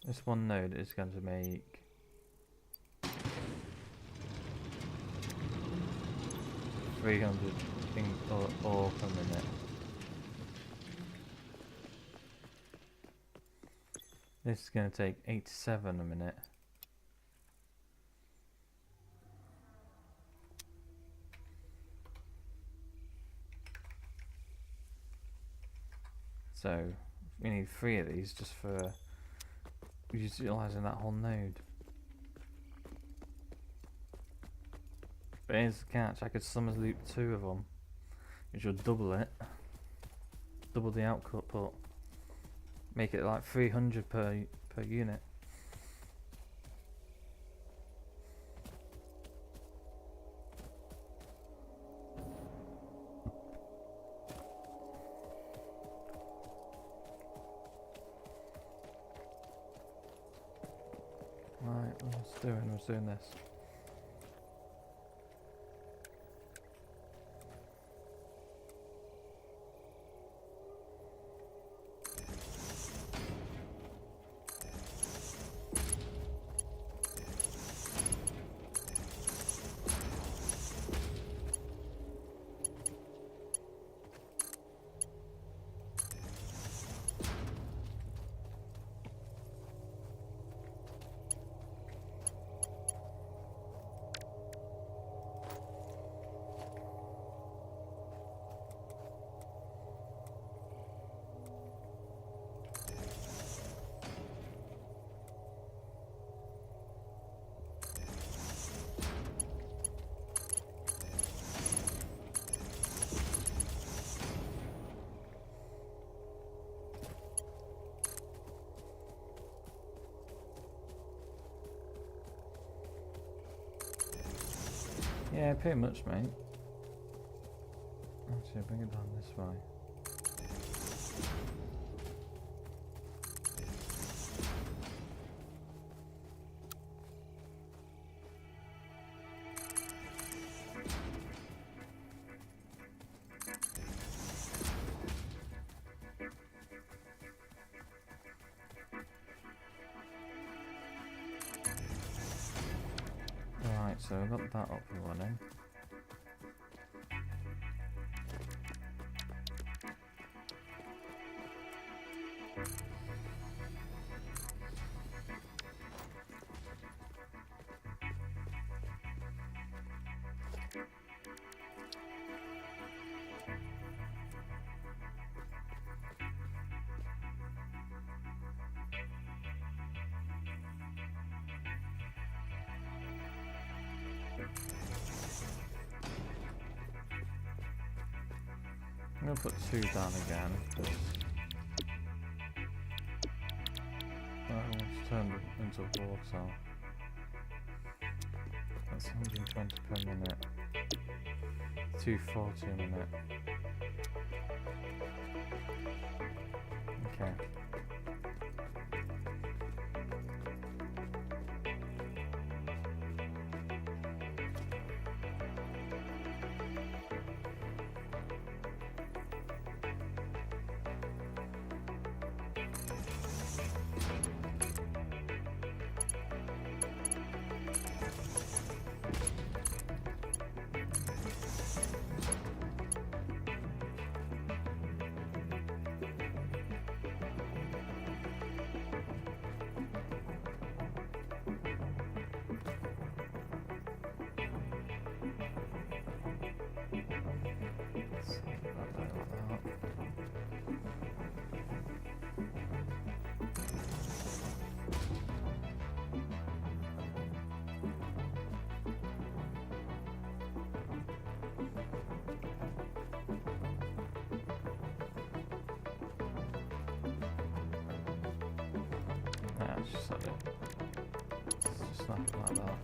This one node is going to make 300 ore per minute. This is going to take 87 a minute. So we need 3 of these just for utilising that whole node. But here's the catch, I could summons loop 2 of them, which will double it, double the output, make it like 300 per unit. Right, what's doing this. Yeah, pretty much, mate. Actually, bring it down this way. Right, so I've got that up and running. I'm going to put 2 down again, because that one's turned into a water. That's 120 per minute. 240 a minute. Okay. it's just like it's just nothing like that.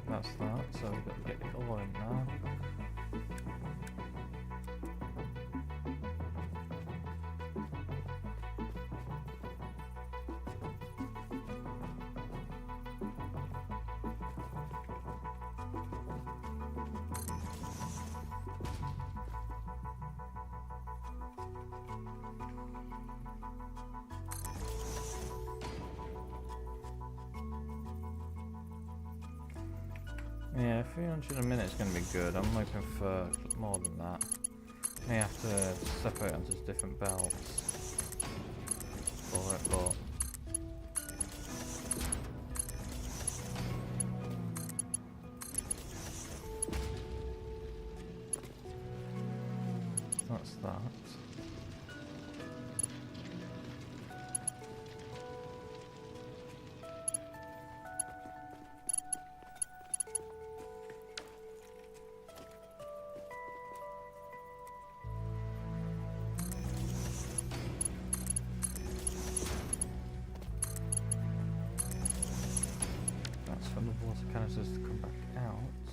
That's that, so we've got to get it all in now. Yeah, 300 a minute is going to be good. I'm hoping for more than that. May have to separate onto different belts for it, but that's that. For the water canisters to come back out.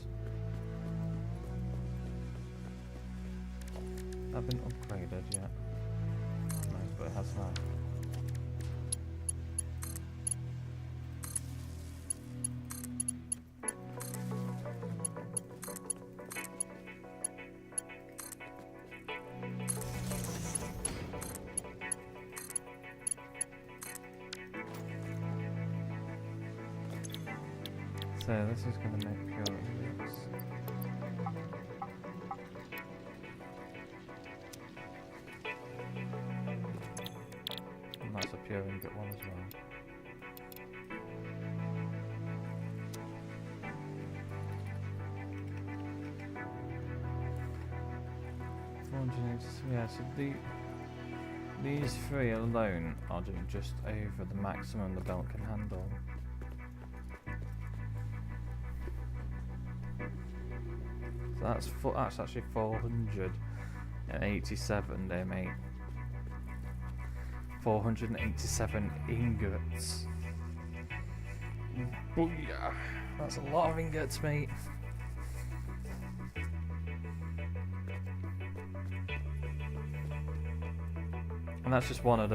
That been upgraded yet? No, but it has now. So this is going to make pure ingots. And that's a pure ingot one as well. Yeah, so these three alone are doing just over the maximum the belt can handle. So that's actually 487 they make. 487 ingots. Booyah! That's a lot of ingots, mate. And that's just one of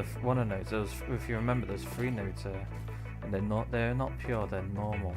nodes. If you remember, there's 3 nodes here, and they're not pure. They're normal.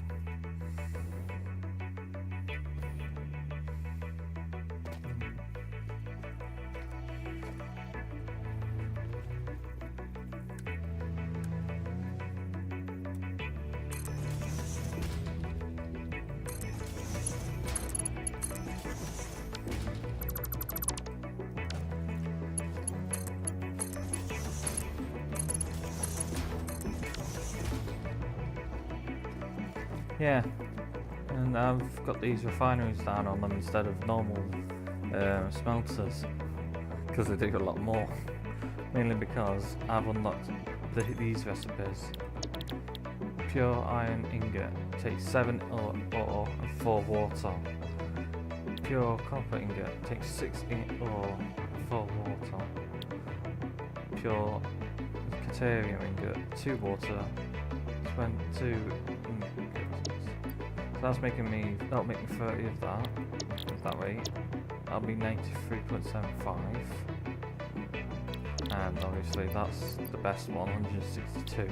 Yeah, and I've got these refineries down on them instead of normal smelters, because they do a lot more. Mainly because I've unlocked these recipes. Pure iron ingot takes 7 ore and 4 water. Pure copper ingot takes 6 ore and 4 water. Pure Caterium ingot 2 water, 2 ingots. So that'll make me 30 of that. That way, that'll be 93.75. And obviously that's the best one, 162.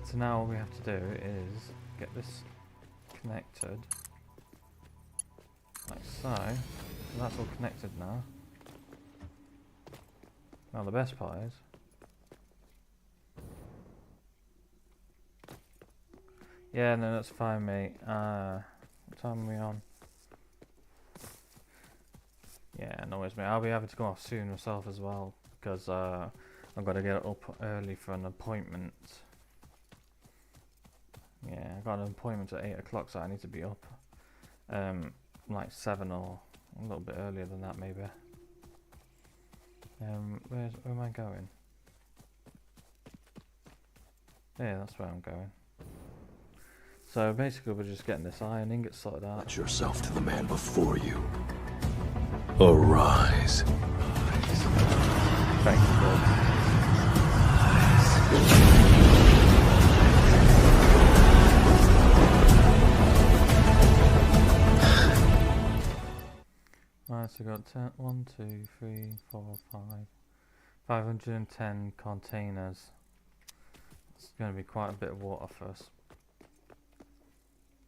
So now all we have to do is get this connected, like so. So that's all connected now. Now the best part is, yeah, no, that's fine, mate. What time are we on? Yeah, no worries, mate. I'll be having to go off soon myself as well, because I've got to get up early for an appointment. Yeah, I got an appointment at 8 o'clock, so I need to be up like 7 or a little bit earlier than that, maybe. Where am I going? Yeah, that's where I'm going. So basically, we're just getting this iron ingot sorted out. Pledge yourself to the man before you. Arise. Thank you, Bob. Right, so we got 10, 1, 2, 3, 4, 5, 510 containers. It's going to be quite a bit of water for us.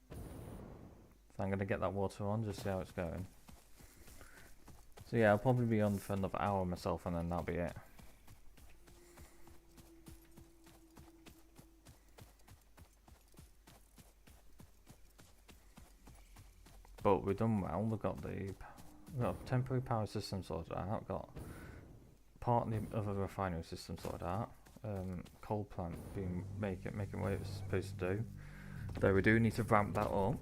So I'm going to get that water on, just see how it's going. So yeah, I'll probably be on for another hour myself, and then that'll be it. But we've done well. We've got temporary power system sorted out. Got partly other refinery system sorted out. Coal plant being making what it's supposed to do. Though we do need to ramp that up.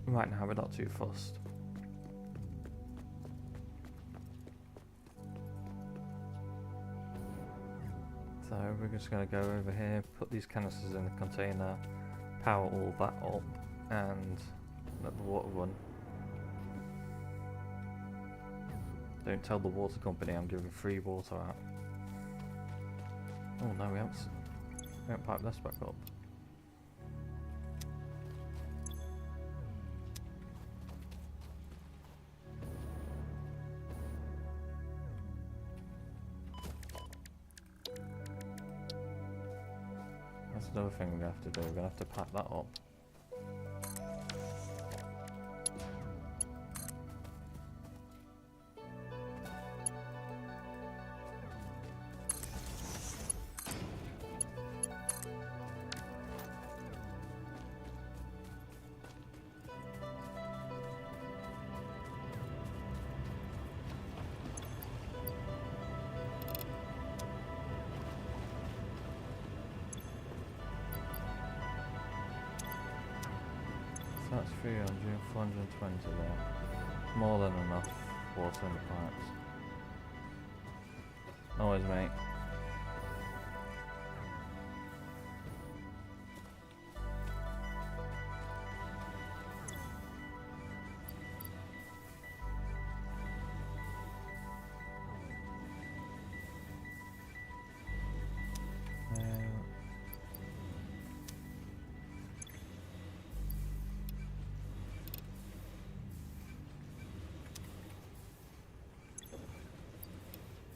Right now we're not too fussed. So we're just going to go over here, put these canisters in the container, power all that up, and let the water run. Don't tell the water company I'm giving free water out. Oh no, we haven't piped this back up. That's another thing we're going to have to do. We're going to have to pack that up. That's 300, 420 there. More than enough water in the pipes. Always, mate.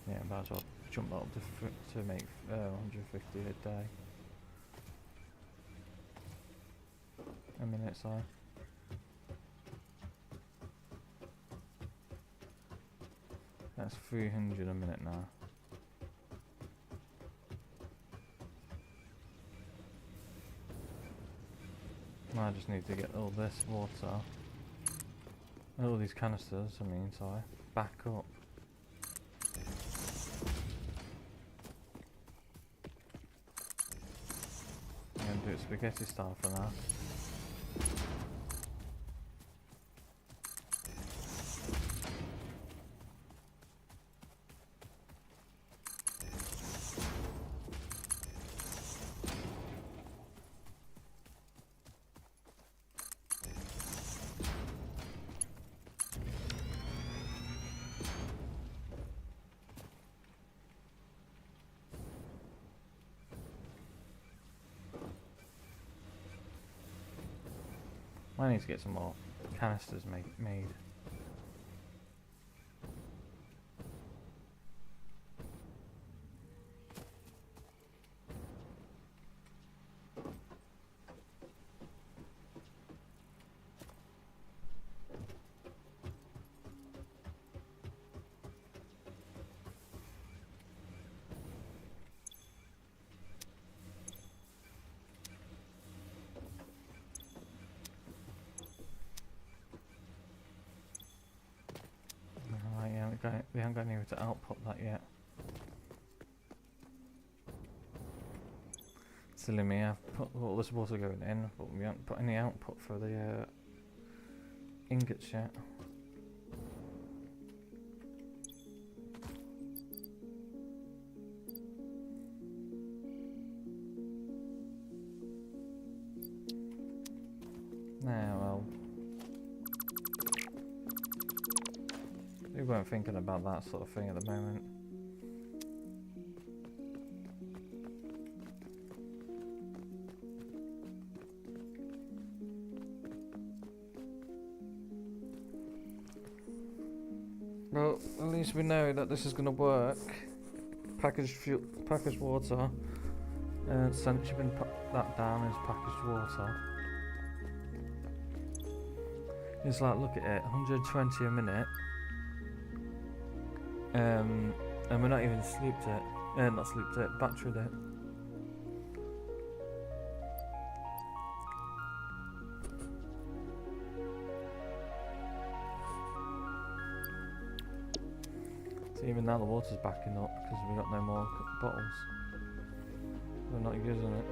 Yeah, might as well jump that up to make 150 a day. A minute, sorry. That's 300 a minute now. I just need to get all this water, all these canisters, sorry, back up. Do it spaghetti style for now. I need to get some more canisters made. we haven't got anywhere to output that yet. Silly me, I've put all this water going in, but we haven't put any output for the ingots yet. Nah, well, we weren't thinking about that sort of thing at the moment. Well, at least we know that this is going to work. Packaged fuel, packaged water. Sent shipping that down as packaged water. It's like, look at it, 120 a minute. And we're not even batteried it. So even now the water's backing up because we've got no more bottles. We're not using it.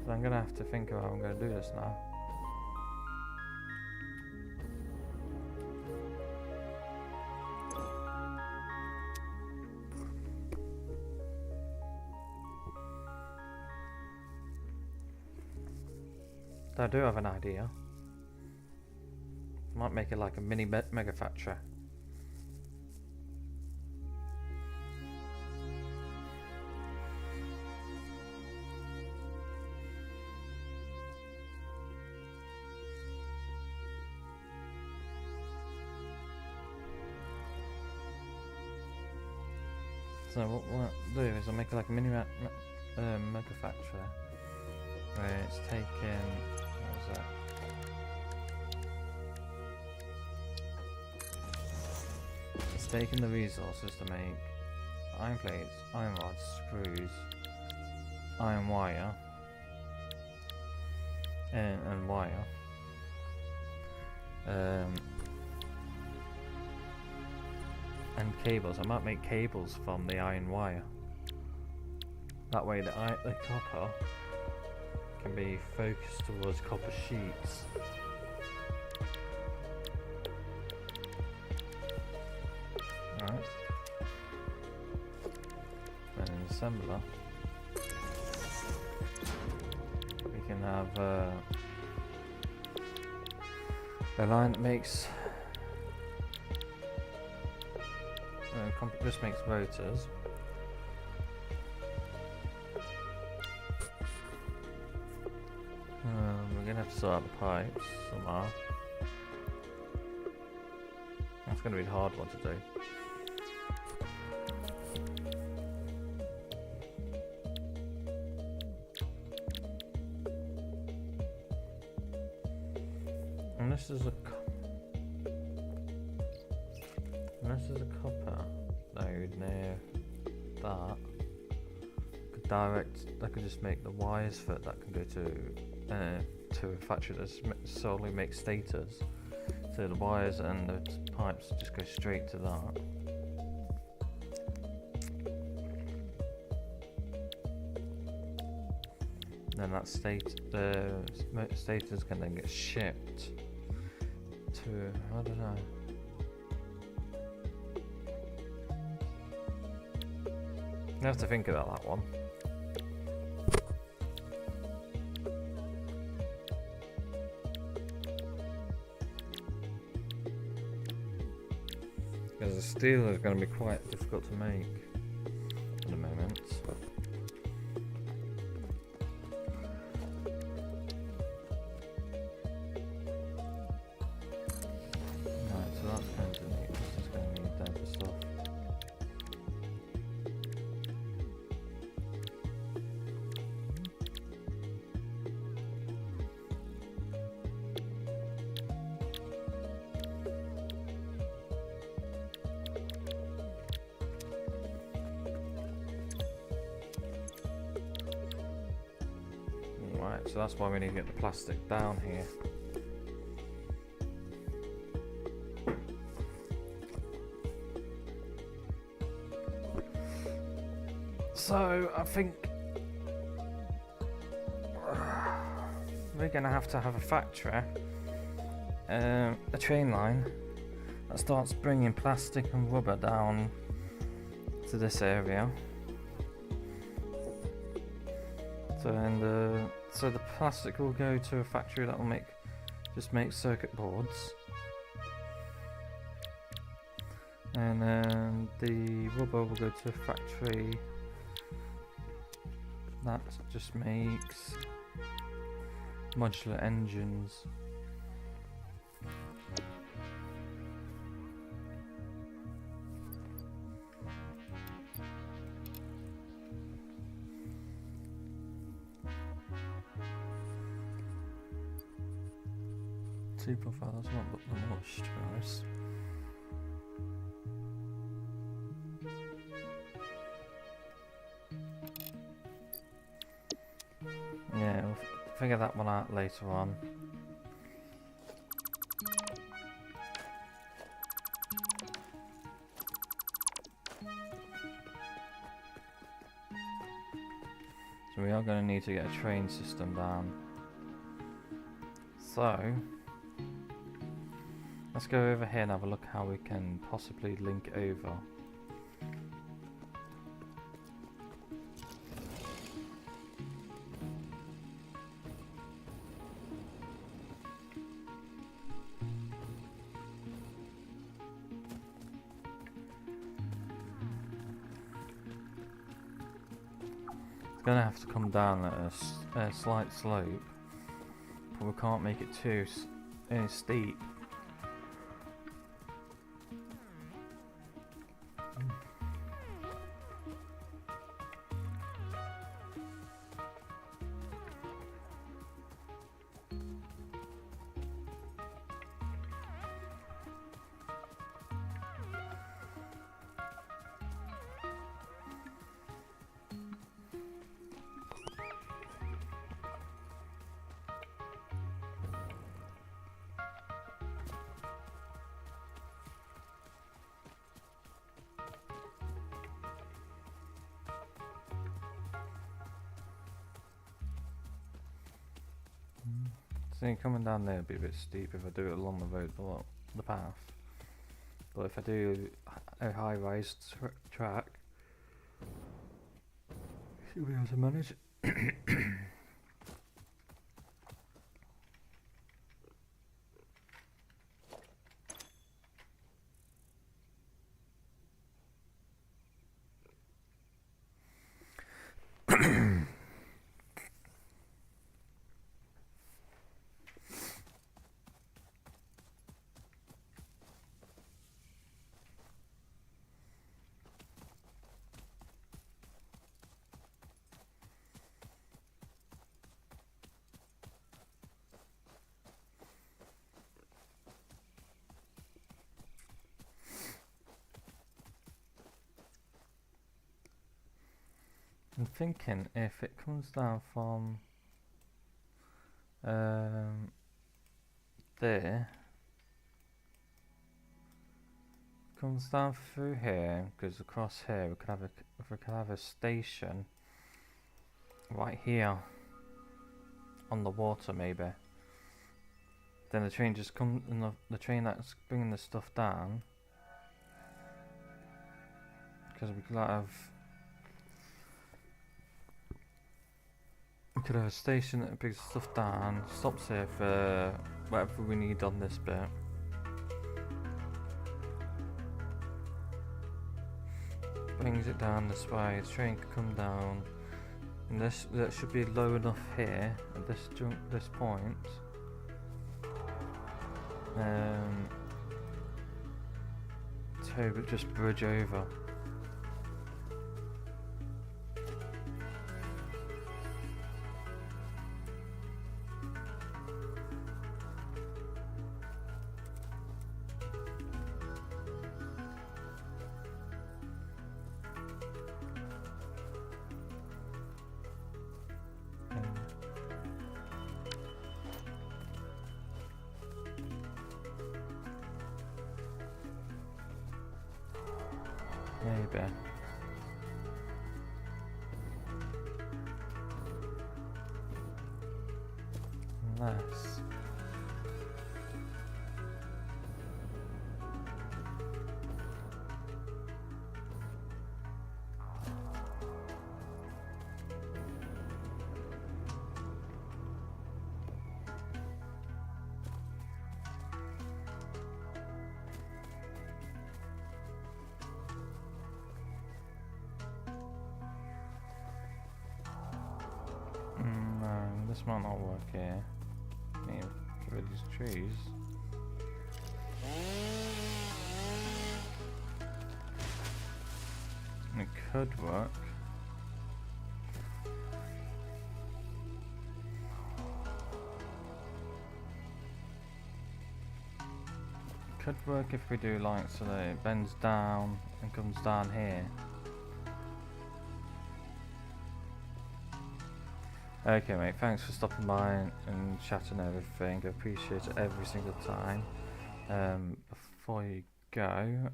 So I'm going to have to think of how I'm going to do this now. I do have an idea. Might make it like a mini mega factory. So what I'll do is I'll make it like a mini mega factory. Where it's taking, what was that? It's taking the resources to make iron plates, iron rods, screws, iron wire, and wire. And cables. I might make cables from the iron wire. That way the copper can be focused towards copper sheets. Right. Then in assembler we can have a line that makes this makes rotors. We're gonna have to sort out the pipes somehow. That's gonna be the hard one to do. Unless there's a copper node near that, I could just make the wires for it that can go to a factory that solely makes stators. So the wires and the pipes just go straight to that. Then that stators can then get shipped to, I don't know. I have to think about that one. Because the steel is going to be quite difficult to make at the moment. Right, so that's going to need, this is going to need that stuff. Right, so that's why we need to get the plastic down here. So I think we're gonna have to have a factory, a train line that starts bringing plastic and rubber down to this area. So the plastic will go to a factory that will make circuit boards, and then the rubber will go to a factory that just makes modular engines. Two profiles won't look that much, to be honest. Yeah, we'll figure that one out later on. So we are going to need to get a train system down. So let's go over here and have a look how we can possibly link over. It's going to have to come down at a slight slope, but we can't make it too steep. See, coming down there would be a bit steep if I do it along the road, the path. But if I do a high-rise track, should be able to manage it. I'm thinking if it comes down from there, comes down through here, goes across here, we could have a station right here on the water maybe. Then the train just comes, and the train that's bringing the stuff down, because we could have a station that brings stuff down, stops here for whatever we need on this bit. Brings it down this way, the train can come down, and that should be low enough here at this point. To just bridge over. Maybe. Unless... No, this might not work here. Need to get rid of these trees. It could work. Could work if we do like so that it bends down and comes down here. Okay mate, thanks for stopping by and chatting everything. I appreciate it every single time. Before you go,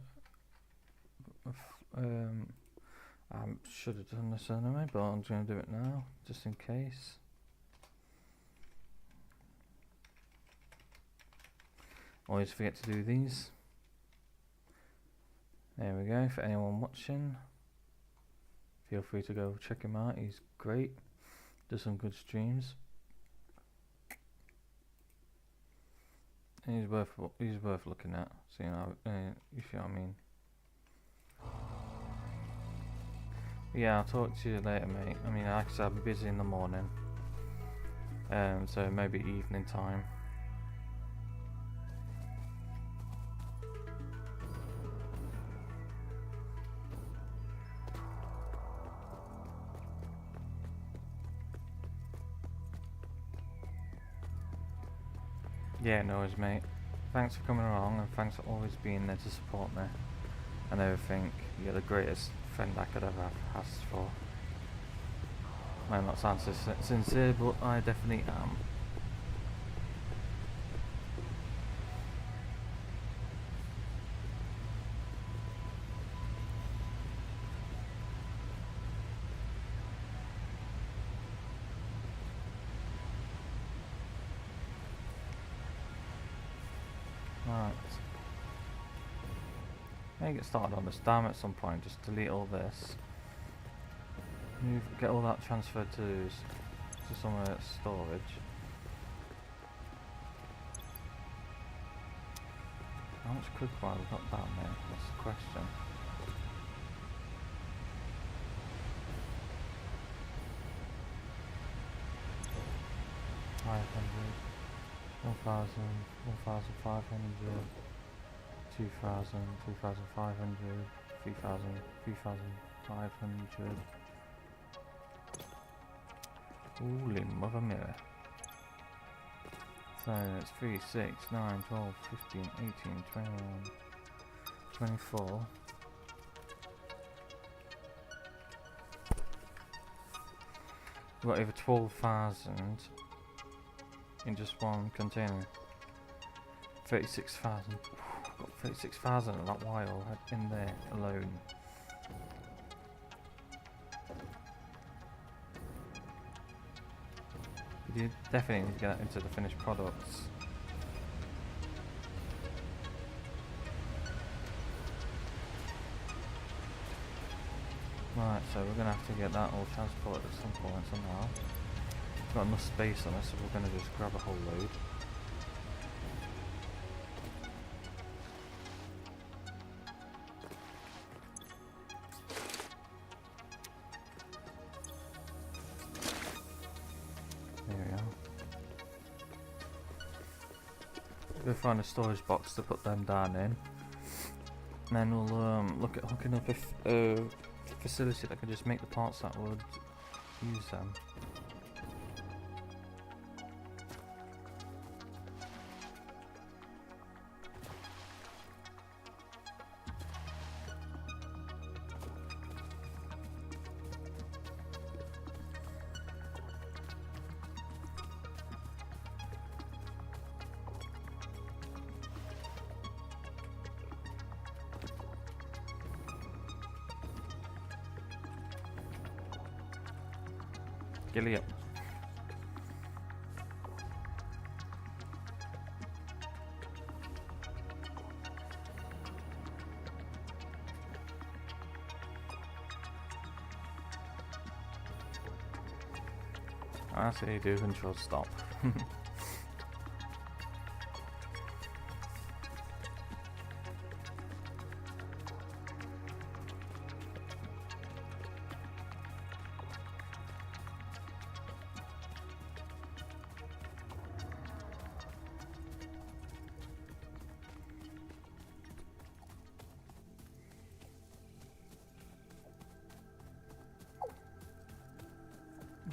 I should have done this anyway, but I'm just going to do it now, just in case. Always forget to do these. There we go, for anyone watching. Feel free to go check him out, he's great. Does some good streams. And he's worth looking at. So you know, you feel what I mean. Yeah, I'll talk to you later, mate. I mean, like I said, I'm busy in the morning. So maybe evening time. Yeah, no worries, mate. Thanks for coming along, and thanks for always being there to support me and everything. You're the greatest friend I could ever have asked for. Might not sound so sincere, but I definitely am. Right. May get started on this dam at some point. Just delete all this. Get all that transferred to somewhere storage. How much cookware have we got down there? That's the question. $500, 1,000, 1,500, 2,000, 2,500, 3,000, 3,500. Holy mother mirror. So it's 3, 6, 9, 12, 15, 18, 21, 24. We've got over 12,000 in just one container. 36,000. Got 36,000 of that wire in there alone. You definitely need to get into the finished products. Right, so we're going to have to get that all transported at some point somehow. We've got enough space on it, so we're going to just grab a whole load. There we are. Go find a storage box to put them down in. And then we'll look at hooking up a facility that can just make the parts that would use them. Gilly up. I see, do control stop.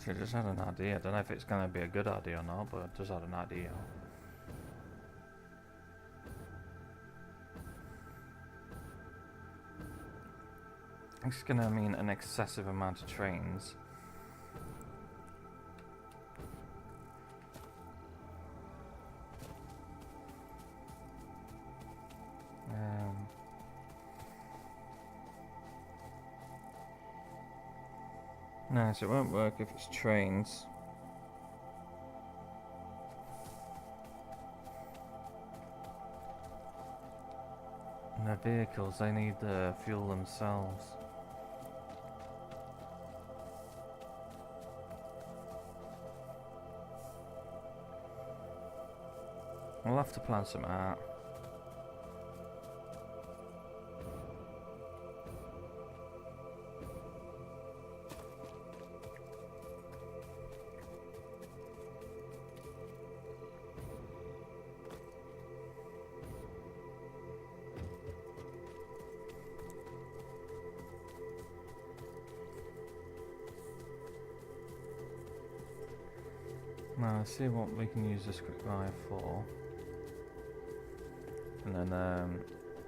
I just had an idea. I don't know if it's going to be a good idea or not, but I just had an idea. It's going to mean an excessive amount of trains. No, so it won't work if it's trains. And the vehicles, they need the fuel themselves. We'll have to plan some out. Now, let's see what we can use this quick ride for. And then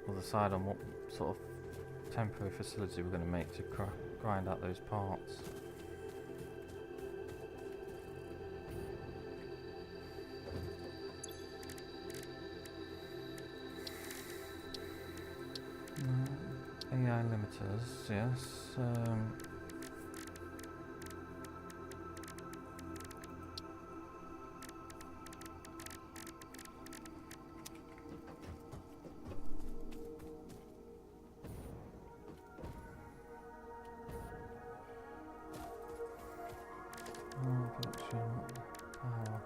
we'll decide on what sort of temporary facility we're going to make to grind out those parts. AI limiters, yes. Power.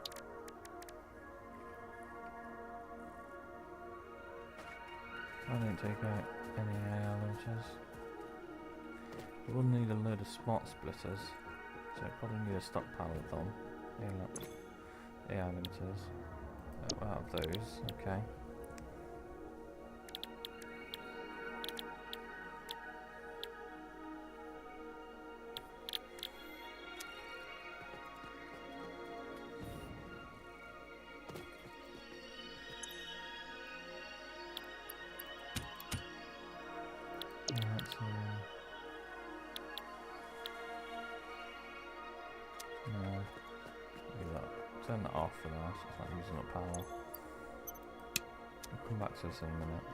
I didn't take out any AI limiters. We will need a load of spot splitters, so I probably need a stockpile of them. Yeah, look. AI limiters. Oh, out of those, okay. Turn that off for now, so it's not using up power. I'll come back to this in a minute.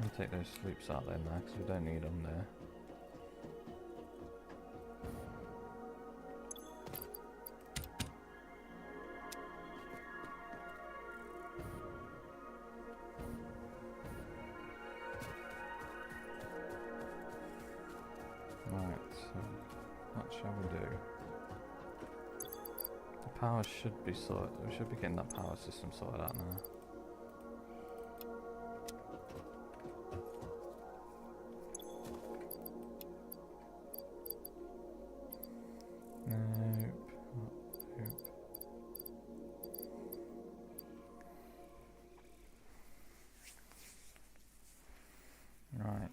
I'll take those sloops out then now, because we don't need them there. Power should be sorted. We should be getting that power system sorted out now. Nope. Nope. Right.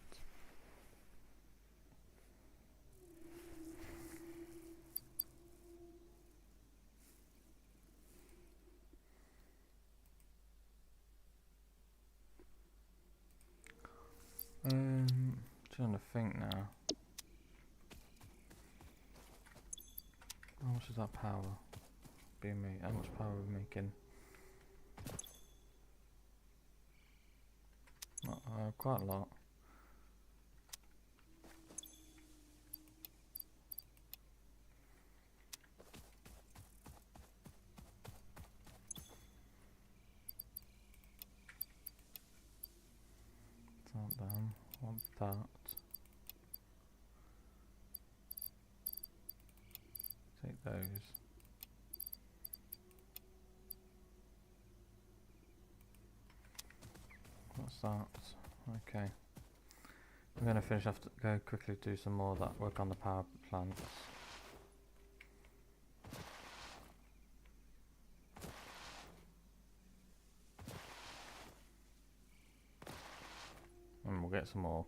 Trying to think now. How much is that power being made? How much power are we making? Quite a lot. want them. Want that. Take those. What's that? Okay. I'm going to finish off, go quickly do some more of that work on the power plants. And we'll get some more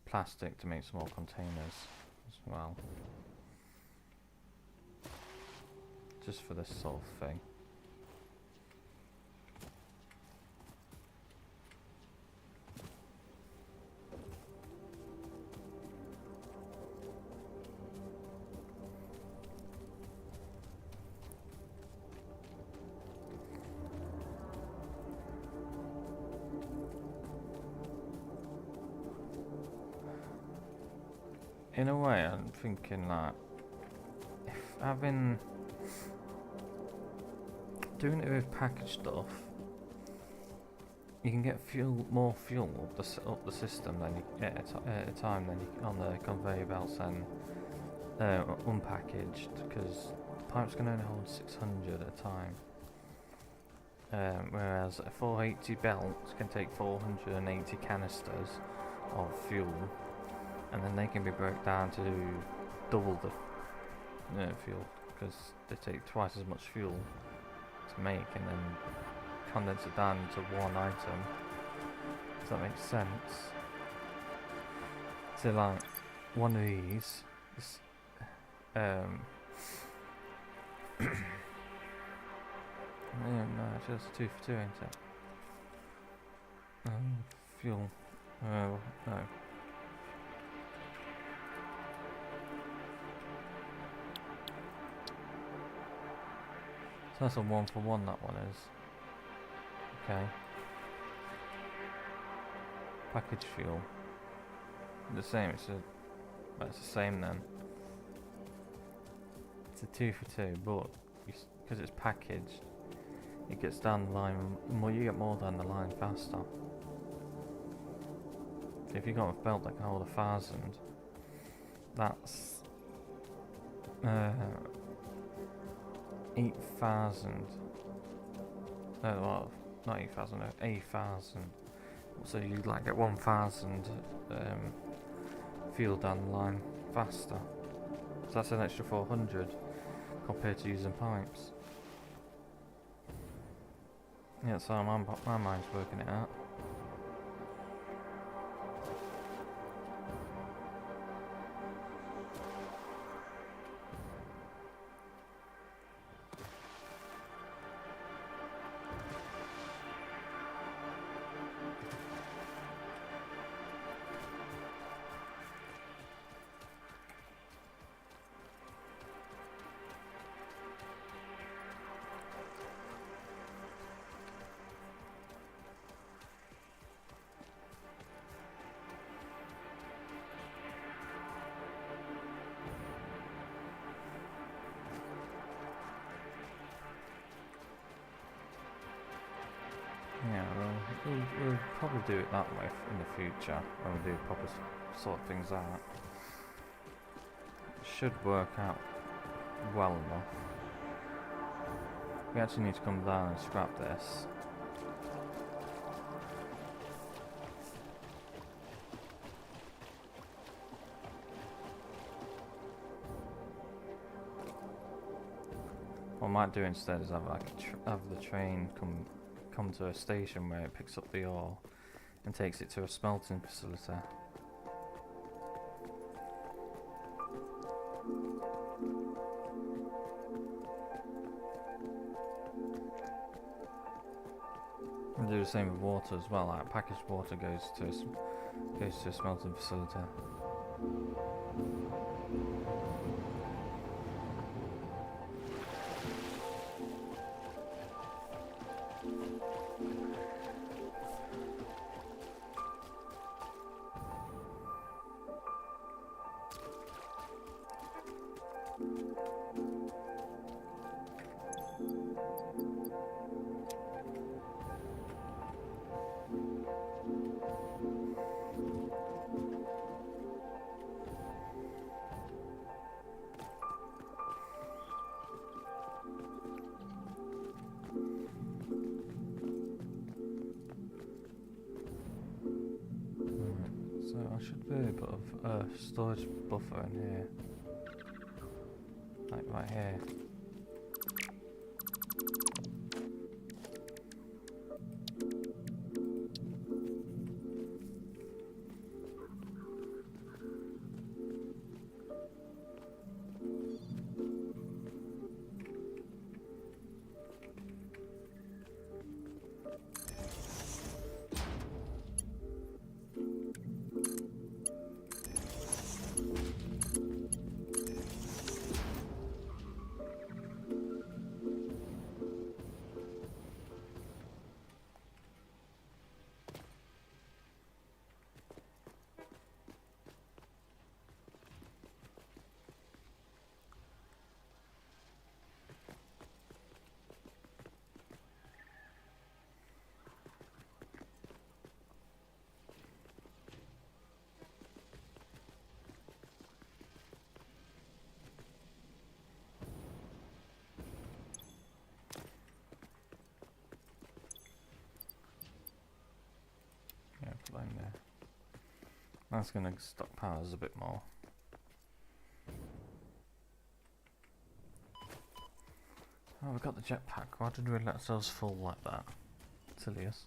plastic to make some more containers as well. Just for this sort of thing. In a way, I'm thinking that if doing it with packaged stuff, you can get more fuel up the system than you, at a time than you, on the conveyor belts and unpackaged, because the pipes can only hold 600 at a time, whereas a 480 belt can take 480 canisters of fuel. And then they can be broke down to double the fuel, because they take twice as much fuel to make, and then condense it down into one item. Does that make sense? So like one of these, this, yeah, no, it's just 2 for 2, ain't it? Fuel. No. So that's a 1 for 1, that one is. Okay. Package fuel. The same, that's the same then. It's a 2 for 2, but because it's packaged, it gets down the line, you get more down the line faster. So if you've got a belt that can hold 1,000, that's 8,000. Well, not 8,000, no, 8,000. So you'd like get 1,000 fuel down the line faster. So that's an extra 400 compared to using pipes. Yeah, so my mind's working it out. Yeah, we'll probably do it that way in the future when we do proper sort things out. It should work out well enough. We actually need to come down and scrap this. What I might do instead is have like have the train come to a station where it picks up the ore and takes it to a smelting facility. And do the same with water as well. Like packaged water goes to a smelting facility. should be a bit of storage buffer in here. Like right here. Put that in there. That's going to stockpile us a bit more. Oh, we got the jetpack. Why did we let ourselves fall like that? Silly us.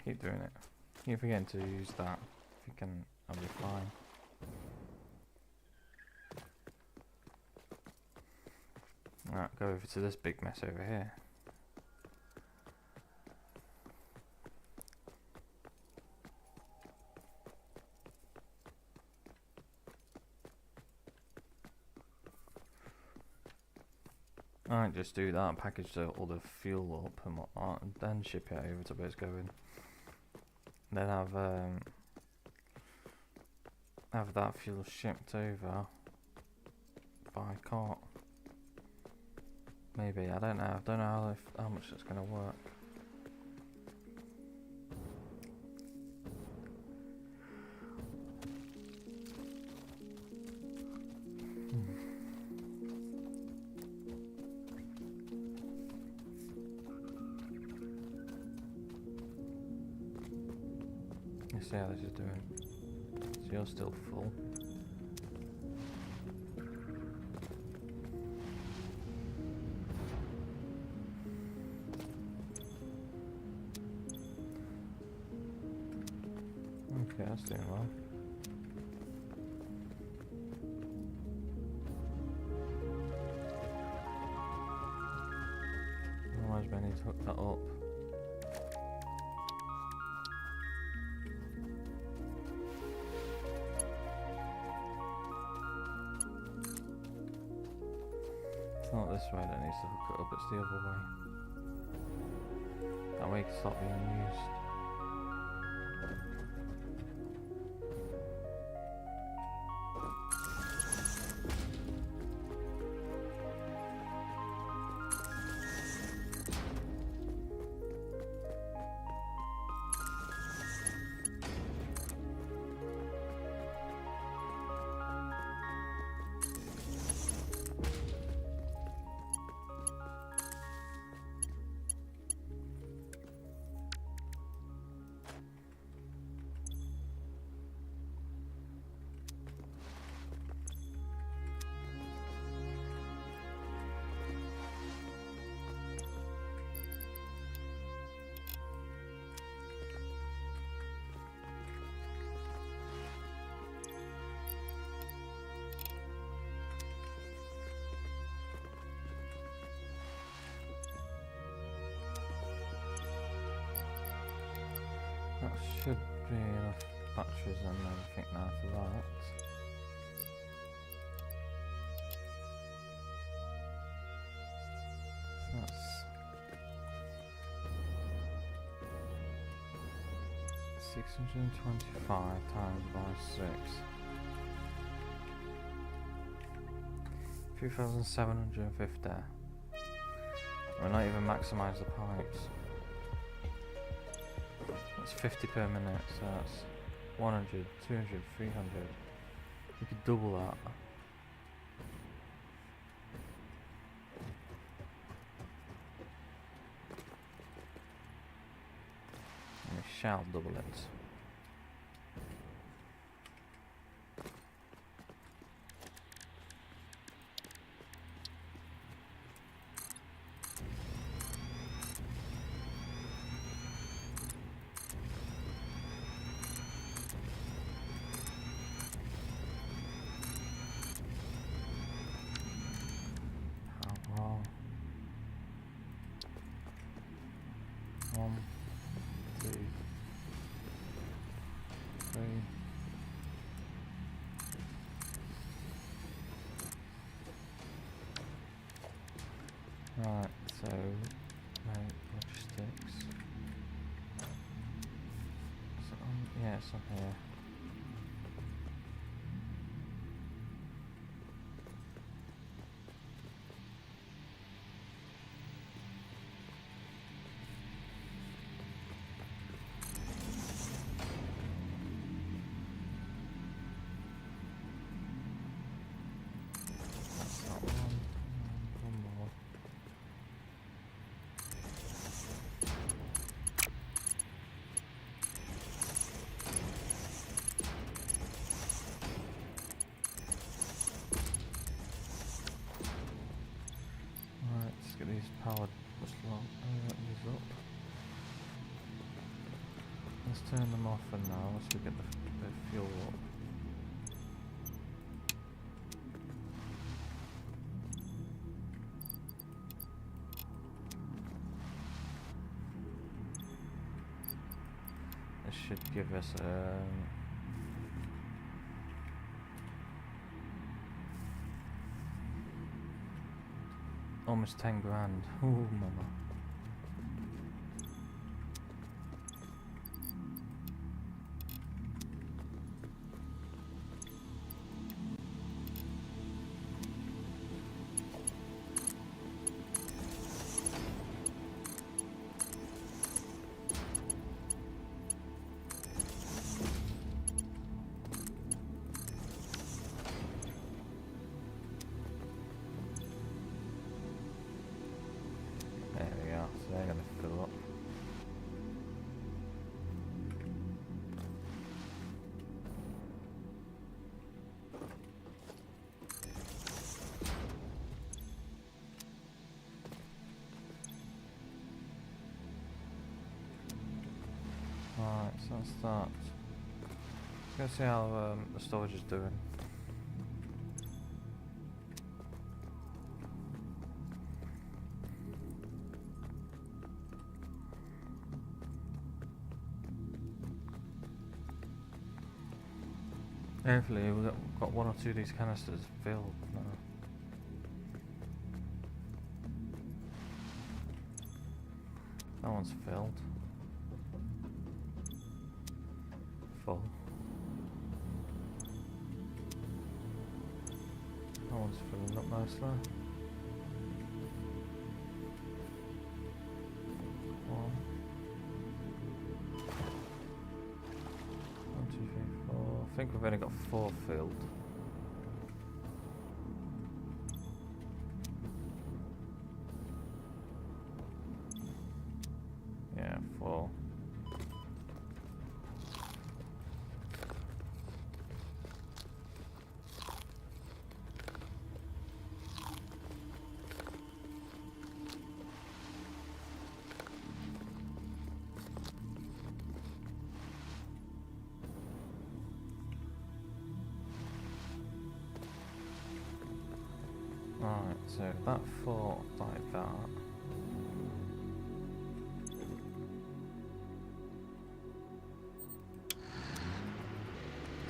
Keep doing it. Keep forgetting to use that. If you can, I'll be fine. Alright, go over to this big mess over here. I might just do that, package all the fuel up and whatnot, and then ship it over to where it's going. Then have that fuel shipped over by cart. Maybe, I don't know. I don't know how much it's gonna work. Let's see how this is doing. So you're still full. Okay, that's doing well. Otherwise we need to hook that up. It's not this way that needs to hook it up, it's the other way. That way it can stop being used. That should be enough batteries and everything now for that. So that's 625 times by 6. 3,750. We're not even maximised the pipes. That's 50 per minute, so that's 100, 200, 300. You could double that. And we shall double it. One, two, three. Right, so logistics. So, yeah, it's on here. That's that one more. Right, let's get these powered these up. Let's turn them off for now, once we get the fuel up. This should give us almost 10 grand. Ooh, mama. There we are, so they're going to fill up. Right, so that's that. Let's go see how the storage is doing. Hopefully we've got one or two of these canisters filled now. That one's filled. Full. That one's filling up nicely. One. 1, 2, 3, 4. I think we've only got 4 filled. Yeah, 4. Right, so that 4 like that.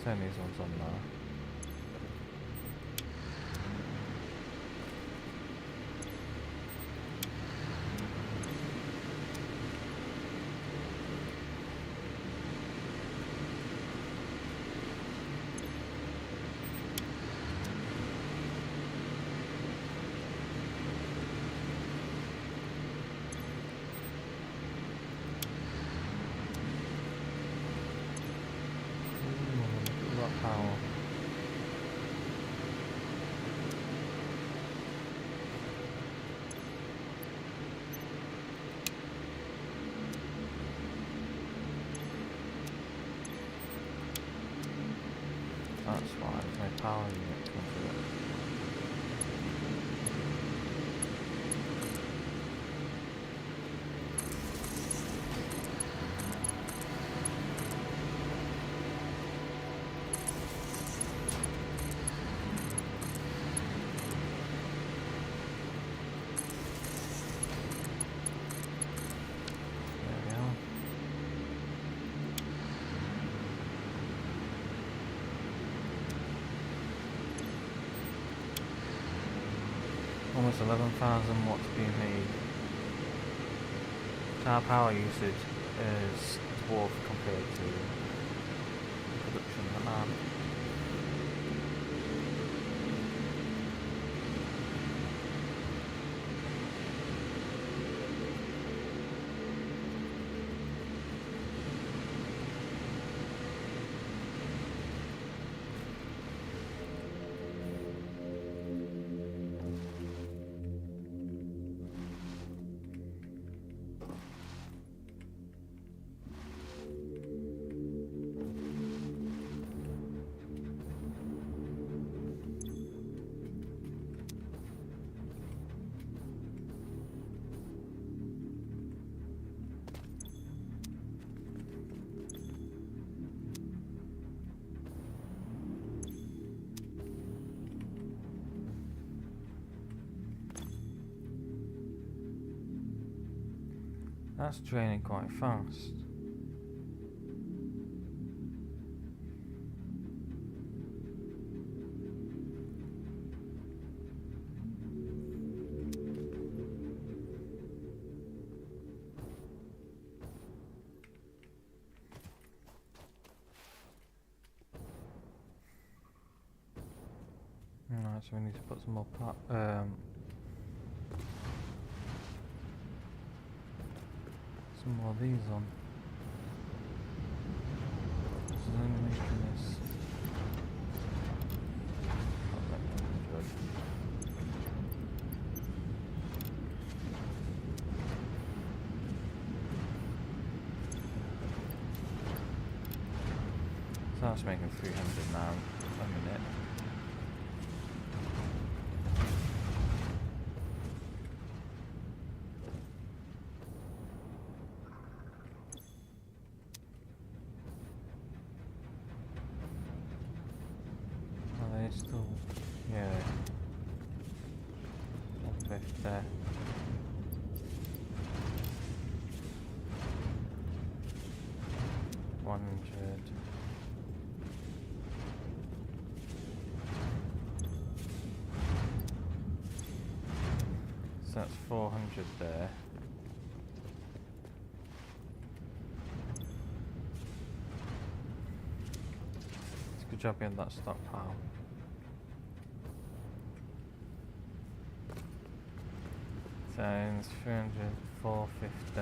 Turn these ones on now. That's why there's no power unit coming to it. There we are. Almost 11,000 watts being made. So our power usage is dwarf compared to the production of man. That's draining quite fast. Alright, so we need to put some more some more of these on. This is only making this. Oh, that one's good. So that's making 300 now a minute. Still, yeah, 150 there. $100. So that's 400 there. It's a good job getting that stockpile. Times 300, 450.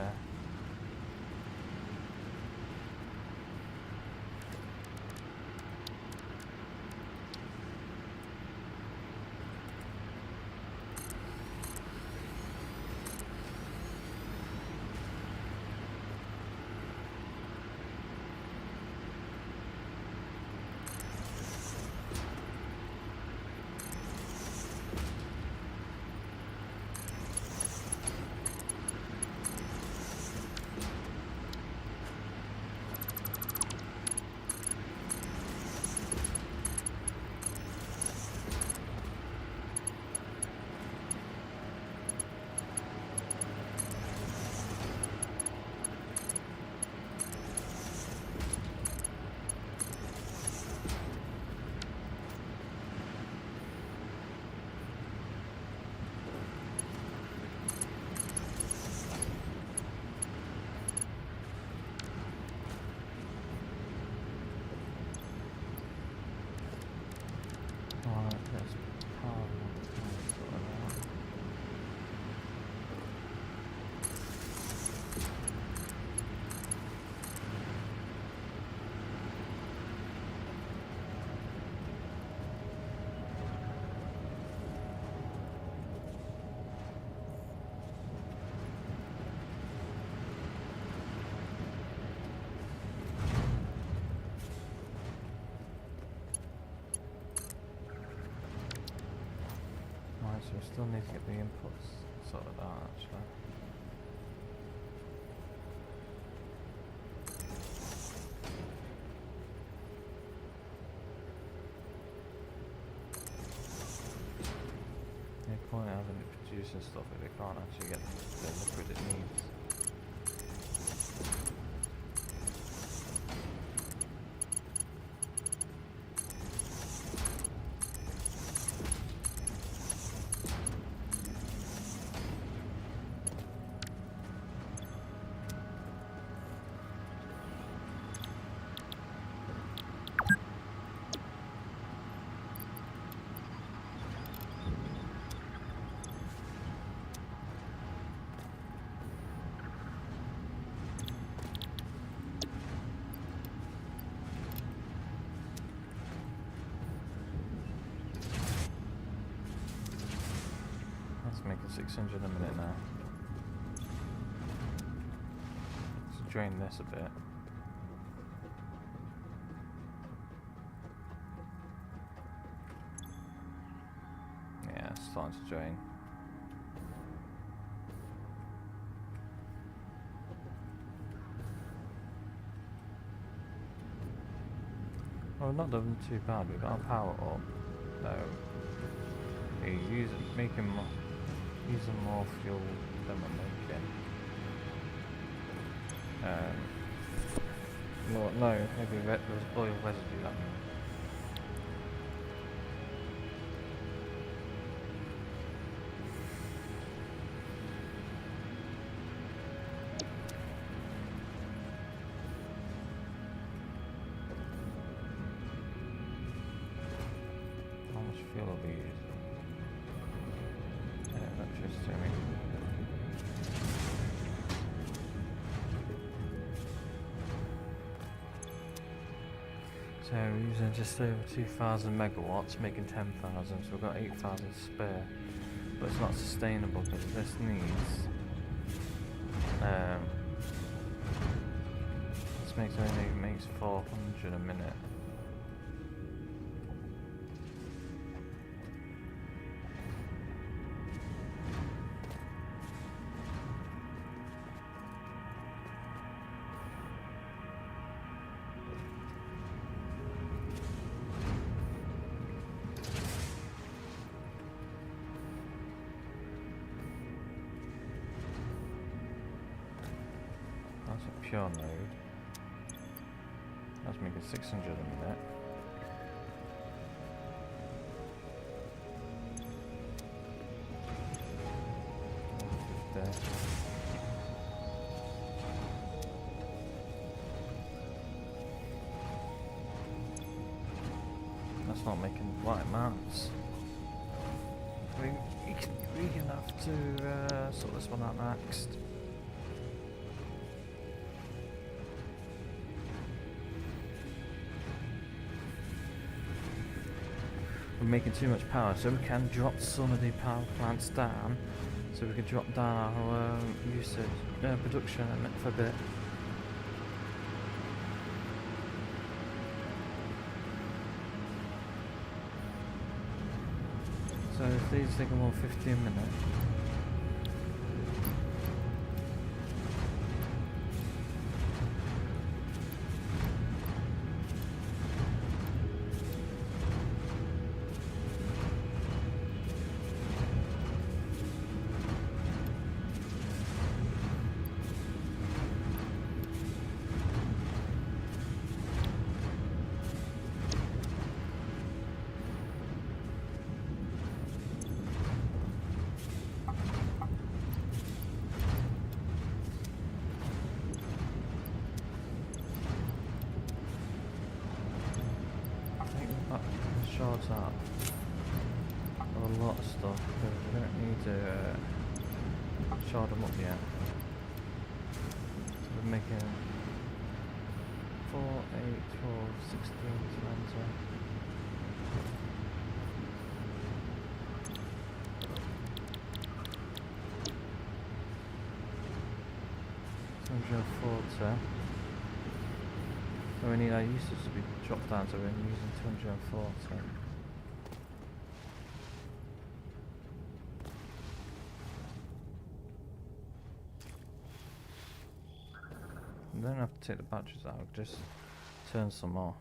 still need to get the inputs sorted out actually. No point having it producing stuff if it can't actually get the liquid it needs. Making 600 a minute now. Let's drain this a bit. Yeah, it's starting to drain. Well, not done too bad. We've got our power up. No. You making more. Using more fuel than we're making. More, no, maybe oil residue that means. How much fuel are we using? So we're using just over 2,000 megawatts, making 10,000, so we've got 8,000 spare. But it's not sustainable because this needs this only makes 400 a minute. That's a pure node. That's making 600 a minute. There. That's not making the right amounts. We can have to sort this one out next. We're making too much power, so we can drop some of the power plants down, so we can drop down our usage, production for a bit. So if these take more 15 minutes. Shards up of a lot of stuff because we don't need to shard them up yet. So we're making 4, 8, 12, 16 cementer. So we need our usage to be dropped down, so we're using 240. we don't have to take the batteries out, just turn some off.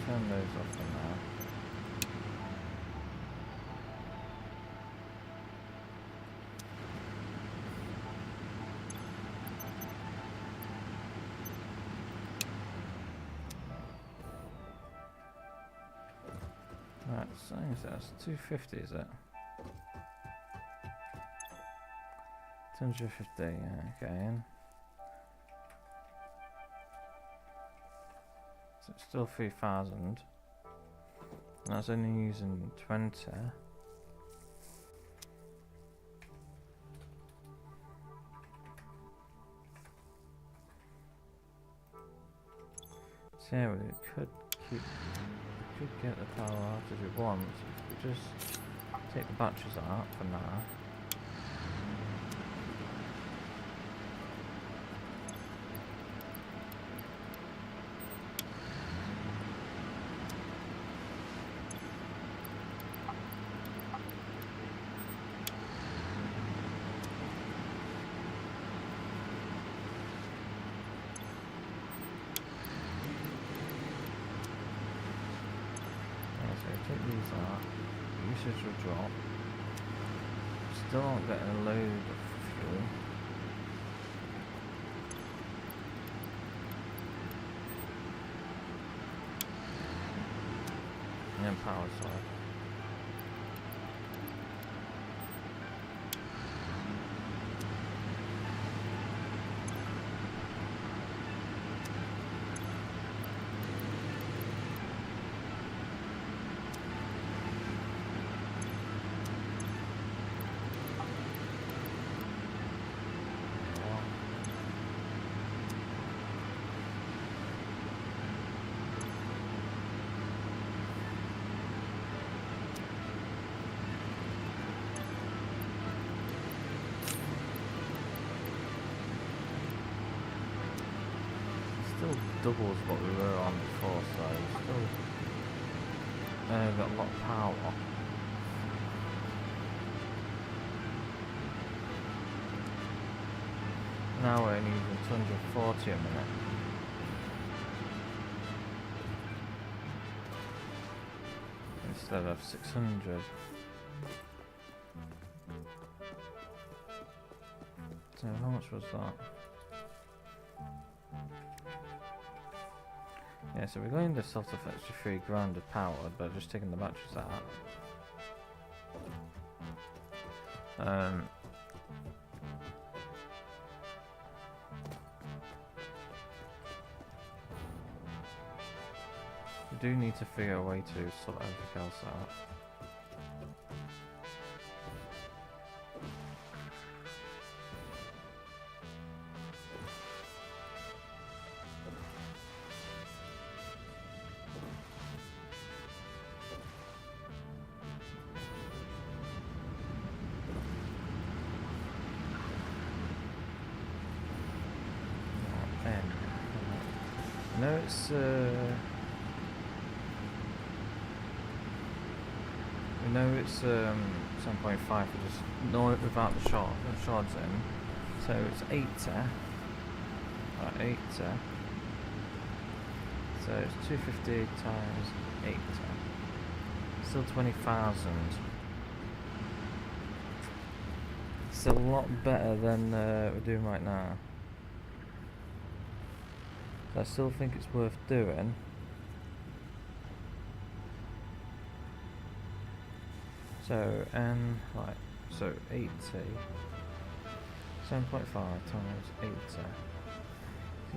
Turn those off for now. Right, so that's 250, is it? 250, yeah, okay. So it's still 3,000. And that's only using 20. So yeah, we could get the power out if we want. If we just take the batteries out for now. Take these out, usage will drop. Still not getting a load of fuel. And then power side. Still doubles what we were on before, so still got a lot of power. Now we're only using 240 a minute. Instead of 600. So how much was that? Yeah, so we're going to sort of extra 3 grand of power, but just taking the batteries out. We do need to figure a way to sort everything else out. No, it's we know it's 7.5 for just without the shards in. So it's 80. 80. So it's 250 times 80. Still 20,000. Still a lot better than we're doing right now. So I still think it's worth doing. So, right, so 80. 7.5 times 80.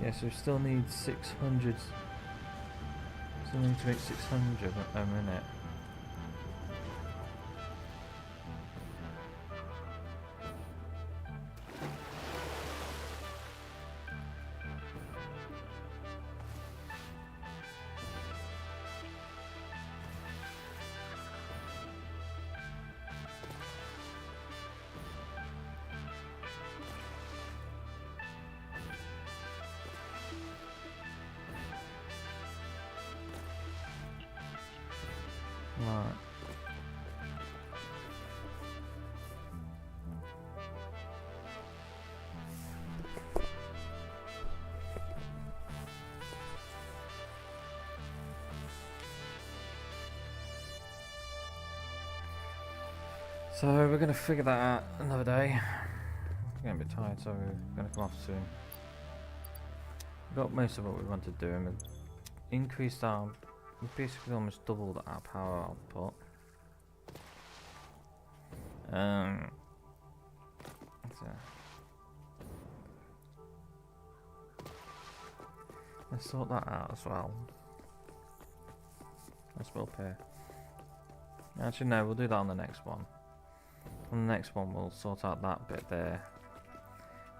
Yeah, so we still need 600. Still need to make 600 a minute. Right. So we're gonna figure that out another day. I'm getting a bit tired, so we're gonna come off soon. Got most of what we wanted to do, and we increased our, we basically almost doubled our power output. So let's sort that out as well. Let's will pay. Actually, no, we'll do that on the next one. On the next one, we'll sort out that bit there,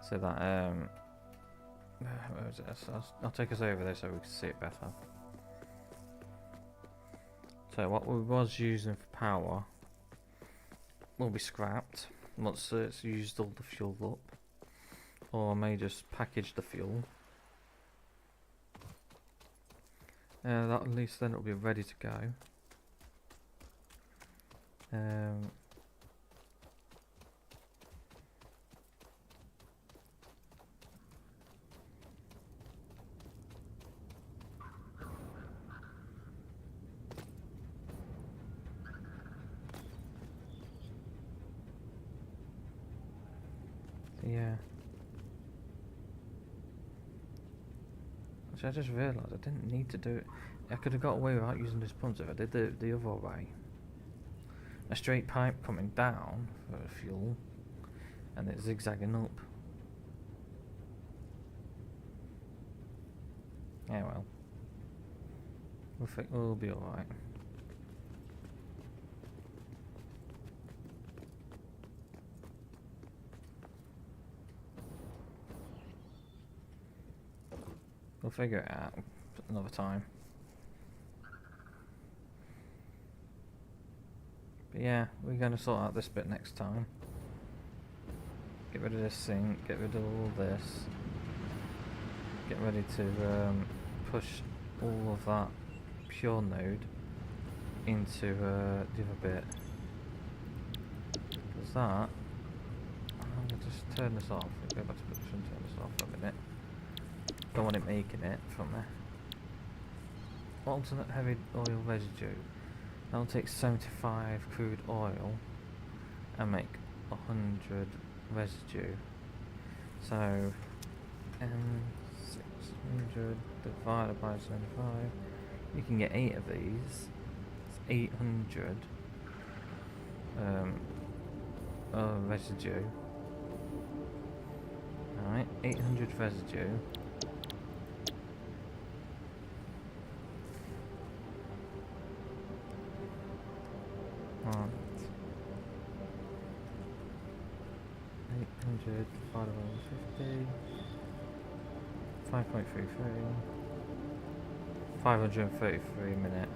so that where is it? I'll take us over there so we can see it better. So what we was using for power will be scrapped once it's used all the fuel up, or I may just package the fuel. That at least then it'll be ready to go. Yeah. Actually, I just realised I didn't need to do it. I could have got away without using this pump if I did the other way. A straight pipe coming down for fuel, and it's zigzagging up. Yeah, well, we'll be all right. We'll figure it out another time. But yeah, we're going to sort out this bit next time. Get rid of this sink, get rid of all this. Get ready to push all of that pure node into the other bit. Because that, I'm going to just turn this off. Go back to production, turn this off for a minute. Don't want it making it from there. Alternate heavy oil residue. That'll take 75 crude oil and make 100 residue. So 600 divided by 75. You can get 8 of these. It's 800 residue. Alright, 800 residue. Right. 800 divided by 50. 5.33. 533 a minute.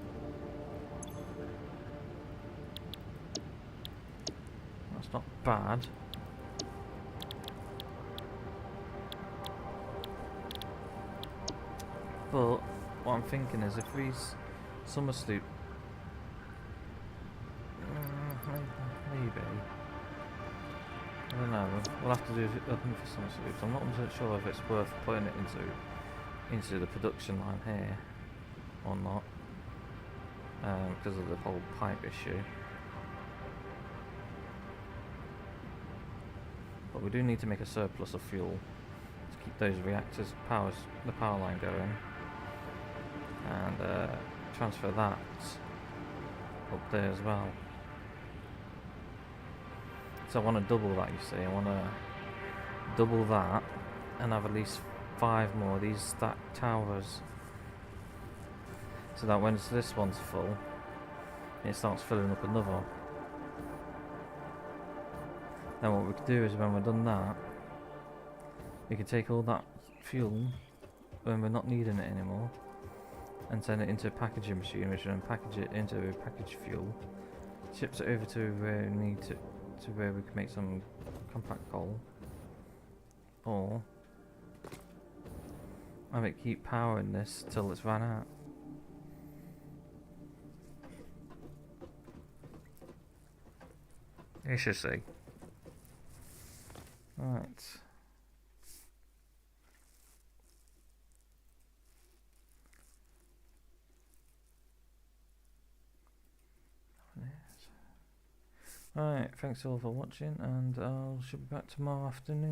That's not bad. But what I'm thinking is if these summer sloop, maybe, I don't know. We'll have to do looking for summer sloops. I'm not sure if it's worth putting it into the production line here or not. because of the whole pipe issue. But we do need to make a surplus of fuel to keep those reactors, the power line going, and transfer that up there as well. So I want to double that, you see. I want to double that and have at least 5 more of these stacked towers, so that when this one's full, it starts filling up another. Then what we can do is, when we're done that, we can take all that fuel when we're not needing it anymore and send it into a packaging machine, which will then package it into packaged fuel, ships it over to where we need to where we can make some compact coal, or have it keep powering this till it's run out. You should see. Right. Right, thanks all for watching, and I should be back tomorrow afternoon.